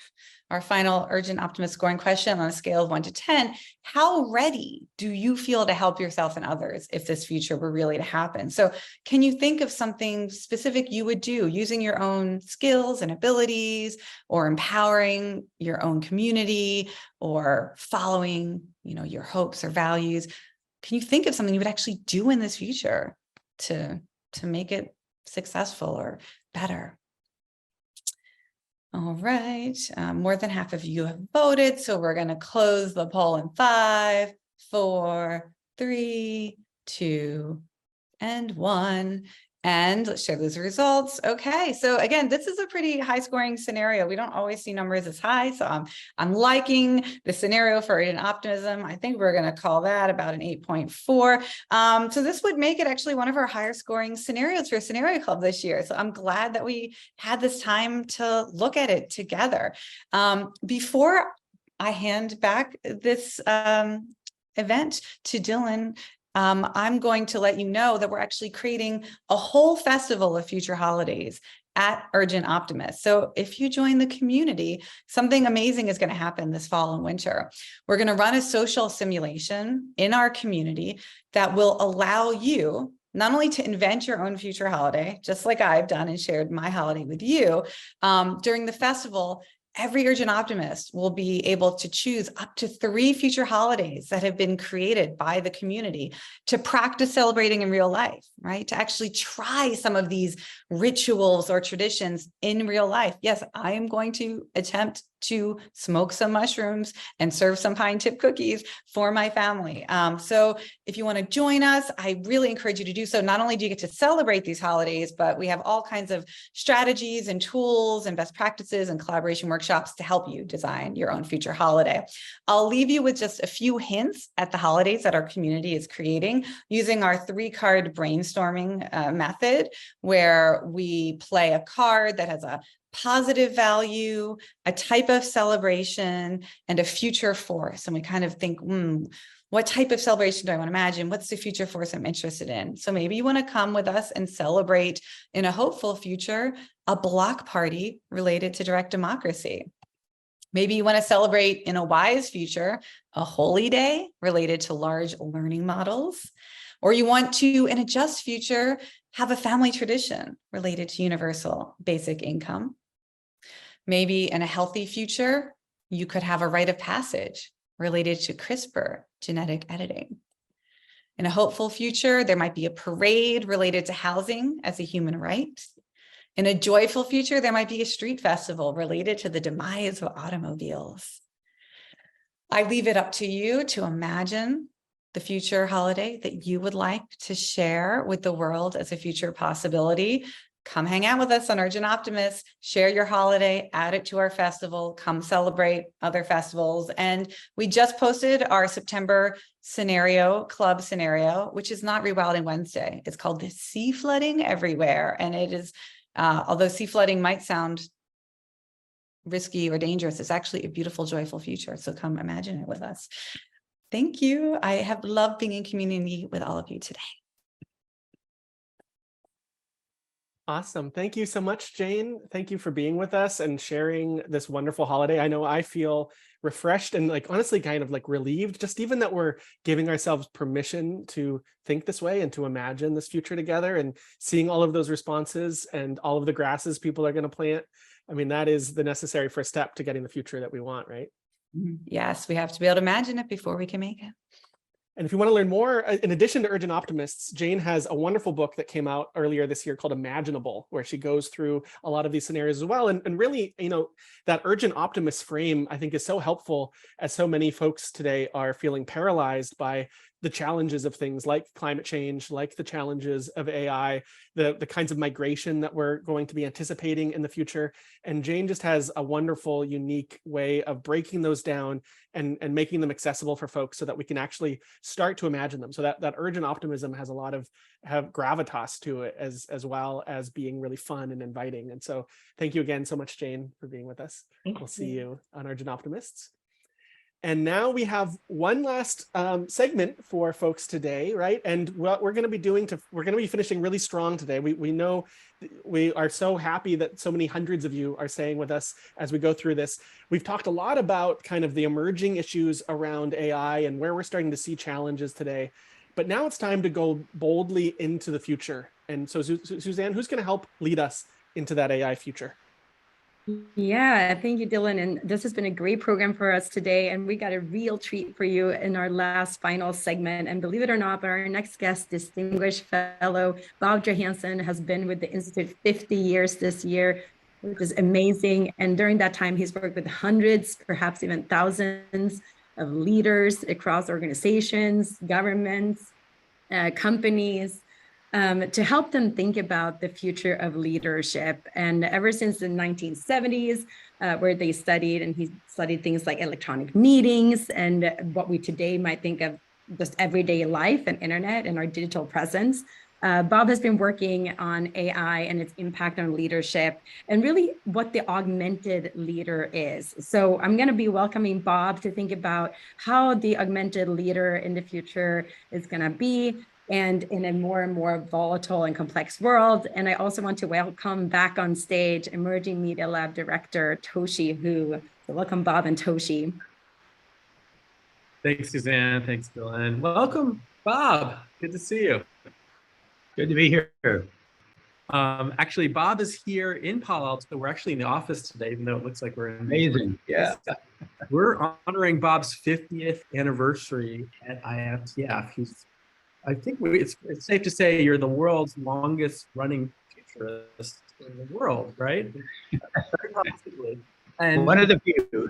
Our final urgent optimist scoring question on a scale of 1 to 10, how ready do you feel to help yourself and others if this future were really to happen? So can you think of something specific you would do using your own skills and abilities, or empowering your own community, or following, your hopes or values? Can you think of something you would actually do in this future to make it successful or better? All right, more than half of you have voted, so we're going to close the poll in 5, 4, 3, 2, and 1. And let's share those results. Okay, so again, this is a pretty high scoring scenario. We don't always see numbers as high, so I'm liking the scenario for urgent optimism. I think we're going to call that about an 8.4. So this would make it actually one of our higher scoring scenarios for Scenario Club this year. So I'm glad that we had this time to look at it together. Before I hand back this event to Dylan, I'm going to let you know that we're actually creating a whole festival of future holidays at Urgent Optimist. So if you join the community, something amazing is going to happen this fall and winter. We're going to run a social simulation in our community that will allow you not only to invent your own future holiday, just like I've done and shared my holiday with you, during the festival. Every Urgent Optimist will be able to choose up to 3 future holidays that have been created by the community to practice celebrating in real life, right? To actually try some of these rituals or traditions in real life. Yes, I am going to attempt to smoke some mushrooms and serve some pine tip cookies for my family. So if you want to join us, I really encourage you to do so. Not only do you get to celebrate these holidays, but we have all kinds of strategies and tools and best practices and collaboration workshops to help you design your own future holiday. I'll leave you with just a few hints at the holidays that our community is creating using our 3-card brainstorming method, where we play a card that has a positive value, a type of celebration, and a future force. And we kind of think, what type of celebration do I want to imagine? What's the future force I'm interested in? So maybe you want to come with us and celebrate in a hopeful future, a block party related to direct democracy. Maybe you want to celebrate in a wise future, a holy day related to large learning models. Or you want to, in a just future, have a family tradition related to universal basic income. Maybe in a healthy future, you could have a rite of passage related to CRISPR genetic editing. In a hopeful future, there might be a parade related to housing as a human right. In a joyful future, there might be a street festival related to the demise of automobiles. I leave it up to you to imagine the future holiday that you would like to share with the world as a future possibility. Come hang out with us on Urgent Optimist, share your holiday, add it to our festival, come celebrate other festivals. And we just posted our September Scenario Club scenario, which is not Rewilding Wednesday. It's called the Sea Flooding Everywhere. And it is, although sea flooding might sound risky or dangerous, it's actually a beautiful, joyful future. So come imagine it with us. Thank you. I have loved being in community with all of you today. Awesome. Thank you so much, Jane. Thank you for being with us and sharing this wonderful holiday. I know I feel refreshed and like honestly kind of like relieved, just even that we're giving ourselves permission to think this way and to imagine this future together, and seeing all of those responses and all of the grasses people are going to plant. I mean, that is the necessary first step to getting the future that we want, right? Yes, we have to be able to imagine it before we can make it. And if you want to learn more, in addition to Urgent Optimists, Jane has a wonderful book that came out earlier this year called Imaginable, where she goes through a lot of these scenarios as well. And really, you know, that Urgent Optimist frame, I think, is so helpful, as so many folks today are feeling paralyzed by the challenges of things like climate change, like the challenges of AI, the kinds of migration that we're going to be anticipating in the future. And Jane just has a wonderful, unique way of breaking those down and making them accessible for folks so that we can actually start to imagine them. So that Urgent Optimism has a lot of gravitas to it, as well as being really fun and inviting. And so thank you again so much, Jane, for being with us. We'll see you on Urgent Optimists. And now we have one last segment for folks today, right? And what we're going to be doing we're going to be finishing really strong today. We know we are so happy that so many hundreds of you are staying with us as we go through this. We've talked a lot about kind of the emerging issues around AI and where we're starting to see challenges today. But now it's time to go boldly into the future. And so Suzanne, who's going to help lead us into that AI future? Yeah, thank you, Dylan. And this has been a great program for us today. And we got a real treat for you in our last final segment. And believe it or not, but our next guest, distinguished fellow Bob Johansen, has been with the Institute 50 years this year, which is amazing. And during that time, he's worked with hundreds, perhaps even thousands of leaders across organizations, governments, companies, to help them think about the future of leadership. And ever since the 1970s, where they studied, and he studied things like electronic meetings and what we today might think of just everyday life and internet and our digital presence. Bob has been working on AI and its impact on leadership and really what the augmented leader is. So I'm going to be welcoming Bob to think about how the augmented leader in the future is going to be, and in a more and more volatile and complex world. And I also want to welcome back on stage Emerging Media Lab Director Toshi Hu. So welcome, Bob and Toshi. Thanks, Suzanne. Thanks, Dylan. Welcome, Bob. Good to see you. Good to be here. Actually, Bob is here in Palo Alto. We're actually in the office today, even though it looks like we're in. Amazing, yeah. We're honoring Bob's 50th anniversary at IFTF. I think it's safe to say you're the world's longest running futurist in the world, right? And one of the few.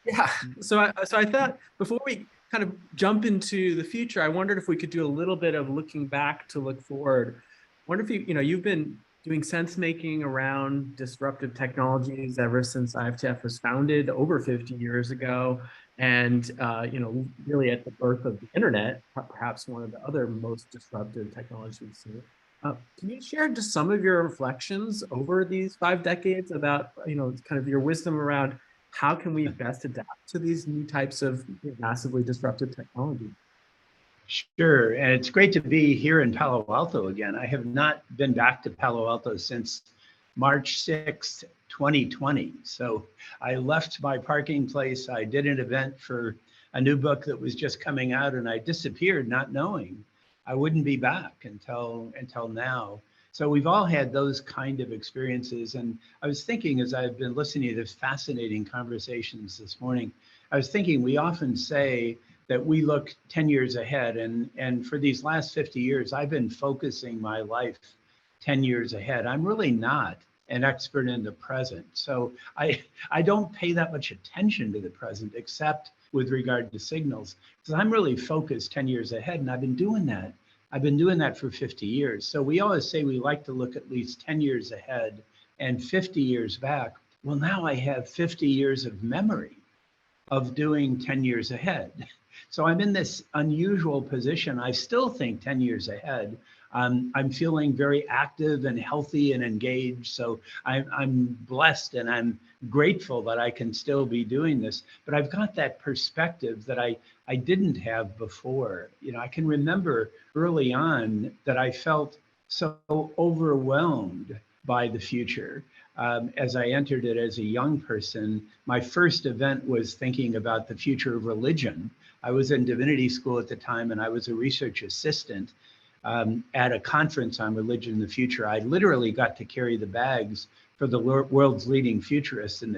Yeah. So I thought before we kind of jump into the future, I wondered if we could do a little bit of looking back to look forward. I wonder if you've been doing sense making around disruptive technologies ever since IFTF was founded over 50 years ago. And, really at the birth of the internet, perhaps one of the other most disruptive technologies we've seen. Can you share just some of your reflections over these 5 decades about, kind of your wisdom around how can we best adapt to these new types of massively disruptive technology? Sure, and it's great to be here in Palo Alto again. I have not been back to Palo Alto since March 6th, 2020. So I left my parking place. I did an event for a new book that was just coming out, and I disappeared not knowing I wouldn't be back until now. So we've all had those kind of experiences. And I was thinking, as I've been listening to these fascinating conversations this morning, I was thinking we often say that we look 10 years ahead. And for these last 50 years, I've been focusing my life 10 years ahead. I'm really not an expert in the present. So I don't pay that much attention to the present, except with regard to signals, because I'm really focused 10 years ahead, and I've been doing that. I've been doing that for 50 years. So we always say we like to look at least 10 years ahead and 50 years back. Well, now I have 50 years of memory of doing 10 years ahead. So I'm in this unusual position. I still think 10 years ahead. I'm feeling very active and healthy and engaged. So I'm blessed and I'm grateful that I can still be doing this. But I've got that perspective that I didn't have before. I can remember early on that I felt so overwhelmed by the future. As I entered it as a young person, my first event was thinking about the future of religion. I was in divinity school at the time, and I was a research assistant at a conference on religion in the future. I literally got to carry the bags for the world's leading futurists at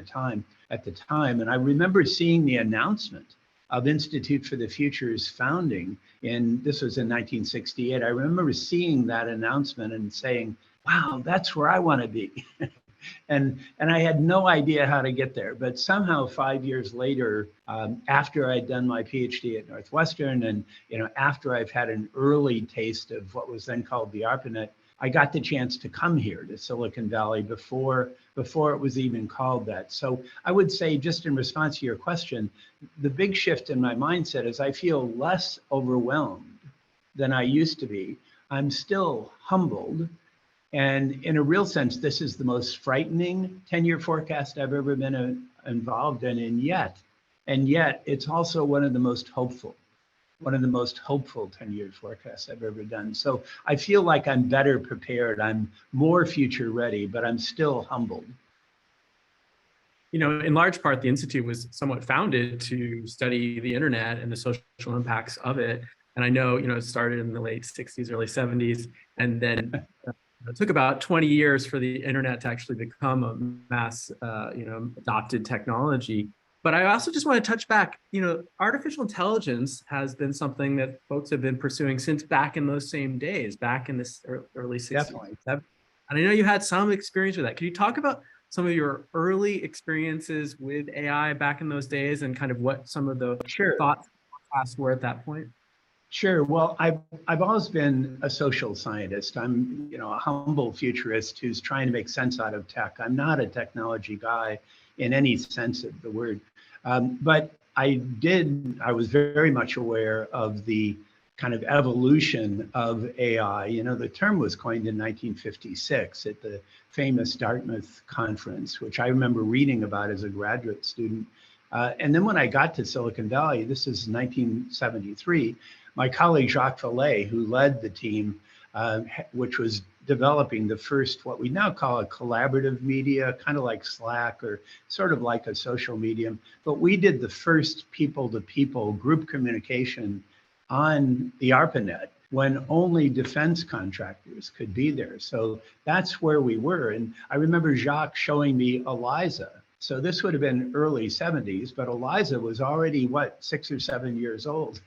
the time. And I remember seeing the announcement of Institute for the Future's founding this was in 1968. I remember seeing that announcement and saying, wow, that's where I want to be. And I had no idea how to get there, but somehow 5 years later, after I'd done my PhD at Northwestern, and after I've had an early taste of what was then called the ARPANET, I got the chance to come here to Silicon Valley before it was even called that. So I would say, just in response to your question, the big shift in my mindset is I feel less overwhelmed than I used to be. I'm still humbled. And in a real sense, this is the most frightening 10-year forecast I've ever been involved in. And yet, it's also one of the most hopeful 10-year forecasts I've ever done. So I feel like I'm better prepared. I'm more future ready, but I'm still humbled. In large part, the Institute was somewhat founded to study the internet and the social impacts of it. And I know, it started in the late 60s, early 70s, and then it took about 20 years for the internet to actually become a mass, adopted technology. But I also just want to touch back, artificial intelligence has been something that folks have been pursuing since back in those same days, back in this early 60s. Definitely. And I know you had some experience with that. Can you talk about some of your early experiences with AI back in those days and kind of what some of the thoughts were at that point? Sure. Well, I've always been a social scientist. I'm, a humble futurist who's trying to make sense out of tech. I'm not a technology guy in any sense of the word. But I was very much aware of the kind of evolution of AI. The term was coined in 1956 at the famous Dartmouth conference, which I remember reading about as a graduate student. And then when I got to Silicon Valley, this is 1973, my colleague Jacques Vallée, who led the team, which was developing the first, what we now call a collaborative media, kind of like Slack or sort of like a social medium. But we did the first people-to-people group communication on the ARPANET when only defense contractors could be there. So that's where we were. And I remember Jacques showing me ELIZA. So this would have been early 70s, but ELIZA was already, 6 or 7 years old.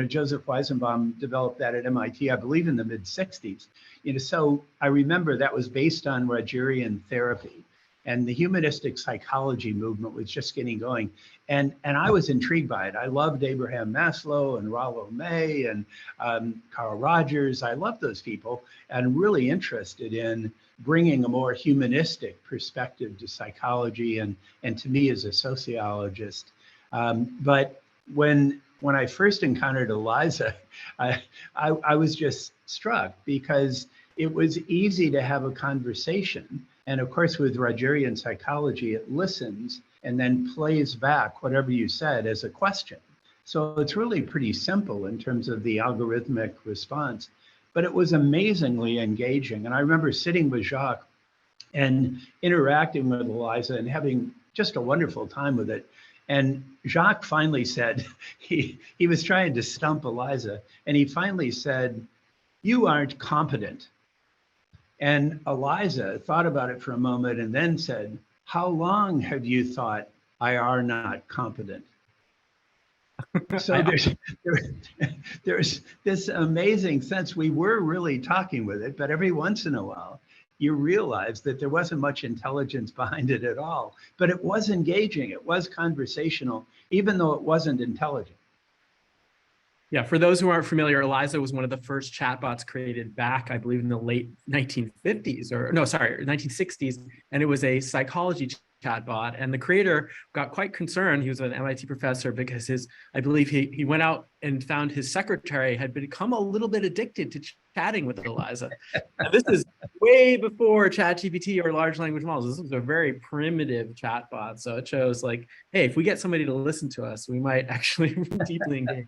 Joseph Weizenbaum developed that at MIT, I believe in the mid 60s. So I remember that was based on Rogerian therapy, and the humanistic psychology movement was just getting going. And I was intrigued by it. I loved Abraham Maslow and Rollo May and Carl Rogers. I loved those people and really interested in bringing a more humanistic perspective to psychology and to me as a sociologist. But when I first encountered ELIZA, I was just struck because it was easy to have a conversation. And of course, with Rogerian psychology, it listens and then plays back whatever you said as a question. So it's really pretty simple in terms of the algorithmic response. But it was amazingly engaging. And I remember sitting with Jacques and interacting with ELIZA and having just a wonderful time with it. And Jacques finally said, he was trying to stump ELIZA, and he finally said, "You aren't competent." And ELIZA thought about it for a moment and then said, "How long have you thought I are not competent?" So there's this amazing sense. We were really talking with it, but every once in a while, you realize that there wasn't much intelligence behind it at all. But it was engaging, it was conversational, even though it wasn't intelligent. Yeah, for those who aren't familiar, ELIZA was one of the first chatbots created back, I believe, in the late 1950s, 1960s, and it was a psychology chatbot. And the creator got quite concerned. He was an MIT professor because I believe he went out and found his secretary had become a little bit addicted to chatting with ELIZA. Now, this is way before ChatGPT or large language models. This was a very primitive chatbot. So it shows like, hey, if we get somebody to listen to us, we might actually deeply engage.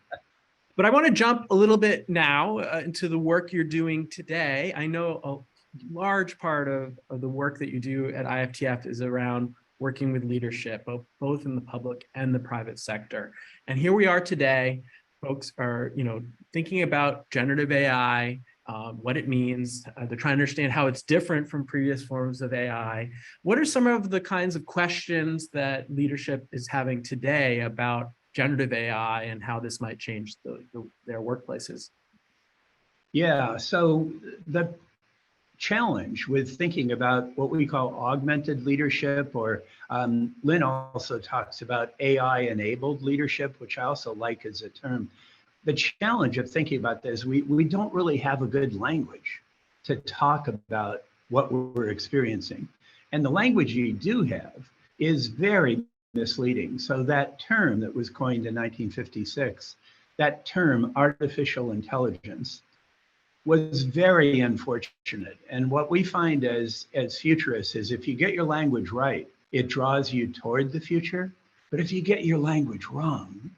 But I want to jump a little bit now into the work you're doing today. I know a large part of the work that you do at IFTF is around working with leadership, both in the public and the private sector. And here we are today. Folks are, thinking about generative AI, what it means. They're trying to understand how it's different from previous forms of AI. What are some of the kinds of questions that leadership is having today about generative AI and how this might change their workplaces? Yeah, so the challenge with thinking about what we call augmented leadership, or Lynn also talks about AI-enabled leadership, which I also like as a term. The challenge of thinking about this, we don't really have a good language to talk about what we're experiencing. And the language you do have is very misleading. So that term that was coined in 1956, that term artificial intelligence, was very unfortunate. And what we find as futurists is if you get your language right, it draws you toward the future. But if you get your language wrong,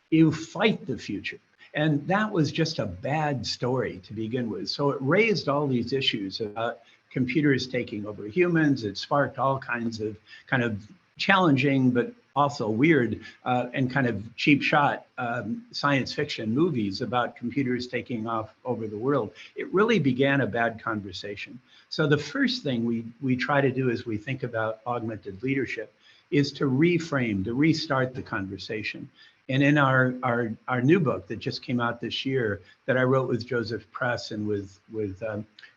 you fight the future. And that was just a bad story to begin with. So it raised all these issues about computers taking over humans. It sparked all kinds of kind of challenging, but also weird and kind of cheap shot science fiction movies about computers taking off over the world. It really began a bad conversation. So the first thing we try to do as we think about augmented leadership is to reframe, to restart the conversation. And in our new book that just came out this year that I wrote with Joseph Press and with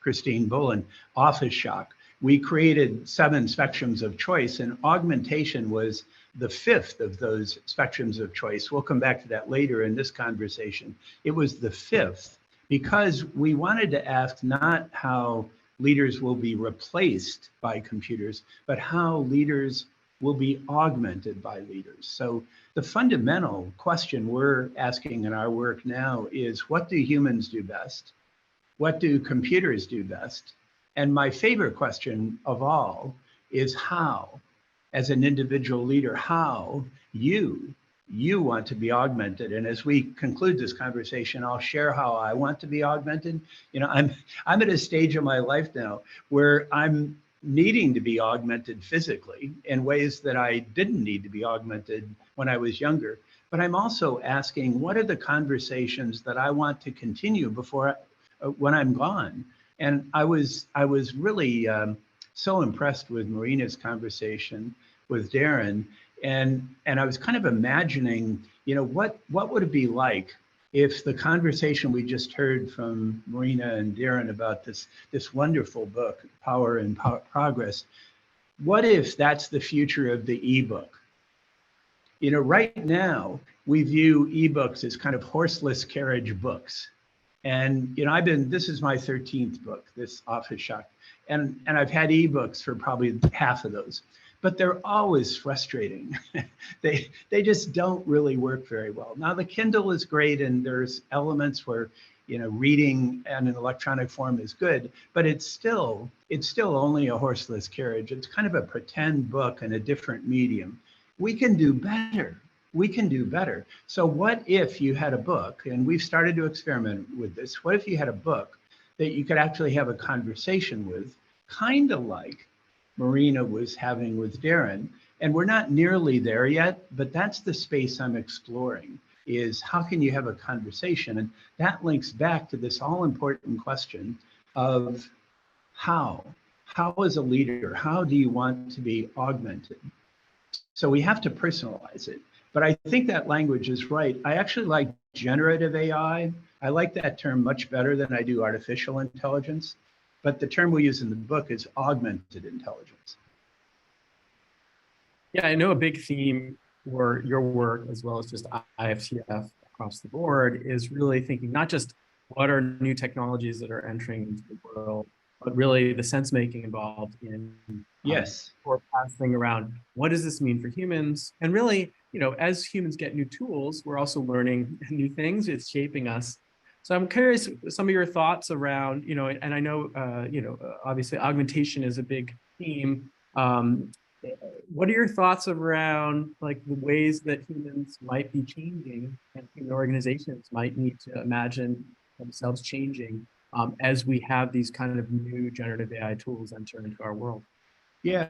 Christine Bullen, Office Shock, we created 7 spectrums of choice, and augmentation was the 5th of those spectrums of choice. We'll come back to that later in this conversation. It was the 5th because we wanted to ask not how leaders will be replaced by computers, but how leaders will be augmented by leaders. So the fundamental question we're asking in our work now is, what do humans do best? What do computers do best? And my favorite question of all is how, as an individual leader, how you want to be augmented. And as we conclude this conversation, I'll share how I want to be augmented. I'm at a stage of my life now where I'm needing to be augmented physically in ways that I didn't need to be augmented when I was younger. But I'm also asking, what are the conversations that I want to continue when I'm gone? And I was really so impressed with Marina's conversation with Darren, and I was kind of imagining, what would it be like if the conversation we just heard from Marina and Darren about this wonderful book, Power and Progress, what if that's the future of the ebook? Right now we view ebooks as kind of horseless carriage books. And this is my 13th book, this Office Shock, and I've had ebooks for probably half of those, but they're always frustrating. They just don't really work very well. Now the Kindle is great, and there's elements where reading in an electronic form is good, but it's still only a horseless carriage. It's kind of a pretend book in a different medium. We can do better. We can do better. So what if you had a book, and we've started to experiment with this, what if you had a book that you could actually have a conversation with, kind of like Marina was having with Darren? And we're not nearly there yet, but that's the space I'm exploring, is how can you have a conversation? And that links back to this all-important question of how as a leader, how do you want to be augmented? So we have to personalize it. But I think that language is right. I actually like generative AI. I like that term much better than I do artificial intelligence. But the term we use in the book is augmented intelligence. Yeah, I know a big theme for your work, as well as just IFTF across the board, is really thinking not just what are new technologies that are entering into the world, but really the sense making involved in forecasting around what does this mean for humans? And really, as humans get new tools, we're also learning new things. It's shaping us. So I'm curious some of your thoughts around, and I know, obviously augmentation is a big theme. what are your thoughts around like the ways that humans might be changing and human organizations might need to imagine themselves changing as we have these kind of new generative AI tools enter into our world? Yeah,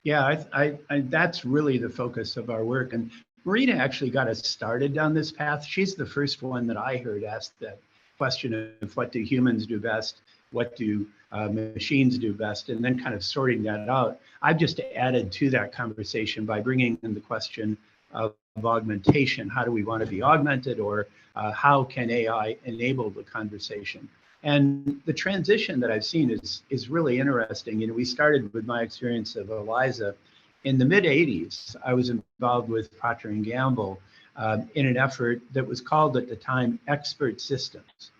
yeah, that's really the focus of our work. And Marina actually got us started down this path. She's the first one that I heard ask that question of what do humans do best, what do machines do best, and then kind of sorting that out. I've just added to that conversation by bringing in the question of augmentation. How do we want to be augmented, or how can AI enable the conversation? And the transition that I've seen is really interesting. You know, we started with my experience of ELIZA. In the mid 80s, I was involved with Procter & Gamble in an effort that was called at the time Expert Systems.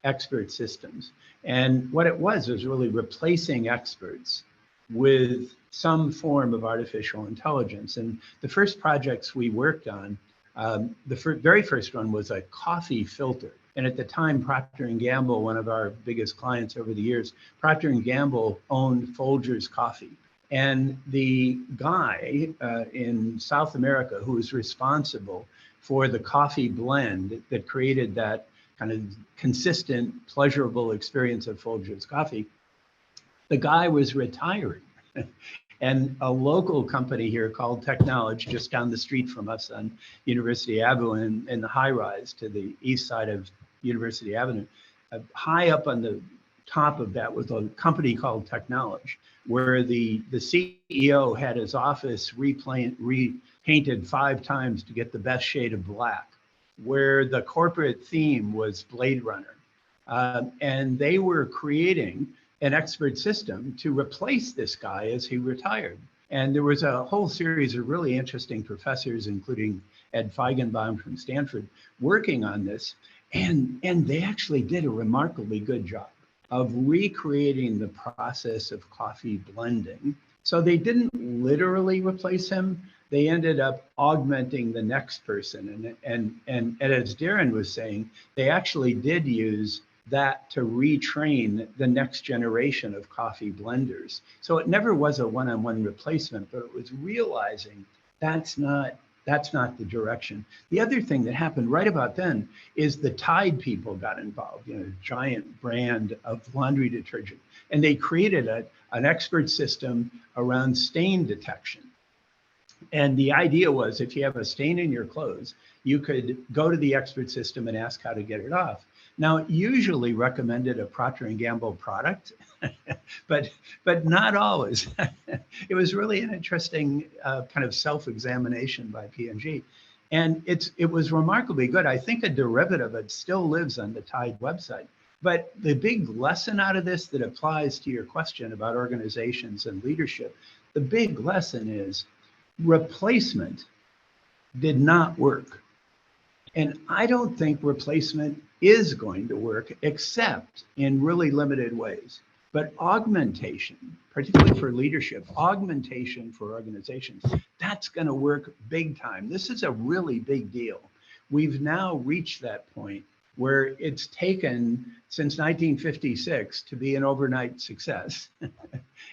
Expert Systems. And what it was really replacing experts with some form of artificial intelligence. And the first projects we worked on, the very first one was a coffee filter. And at the time, Procter & Gamble, one of our biggest clients over the years, Procter & Gamble owned Folgers Coffee. And the guy in South America who was responsible for the coffee blend that created that kind of consistent, pleasurable experience of Folgers Coffee, the guy was retiring. And a local company here called Technology, just down the street from us on University Avenue in the high rise to the east side of University Avenue, high up on the top of that was a company called Technology, where the CEO had his office repainted 5 times to get the best shade of black, where the corporate theme was Blade Runner. And they were creating an expert system to replace this guy as he retired. And there was a whole series of really interesting professors, including Ed Feigenbaum from Stanford, working on this. And they actually did a remarkably good job of recreating the process of coffee blending. So they didn't literally replace him. They ended up augmenting the next person. And as Darren was saying, they actually did use that to retrain the next generation of coffee blenders. So it never was a one-on-one replacement, but it was realizing that's not the direction. The other thing that happened right about then is the Tide people got involved, you know, giant brand of laundry detergent. And they created an expert system around stain detection. And the idea was if you have a stain in your clothes, you could go to the expert system and ask how to get it off. Now, it usually recommended a Procter & Gamble product, but not always. It was really an interesting kind of self-examination by P&G. And it was remarkably good. I think a derivative of it still lives on the Tide website. But the big lesson out of this that applies to your question about organizations and leadership, the big lesson is replacement did not work. And I don't think replacement is going to work except in really limited ways. But augmentation, particularly for leadership, augmentation for organizations, that's going to work big time. This is a really big deal. We've now reached that point where it's taken since 1956 to be an overnight success.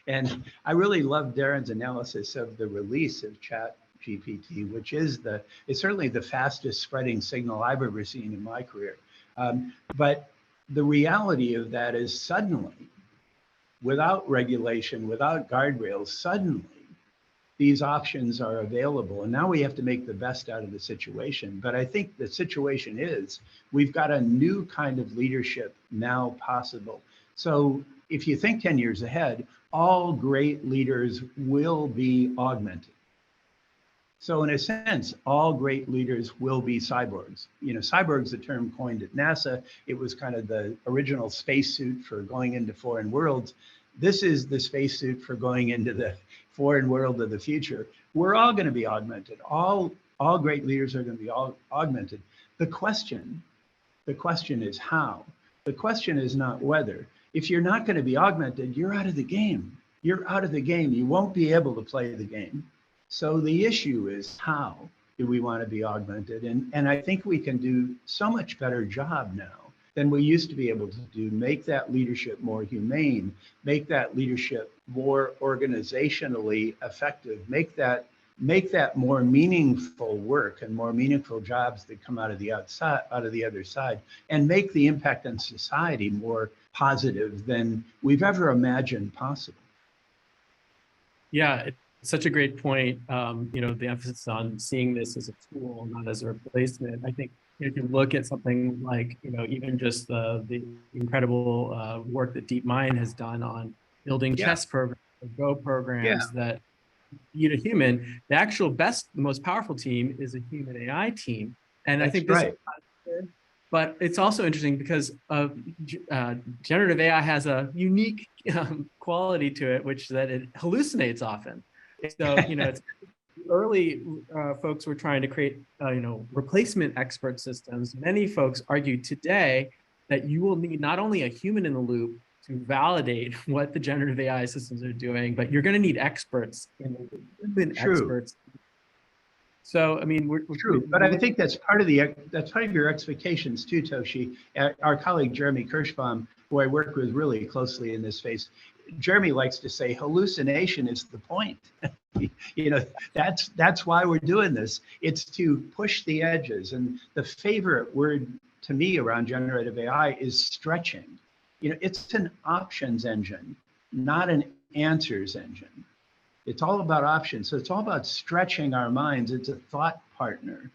And I really love Darren's analysis of the release of ChatGPT, which is it's certainly the fastest spreading signal I've ever seen in my career. But the reality of that is suddenly, without regulation, without guardrails, suddenly these options are available. And now we have to make the best out of the situation. But I think the situation is we've got a new kind of leadership now possible. So if you think 10 years ahead, all great leaders will be augmented. So in a sense, all great leaders will be cyborgs. You know, cyborg's a term coined at NASA. It was kind of the original spacesuit for going into foreign worlds. This is the spacesuit for going into the foreign world of the future. We're all going to be augmented. All great leaders are going to be augmented. The question is how. The question is not whether. If you're not going to be augmented, you're out of the game. You're out of the game. You won't be able to play the game. So the issue is how do we want to be augmented? And I think we can do so much better job now than we used to be able to do. Make that leadership more humane, make that leadership more organizationally effective, make that more meaningful work and more meaningful jobs that come out of the other side, and make the impact on society more positive than we've ever imagined possible. Yeah, it's such a great point. The emphasis on seeing this as a tool, not as a replacement. I think if you look at something like, even just the incredible work that DeepMind has done on building chess programs, Go programs that beat a human, the actual best, the most powerful team is a human AI team. And I think this is but it's also interesting because generative AI has a unique quality to it, which is that it hallucinates often. So, it's early folks were trying to create, replacement expert systems. Many folks argue today that you will need not only a human in the loop to validate what the generative AI systems are doing, but you're going to need experts in the loop, human experts. So, I mean, we're true, but I think that's part of your expectations too, Toshi. Our colleague Jeremy Kirschbaum, who I work with really closely in this space, Jeremy likes to say hallucination is the point. That's why we're doing this. It's to push the edges. And the favorite word to me around generative AI is stretching. It's an options engine, not an answers engine. It's all about options. So it's all about stretching our minds. It's a thought partner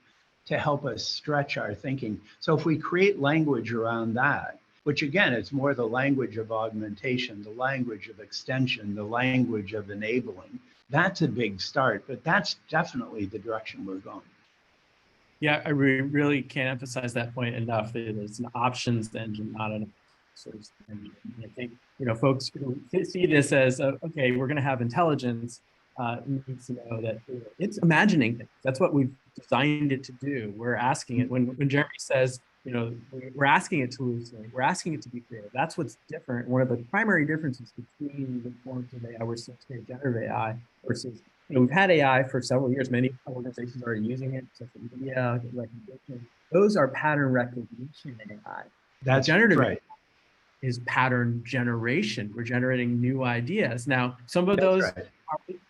to help us stretch our thinking. So if we create language around that, which again, it's more the language of augmentation, the language of extension, the language of enabling, that's a big start, but that's definitely the direction we're going. Yeah, I really can't emphasize that point enough. It's an options engine, not an answers engine. I think, folks who see this as, okay, we're going to have intelligence, needs to know that it's imagining things. That's what we've designed it to do. We're asking it, when Jeremy says, we're asking it to hallucinate, we're asking it to be creative. That's what's different. One of the primary differences between the forms of AI we're seeing today, generative AI versus, we've had AI for several years. Many organizations are using it, social media, recognition. Those are pattern recognition AI. That's generative right. Is pattern generation. We're generating new ideas. Now, some of those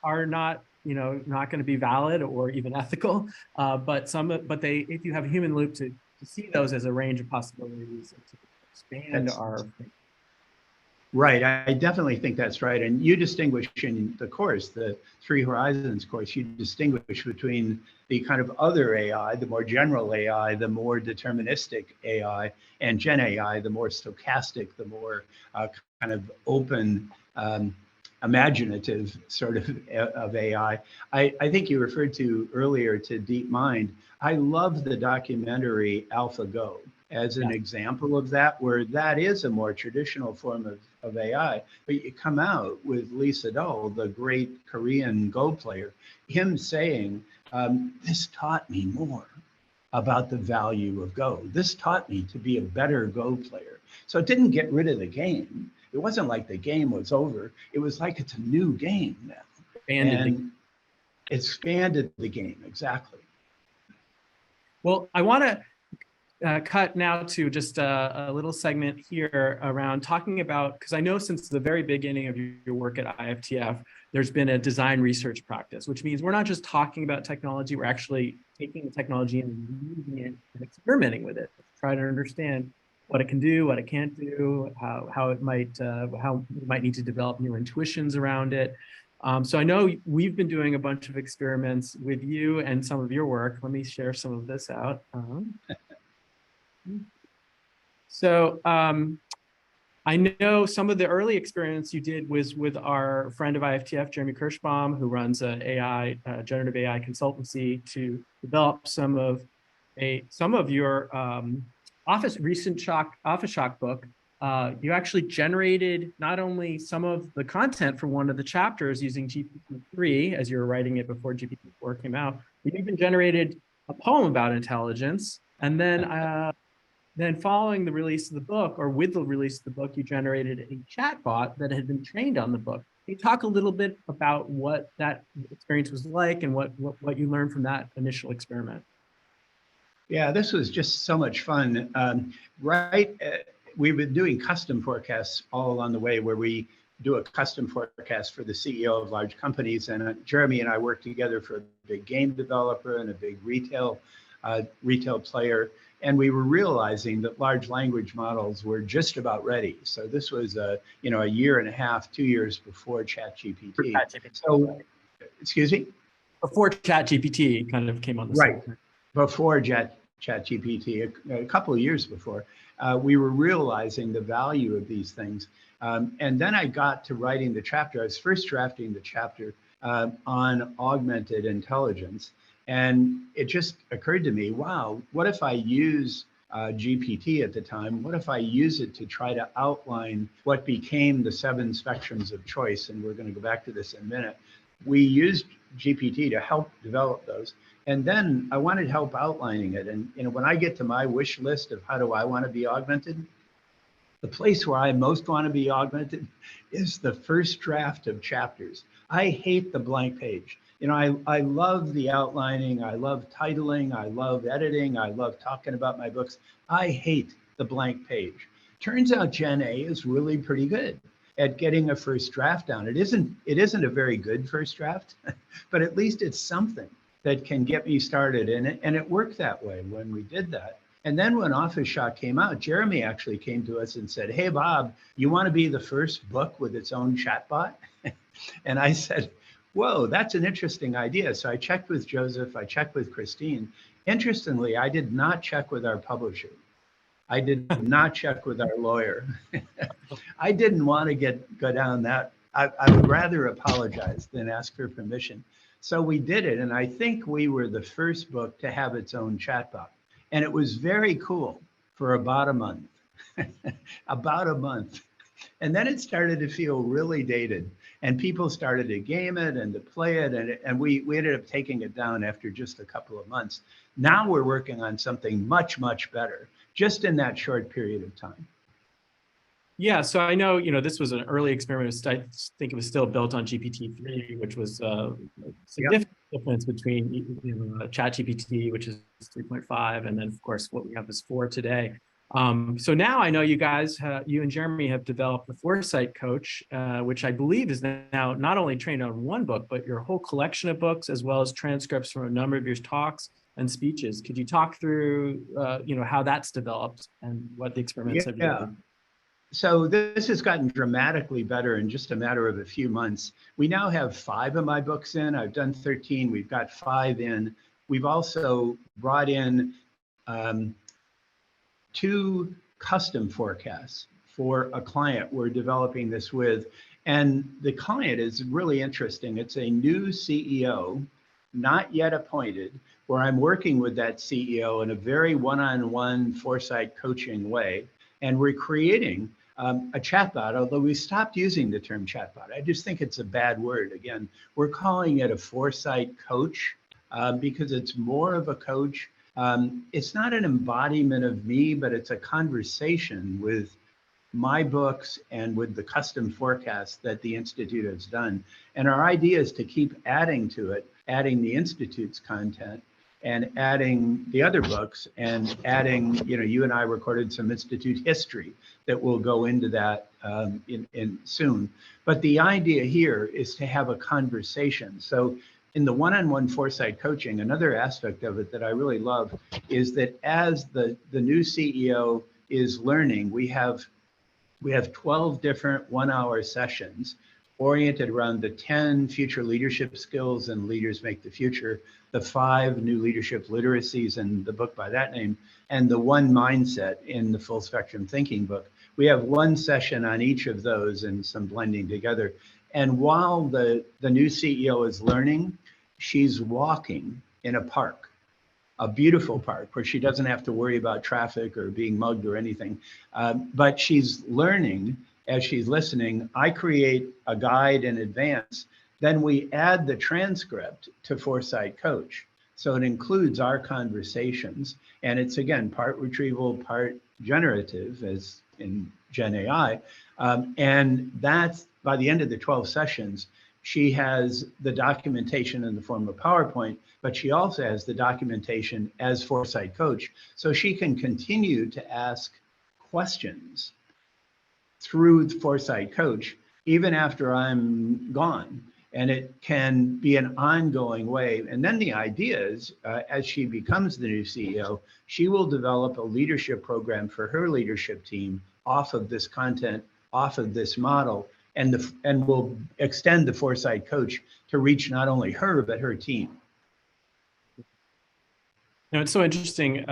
are not, not going to be valid or even ethical, but if you have a human loop to see those as a range of possibilities, to expand our. Right, I definitely think that's right. And you distinguish in the course, the Three Horizons course, you distinguish between the kind of other AI, the more general AI, the more deterministic AI, and Gen AI, the more stochastic, the more kind of open, imaginative sort of AI. I think you referred to earlier to DeepMind. I love the documentary AlphaGo as an example of that, where that is a more traditional form of AI. But you come out with Lee Sedol, the great Korean Go player, him saying, this taught me more about the value of Go. This taught me to be a better Go player. So it didn't get rid of the game. It wasn't like the game was over. It was like it's a new game now. Expanded the game, exactly. Well, I want to cut now to just a little segment here around talking about, because I know since the very beginning of your work at IFTF, there's been a design research practice, which means we're not just talking about technology, we're actually taking the technology and using it and experimenting with it, try to understand what it can do, what it can't do, how it might, how we might need to develop new intuitions around it. So I know we've been doing a bunch of experiments with you and some of your work. Let me share some of this out. So I know some of the early experience you did was with our friend of IFTF, Jeremy Kirschbaum, who runs a generative AI consultancy, to develop some of your Office Shock book. You actually generated not only some of the content for one of the chapters using GPT-3 as you were writing it before GPT-4 came out, but you even generated a poem about intelligence, and then following the release of the book, or with the release of the book, you generated a chatbot that had been trained on the book. Can you talk a little bit about what that experience was like and what you learned from that initial experiment? Yeah, this was just so much fun. We've been doing custom forecasts all along the way, where we do a custom forecast for the CEO of large companies. And Jeremy and I work together for a big game developer and a big retail player. And we were realizing that large language models were just about ready. So this was a year and a half, 2 years before ChatGPT. So, excuse me? Before ChatGPT kind of came on the right scene. Before ChatGPT, a couple of years before, we were realizing the value of these things. And then I got to writing the chapter. I was first drafting the chapter on augmented intelligence. And it just occurred to me, wow, what if I use GPT at the time? What if I use it to try to outline what became the 7 spectrums of choice? And we're going to go back to this in a minute. We used GPT to help develop those. And then I wanted help outlining it. And when I get to my wish list of how do I want to be augmented, the place where I most want to be augmented is the first draft of chapters. I hate the blank page. I love the outlining, I love titling, I love editing, I love talking about my books. I hate the blank page. Turns out Gen A is really pretty good at getting a first draft down. It isn't a very good first draft, but at least it's something that can get me started in it. And it worked that way when we did that. And then when Office Shop came out, Jeremy actually came to us and said, hey, Bob, you want to be the first book with its own chatbot? And I said, whoa, that's an interesting idea. So I checked with Joseph, I checked with Christine. Interestingly, I did not check with our publisher. I did not check with our lawyer. I didn't want to go down that. I would rather apologize than ask for permission. So we did it. And I think we were the first book to have its own chatbot. And it was very cool for about a month, about a month. And then it started to feel really dated. And people started to game it and to play it. And we ended up taking it down after just a couple of months. Now we're working on something much, much better, just in that short period of time. Yeah, so I know, this was an early experiment. I think it was still built on GPT-3, which was a significant difference between ChatGPT, which is 3.5, and then, of course, what we have is 4 today. So now I know you guys, you and Jeremy have developed the Foresight Coach, which I believe is now not only trained on one book, but your whole collection of books, as well as transcripts from a number of your talks and speeches. Could you talk through, how that's developed and what the experiments have been? So this has gotten dramatically better in just a matter of a few months. We now have 5 of my books in. I've done 13. We've got 5 in. We've also brought in 2 custom forecasts for a client we're developing this with. And the client is really interesting. It's a new CEO, not yet appointed, where I'm working with that CEO in a very one-on-one foresight coaching way. And we're creating a chatbot, although we stopped using the term chatbot. I just think it's a bad word. Again, we're calling it a foresight coach because it's more of a coach. It's not an embodiment of me, but it's a conversation with my books and with the custom forecasts that the Institute has done. And our idea is to keep adding to it, adding the Institute's content and adding the other books and adding, you and I recorded some Institute history that will go into that in soon. But the idea here is to have a conversation. So in the one-on-one foresight coaching, another aspect of it that I really love is that as the new CEO is learning, we have 12 different 1-hour sessions oriented around the 10 future leadership skills and Leaders Make the Future, the 5 new leadership literacies in the book by that name, and the 1 mindset in the Full Spectrum Thinking book. We have 1 session on each of those and some blending together. And while the new CEO is learning, she's walking in a park, a beautiful park where she doesn't have to worry about traffic or being mugged or anything. But she's learning as she's listening. I create a guide in advance. Then we add the transcript to Foresight Coach. So it includes our conversations. And it's, again, part retrieval, part generative, as in Gen AI. And that's, by the end of the 12 sessions, she has the documentation in the form of PowerPoint, but she also has the documentation as Foresight Coach. So she can continue to ask questions through the Foresight Coach, even after I'm gone. And it can be an ongoing way. And then the idea is, as she becomes the new CEO, she will develop a leadership program for her leadership team off of this content, off of this model, and will extend the Foresight Coach to reach not only her, but her team. Now, it's so interesting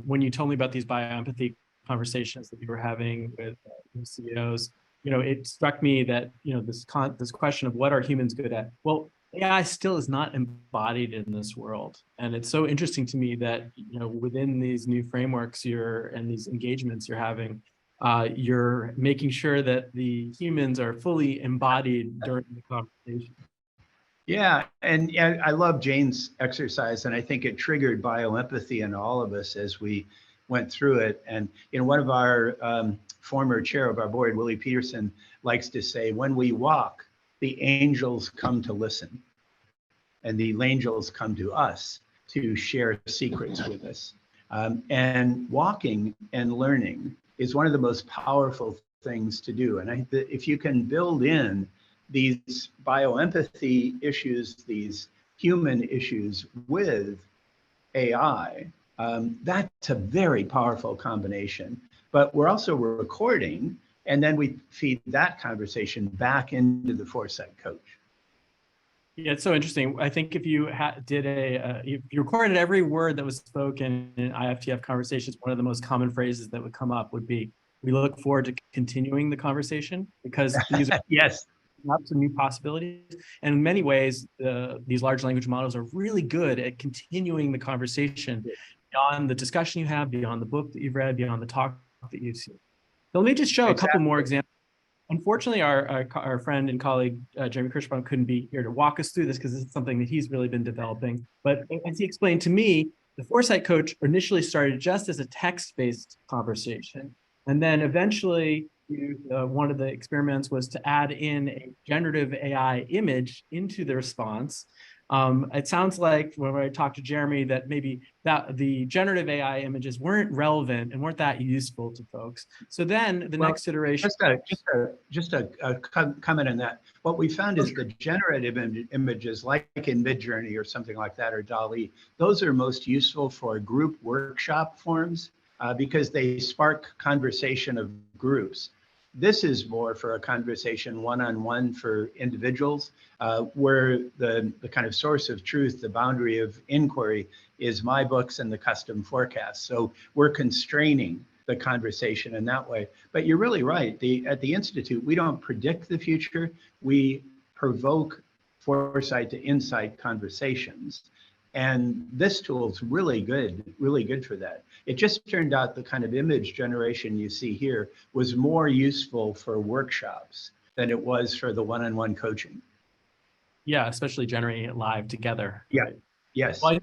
when you told me about these bioempathy conversations that you were having with CEOs. It struck me that this question of what are humans good at. Well, AI still is not embodied in this world, and it's so interesting to me that within these new frameworks and these engagements you're having, you're making sure that the humans are fully embodied during the conversation. Yeah, and I love Jane's exercise, and I think it triggered bioempathy in all of us as we went through it. And one of our former chair of our board, Willie Peterson, likes to say, when we walk, the angels come to listen, and the angels come to us to share secrets with us. And walking and learning is one of the most powerful things to do. And I think that if you can build in these bioempathy issues, these human issues with AI, that's a very powerful combination. But we're also recording, and then we feed that conversation back into the Foresight Coach. Yeah, it's so interesting. I think if you if you recorded every word that was spoken in IFTF conversations, one of the most common phrases that would come up would be, "We look forward to continuing the conversation," because these are yes, up to new possibilities. And in many ways, these large language models are really good at continuing the conversation beyond the discussion you have, beyond the book that you've read, beyond the talk that you've seen. So let me just show a couple more examples. Unfortunately, our friend and colleague, Jeremy Kirschbaum, couldn't be here to walk us through this because this is something that he's really been developing. But as he explained to me, the Foresight Coach initially started just as a text-based conversation. And then eventually, one of the experiments was to add in a generative AI image into the response. It sounds like when I talked to Jeremy that maybe the generative AI images weren't relevant and weren't that useful to folks. So then the next iteration. Just a comment on that. What we found is the generative images like in Midjourney or something like that, or DALL-E, those are most useful for group workshop forums because they spark conversation of groups. This is more for a conversation one-on-one for individuals, where the kind of source of truth, the boundary of inquiry, is my books and the custom forecast. So we're constraining the conversation in that way. But you're really right. At the Institute, we don't predict the future. We provoke foresight to insight conversations. And this tool is really good for that. It just turned out the kind of image generation you see here was more useful for workshops than it was for the one-on-one coaching. Yeah, especially generating it live together. Yeah, yes. Well,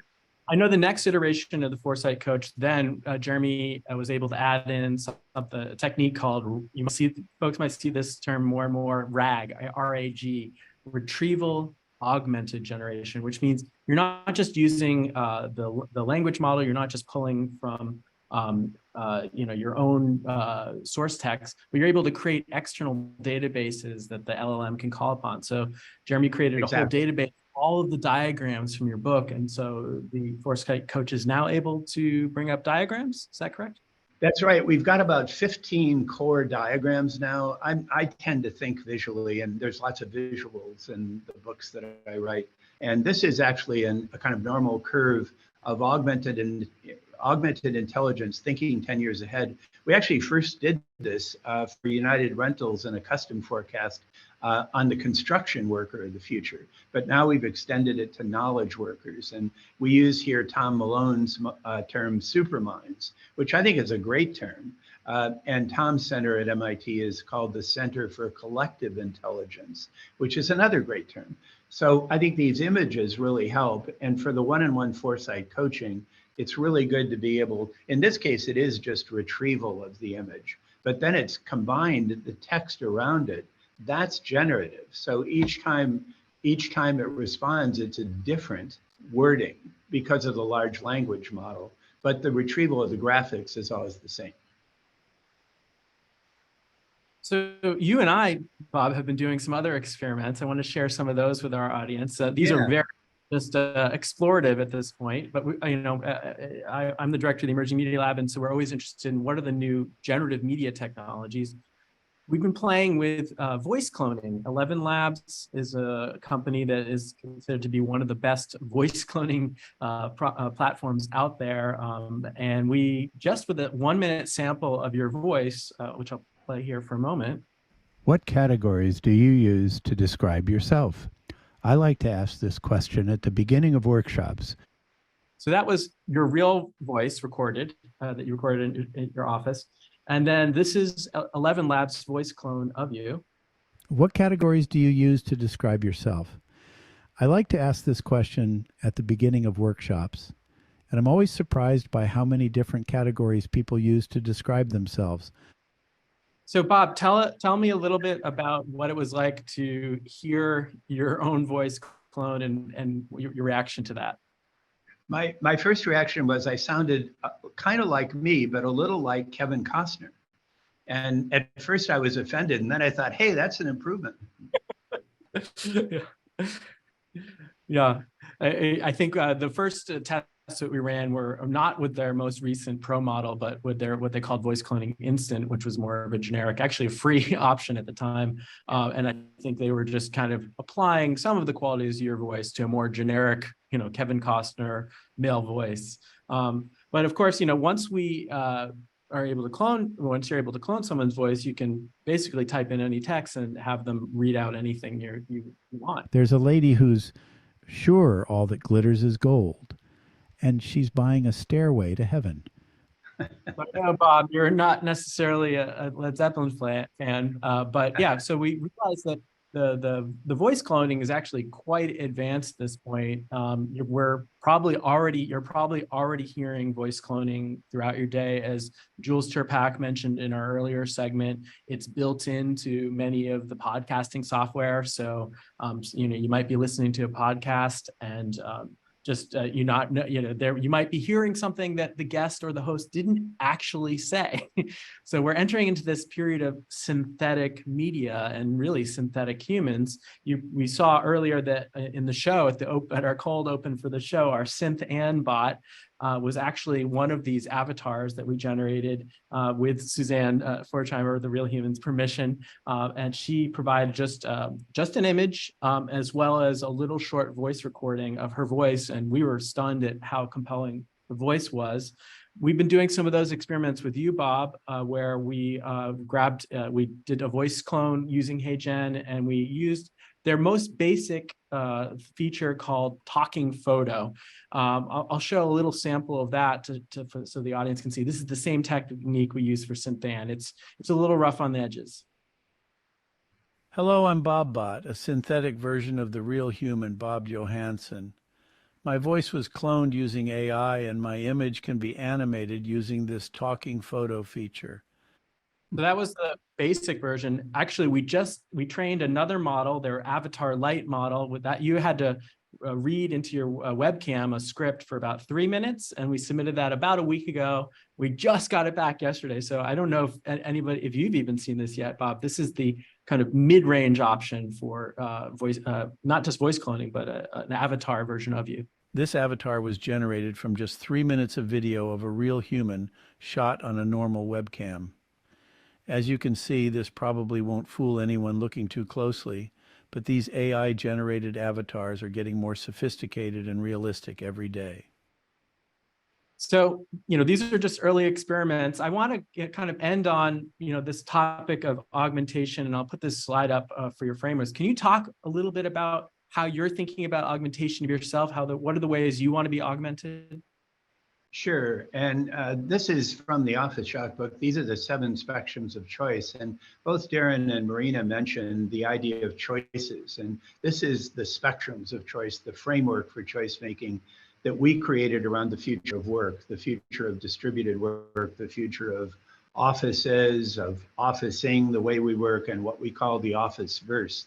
I know the next iteration of the Foresight Coach, then Jeremy was able to add in a technique called, folks might see this term more and more, RAG, R-A-G, retrieval augmented generation, which means you're not just using the language model, you're not just pulling from your own source text, but you're able to create external databases that the LLM can call upon. So Jeremy created a whole database, all of the diagrams from your book, and so the Foresight Coach is now able to bring up diagrams. Is that correct? That's right. We've got about 15 core diagrams now. I tend to think visually, and there's lots of visuals in the books that I write. And this is actually a kind of normal curve of augmented intelligence, thinking 10 years ahead. We actually first did this for United Rentals in a custom forecast on the construction worker of the future. But now we've extended it to knowledge workers. And we use here Tom Malone's term superminds, which I think is a great term. And Tom's center at MIT is called the Center for Collective Intelligence, which is another great term. So I think these images really help. And for the one-on-one foresight coaching, it's really good to be able, in this case, it is just retrieval of the image, but then it's combined the text around it. That's generative. So each time each time it responds, it's a different wording because of the large language model, but the retrieval of the graphics is always the same. So you and I, Bob, have been doing some other experiments. I want to share some of those with our audience. These are very just explorative at this point, but I'm the director of the Emerging Media Lab, and so we're always interested in what are the new generative media technologies. We've been playing with voice cloning. 11 Labs is a company that is considered to be one of the best voice cloning platforms out there. And we, just with a 1-minute sample of your voice, which I'll play here for a moment. What categories do you use to describe yourself? I like to ask this question at the beginning of workshops. So that was your real voice recorded, that you recorded in your office. And then this is 11 Labs voice clone of you. What categories do you use to describe yourself? I like to ask this question at the beginning of workshops, and I'm always surprised by how many different categories people use to describe themselves. So Bob, tell me a little bit about what it was like to hear your own voice clone and your reaction to that. My first reaction was I sounded kind of like me, but a little like Kevin Costner. And at first I was offended, and then I thought, hey, that's an improvement. Yeah, I think the first tests that we ran were not with their most recent Pro model, but with their what they called Voice Cloning Instant, which was more of a generic, actually a free option at the time. And I think they were just kind of applying some of the qualities of your voice to a more generic, Kevin Costner male voice. But of course, once we are able to clone, once you're able to clone someone's voice, you can basically type in any text and have them read out anything you want. There's a lady who's sure all that glitters is gold, and she's buying a stairway to heaven. But no, Bob, you're not necessarily a Led Zeppelin fan, but yeah. So we realized that the voice cloning is actually quite advanced at this point. You're probably already hearing voice cloning throughout your day, as Jules Terpak mentioned in our earlier segment. It's built into many of the podcasting software. So you might be listening to a podcast and you might be hearing something that the guest or the host didn't actually say. So we're entering into this period of synthetic media and really synthetic humans. We saw earlier that in the show at our cold open for the show, our Synth Ann bot was actually one of these avatars that we generated with Suzanne Forchheimer, the Real Humans' permission, and she provided just an image as well as a little short voice recording of her voice, and we were stunned at how compelling the voice was. We've been doing some of those experiments with you, Bob, where we we did a voice clone using HeyGen, and we used their most basic feature called Talking Photo. I'll show a little sample of that so the audience can see. This is the same technique we use for Synth Ann. It's a little rough on the edges. Hello, I'm BobBot, a synthetic version of the real human Bob Johansson. My voice was cloned using AI, and my image can be animated using this Talking Photo feature. So that was the basic version. Actually, we trained another model, their Avatar Lite model. With that, you had to read into your webcam a script for about 3 minutes, and we submitted that about a week ago. We just got it back yesterday. So I don't know if you've even seen this yet, Bob. This is the kind of mid-range option for voice, not just voice cloning, but an avatar version of you. This avatar was generated from just 3 minutes of video of a real human shot on a normal webcam. As you can see, this probably won't fool anyone looking too closely, but these AI-generated avatars are getting more sophisticated and realistic every day. So, these are just early experiments. I want to kind of end on, this topic of augmentation, and I'll put this slide up for your framers. Can you talk a little bit about how you're thinking about augmentation of yourself? What are the ways you want to be augmented? Sure, and this is from the Office Shock book. These are the 7 spectrums of choice, and both Darren and Marina mentioned the idea of choices, and this is the spectrums of choice, the framework for choice making that we created around the future of work, the future of distributed work, the future of offices, of officing, the way we work, and what we call the office verse,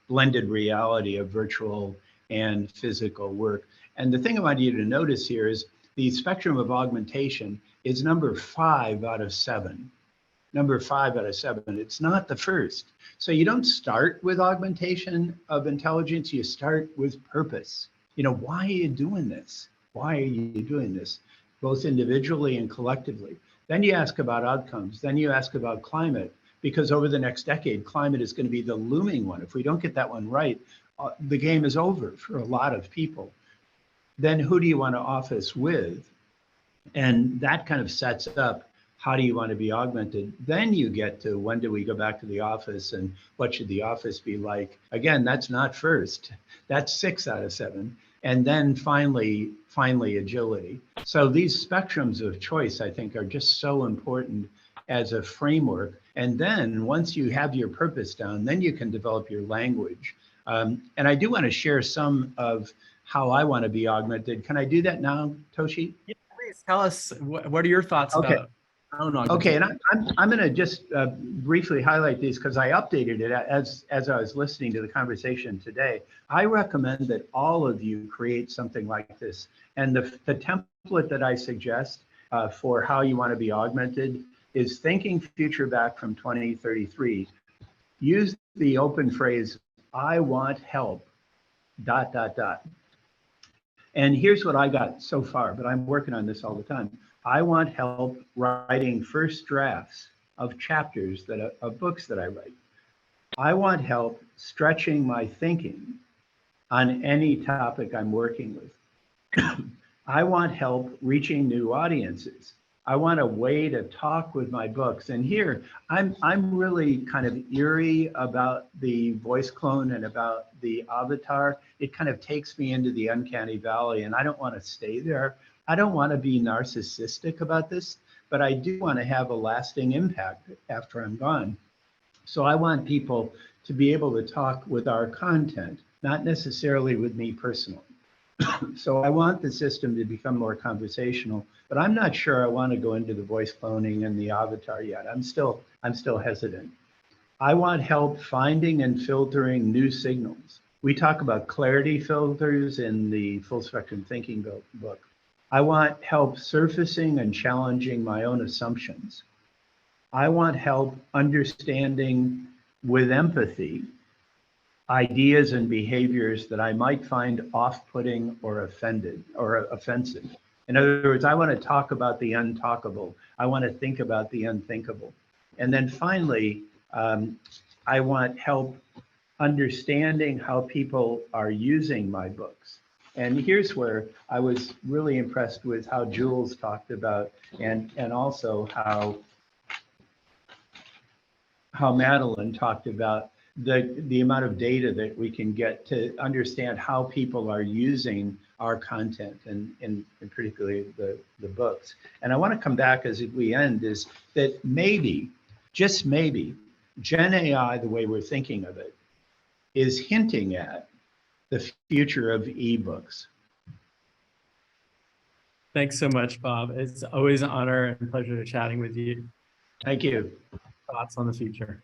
blended reality of virtual and physical work. And the thing I want you to notice here is the spectrum of augmentation is number 5 out of 7. Number 5 out of 7. It's not the first. So you don't start with augmentation of intelligence, you start with purpose. You know, why are you doing this? Why are you doing this? Both individually and collectively. Then you ask about outcomes. Then you ask about climate, because over the next decade, climate is going to be the looming one. If we don't get that one right, the game is over for a lot of people. Then who do you want to office with? And that kind of sets up how do you want to be augmented. Then you get to when do we go back to the office and what should the office be like? Again, that's not first. That's 6 out of 7. And then finally agility. So these spectrums of choice, I think, are just so important as a framework. And then once you have your purpose down, then you can develop your language. And I do want to share some of how I want to be augmented. Can I do that now, Toshi? Yeah, please tell us, what are your thoughts about Okay, and I'm going to just briefly highlight these because I updated it as I was listening to the conversation today. I recommend that all of you create something like this. And the template that I suggest for how you want to be augmented is thinking future back from 2033. Use the open phrase, I want help, ... And here's what I got so far, but I'm working on this all the time. I want help writing first drafts of chapters of books that I write. I want help stretching my thinking on any topic I'm working with. I want help reaching new audiences. I want a way to talk with my books. And here, I'm really kind of eerie about the voice clone and about the avatar. It kind of takes me into the uncanny valley, and I don't want to stay there. I don't want to be narcissistic about this, but I do want to have a lasting impact after I'm gone. So I want people to be able to talk with our content, not necessarily with me personally. So I want the system to become more conversational, but I'm not sure I want to go into the voice cloning and the avatar yet. I'm still hesitant. I want help finding and filtering new signals. We talk about clarity filters in the Full Spectrum Thinking book. I want help surfacing and challenging my own assumptions. I want help understanding with empathy ideas and behaviors that I might find off-putting or offensive. In other words, I want to talk about the untalkable. I want to think about the unthinkable. And then finally, I want help understanding how people are using my books. And here's where I was really impressed with how Jules talked about and also how Madeline talked about the amount of data that we can get to understand how people are using our content and particularly the books. And I want to come back as we end is that maybe, just maybe, Gen AI, the way we're thinking of it, is hinting at the future of ebooks. Thanks so much, Bob. It's always an honor and pleasure chatting with you. Thank you. Thoughts on the future?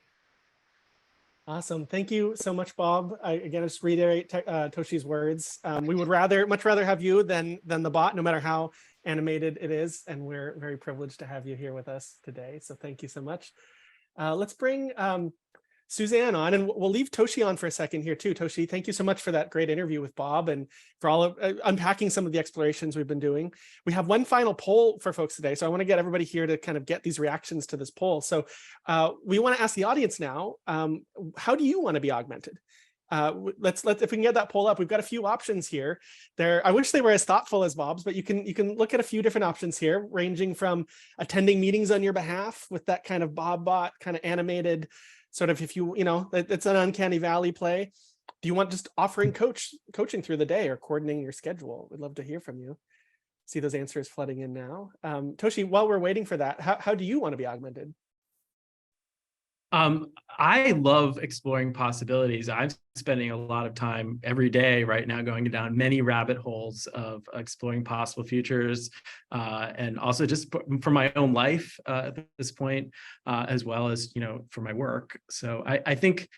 Awesome. Thank you so much, Bob. Again, just reiterate Toshi's words. We would much rather have you than the bot, no matter how animated it is. And we're very privileged to have you here with us today. So thank you so much. Let's bring Suzanne on, and we'll leave Toshi on for a second here too. Toshi, thank you so much for that great interview with Bob and for all of unpacking some of the explorations we've been doing. We have one final poll for folks today, so I want to get everybody here to kind of get these reactions to this poll. So we want to ask the audience now, how do you want to be augmented? Let's if we can get that poll up. We've got a few options here. I wish they were as thoughtful as Bob's, but you can look at a few different options here, ranging from attending meetings on your behalf with that kind of Bob bot kind of animated sort of, if you know, it's an uncanny valley play. Do you want just offering coaching through the day or coordinating your schedule? We'd love to hear from you. See those answers flooding in now. Toshi, while we're waiting for that, how do you want to be augmented? I love exploring possibilities. I'm spending a lot of time every day right now going down many rabbit holes of exploring possible futures, and also just for my own life at this point, as well as, you know, for my work. So I think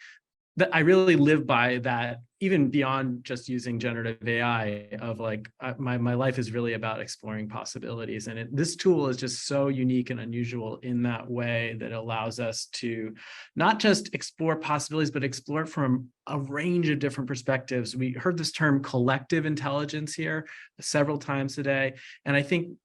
I really live by that, even beyond just using generative AI, of like, my life is really about exploring possibilities. And this tool is just so unique and unusual in that way, that it allows us to not just explore possibilities, but explore from a range of different perspectives. We heard this term collective intelligence here several times today. And I think,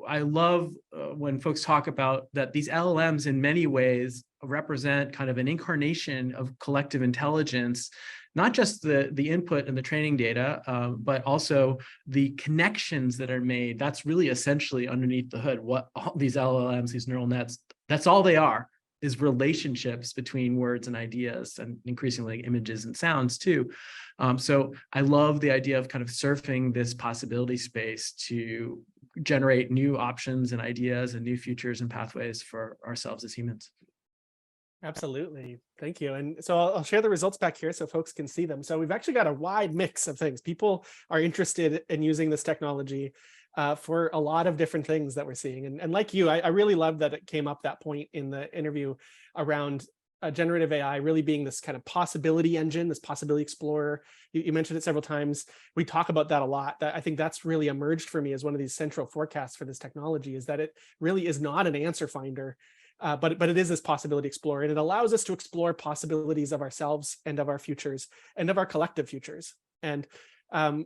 I love when folks talk about that these LLMs in many ways represent kind of an incarnation of collective intelligence, not just the input and the training data, but also the connections that are made. That's really essentially underneath the hood. What all these LLMs, these neural nets, that's all they are, is relationships between words and ideas, and increasingly images and sounds too. So I love the idea of kind of surfing this possibility space to generate new options and ideas and new futures and pathways for ourselves as humans. Absolutely. Thank you. And so I'll share the results back here so folks can see them. So we've actually got a wide mix of things. People are interested in using this technology for a lot of different things that we're seeing. And like you, I really love that it came up that point in the interview around generative AI really being this kind of possibility engine, this possibility explorer. You mentioned it several times. We talk about that a lot. I think that's really emerged for me as one of these central forecasts for this technology, is that it really is not an answer finder, but it is this possibility explorer, and it allows us to explore possibilities of ourselves and of our futures and of our collective futures. And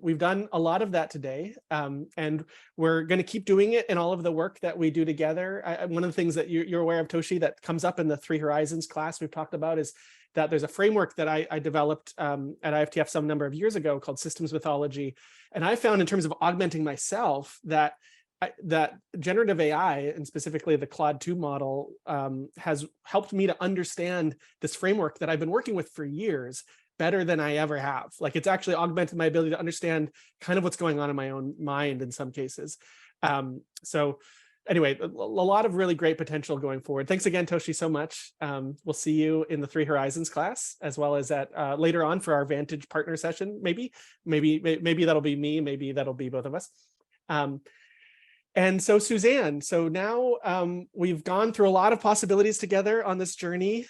we've done a lot of that today, and we're going to keep doing it in all of the work that we do together. One of the things that you're aware of, Toshi, that comes up in the Three Horizons class we've talked about is that there's a framework that I developed at IFTF some number of years ago called Systems Mythology. And I found, in terms of augmenting myself, that generative AI, and specifically the Claude 2 model, has helped me to understand this framework that I've been working with for years better than I ever have. Like, it's actually augmented my ability to understand kind of what's going on in my own mind in some cases. So anyway, a lot of really great potential going forward. Thanks again, Toshi, so much. We'll see you in the Three Horizons class, as well as at later on for our Vantage partner session. Maybe that'll be me, maybe that'll be both of us. And so Suzanne, so now we've gone through a lot of possibilities together on this journey.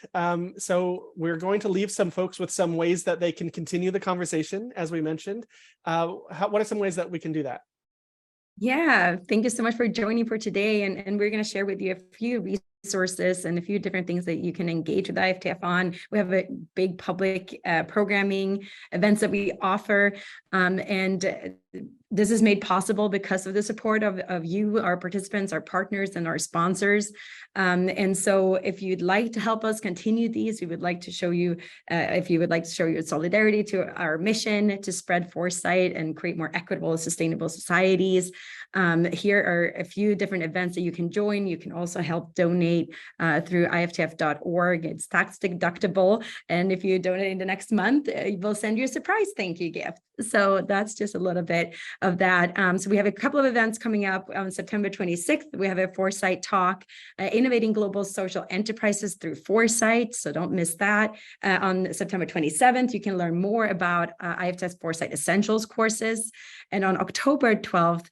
So we're going to leave some folks with some ways that they can continue the conversation, as we mentioned. What are some ways that we can do that? Yeah, thank you so much for joining for today. And we're going to share with you a few resources and a few different things that you can engage with IFTF on. We have a big public programming events that we offer. And this is made possible because of the support of you, our participants, our partners, and our sponsors. And so if you'd like to help us continue these, we would like to show you, if you would like to show your solidarity to our mission to spread foresight and create more equitable, sustainable societies. Here are a few different events that you can join. You can also help donate through IFTF.org. It's tax deductible. And if you donate in the next month, we'll send you a surprise thank you gift. So that's just a little bit of that. So we have a couple of events coming up on September 26th. We have a Foresight Talk, Innovating Global Social Enterprises Through Foresight. So don't miss that. On September 27th, you can learn more about IFTF's Foresight Essentials courses. And on October 12th,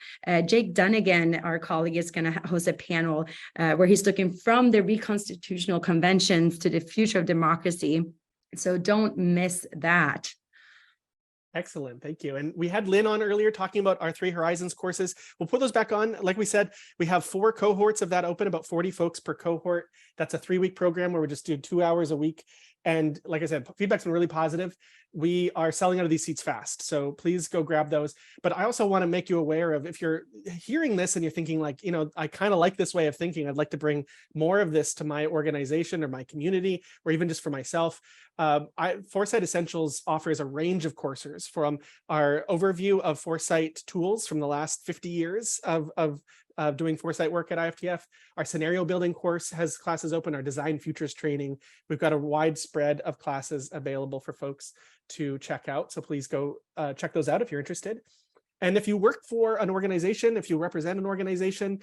Jake Dunnigan, our colleague, is going to host a panel where he's looking from the reconstitutional conventions to the future of democracy. So don't miss that. Excellent. Thank you. And we had Lynn on earlier talking about our Three Horizons courses. We'll put those back on. Like we said, we have 4 cohorts of that open, about 40 folks per cohort. That's a 3-week program where we just do 2 hours a week. And like I said, feedback's been really positive. We are selling out of these seats fast, so please go grab those. But I also want to make you aware of, if you're hearing this and you're thinking like, I kind of like this way of thinking, I'd like to bring more of this to my organization or my community, or even just for myself. Foresight Essentials offers a range of courses, from our overview of foresight tools from the last 50 years of doing foresight work at IFTF. Our scenario building course has classes open, our design futures training. We've got a wide spread of classes available for folks to check out. So please go check those out if you're interested. And if you work for an organization, if you represent an organization,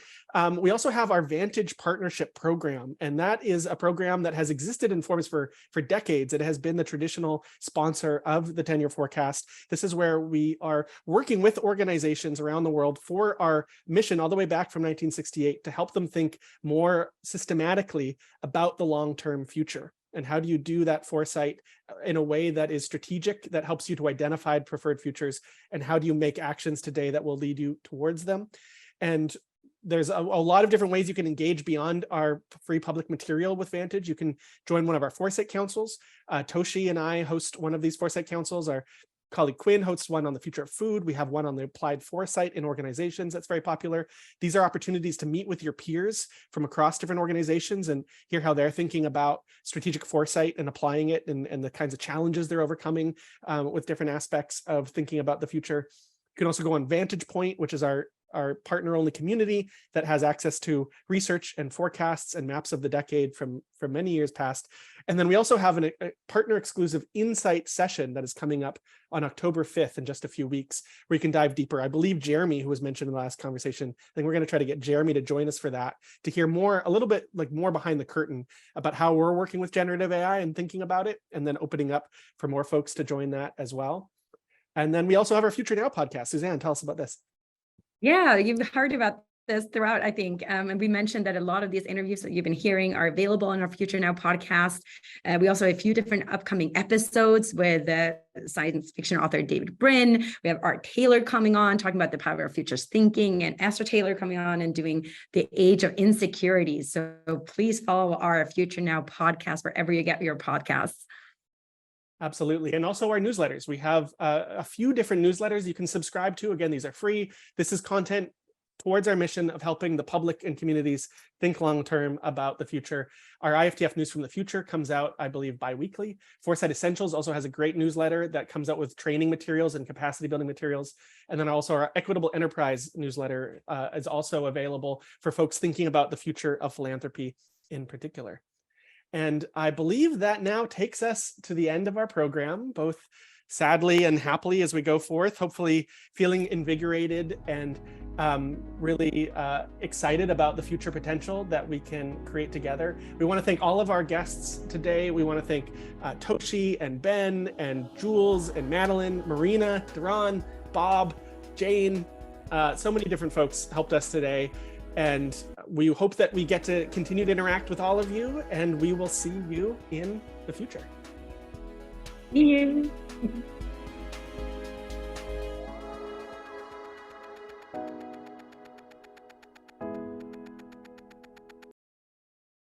we also have our Vantage Partnership Program. And that is a program that has existed in forms for decades. It has been the traditional sponsor of the 10-year forecast. This is where we are working with organizations around the world for our mission all the way back from 1968 to help them think more systematically about the long-term future. And how do you do that foresight in a way that is strategic, that helps you to identify preferred futures? And how do you make actions today that will lead you towards them? And there's a lot of different ways you can engage beyond our free public material with Vantage. You can join one of our foresight councils. Toshi and I host one of these foresight councils. Our colleague Quinn hosts one on the future of food. We have one on the applied foresight in organizations that's very popular. These are opportunities to meet with your peers from across different organizations and hear how they're thinking about strategic foresight and applying it, and the kinds of challenges they're overcoming with different aspects of thinking about the future. You can also go on Vantage Point, which is our partner-only community that has access to research and forecasts and maps of the decade from many years past. And then we also have a partner-exclusive insight session that is coming up on October 5th in just a few weeks, where you can dive deeper. I believe Jeremy, who was mentioned in the last conversation, I think we're going to try to get Jeremy to join us for that, to hear more, a little bit like more behind the curtain about how we're working with generative AI and thinking about it, and then opening up for more folks to join that as well. And then we also have our Future Now podcast. Suzanne, tell us about this. Yeah, you've heard about this throughout, I think. And we mentioned that a lot of these interviews that you've been hearing are available on our Future Now podcast. We also have a few different upcoming episodes with science fiction author David Brin. We have Art Taylor coming on, talking about the power of futures thinking, and Esther Taylor coming on and doing the age of insecurity. So please follow our Future Now podcast wherever you get your podcasts. Absolutely. And also our newsletters. We have a few different newsletters you can subscribe to. Again, these are free. This is content towards our mission of helping the public and communities think long-term about the future. Our IFTF News from the Future comes out, I believe, bi-weekly. Foresight Essentials also has a great newsletter that comes out with training materials and capacity building materials. And then also our Equitable Enterprise newsletter is also available for folks thinking about the future of philanthropy in particular. And I believe that now takes us to the end of our program, both sadly and happily as we go forth, hopefully feeling invigorated and really excited about the future potential that we can create together. We want to thank all of our guests today. We want to thank Toshi and Ben and Jules and Madeline, Marina, Duran, Bob, Jane. So many different folks helped us today. And we hope that we get to continue to interact with all of you, and we will see you in the future. See you.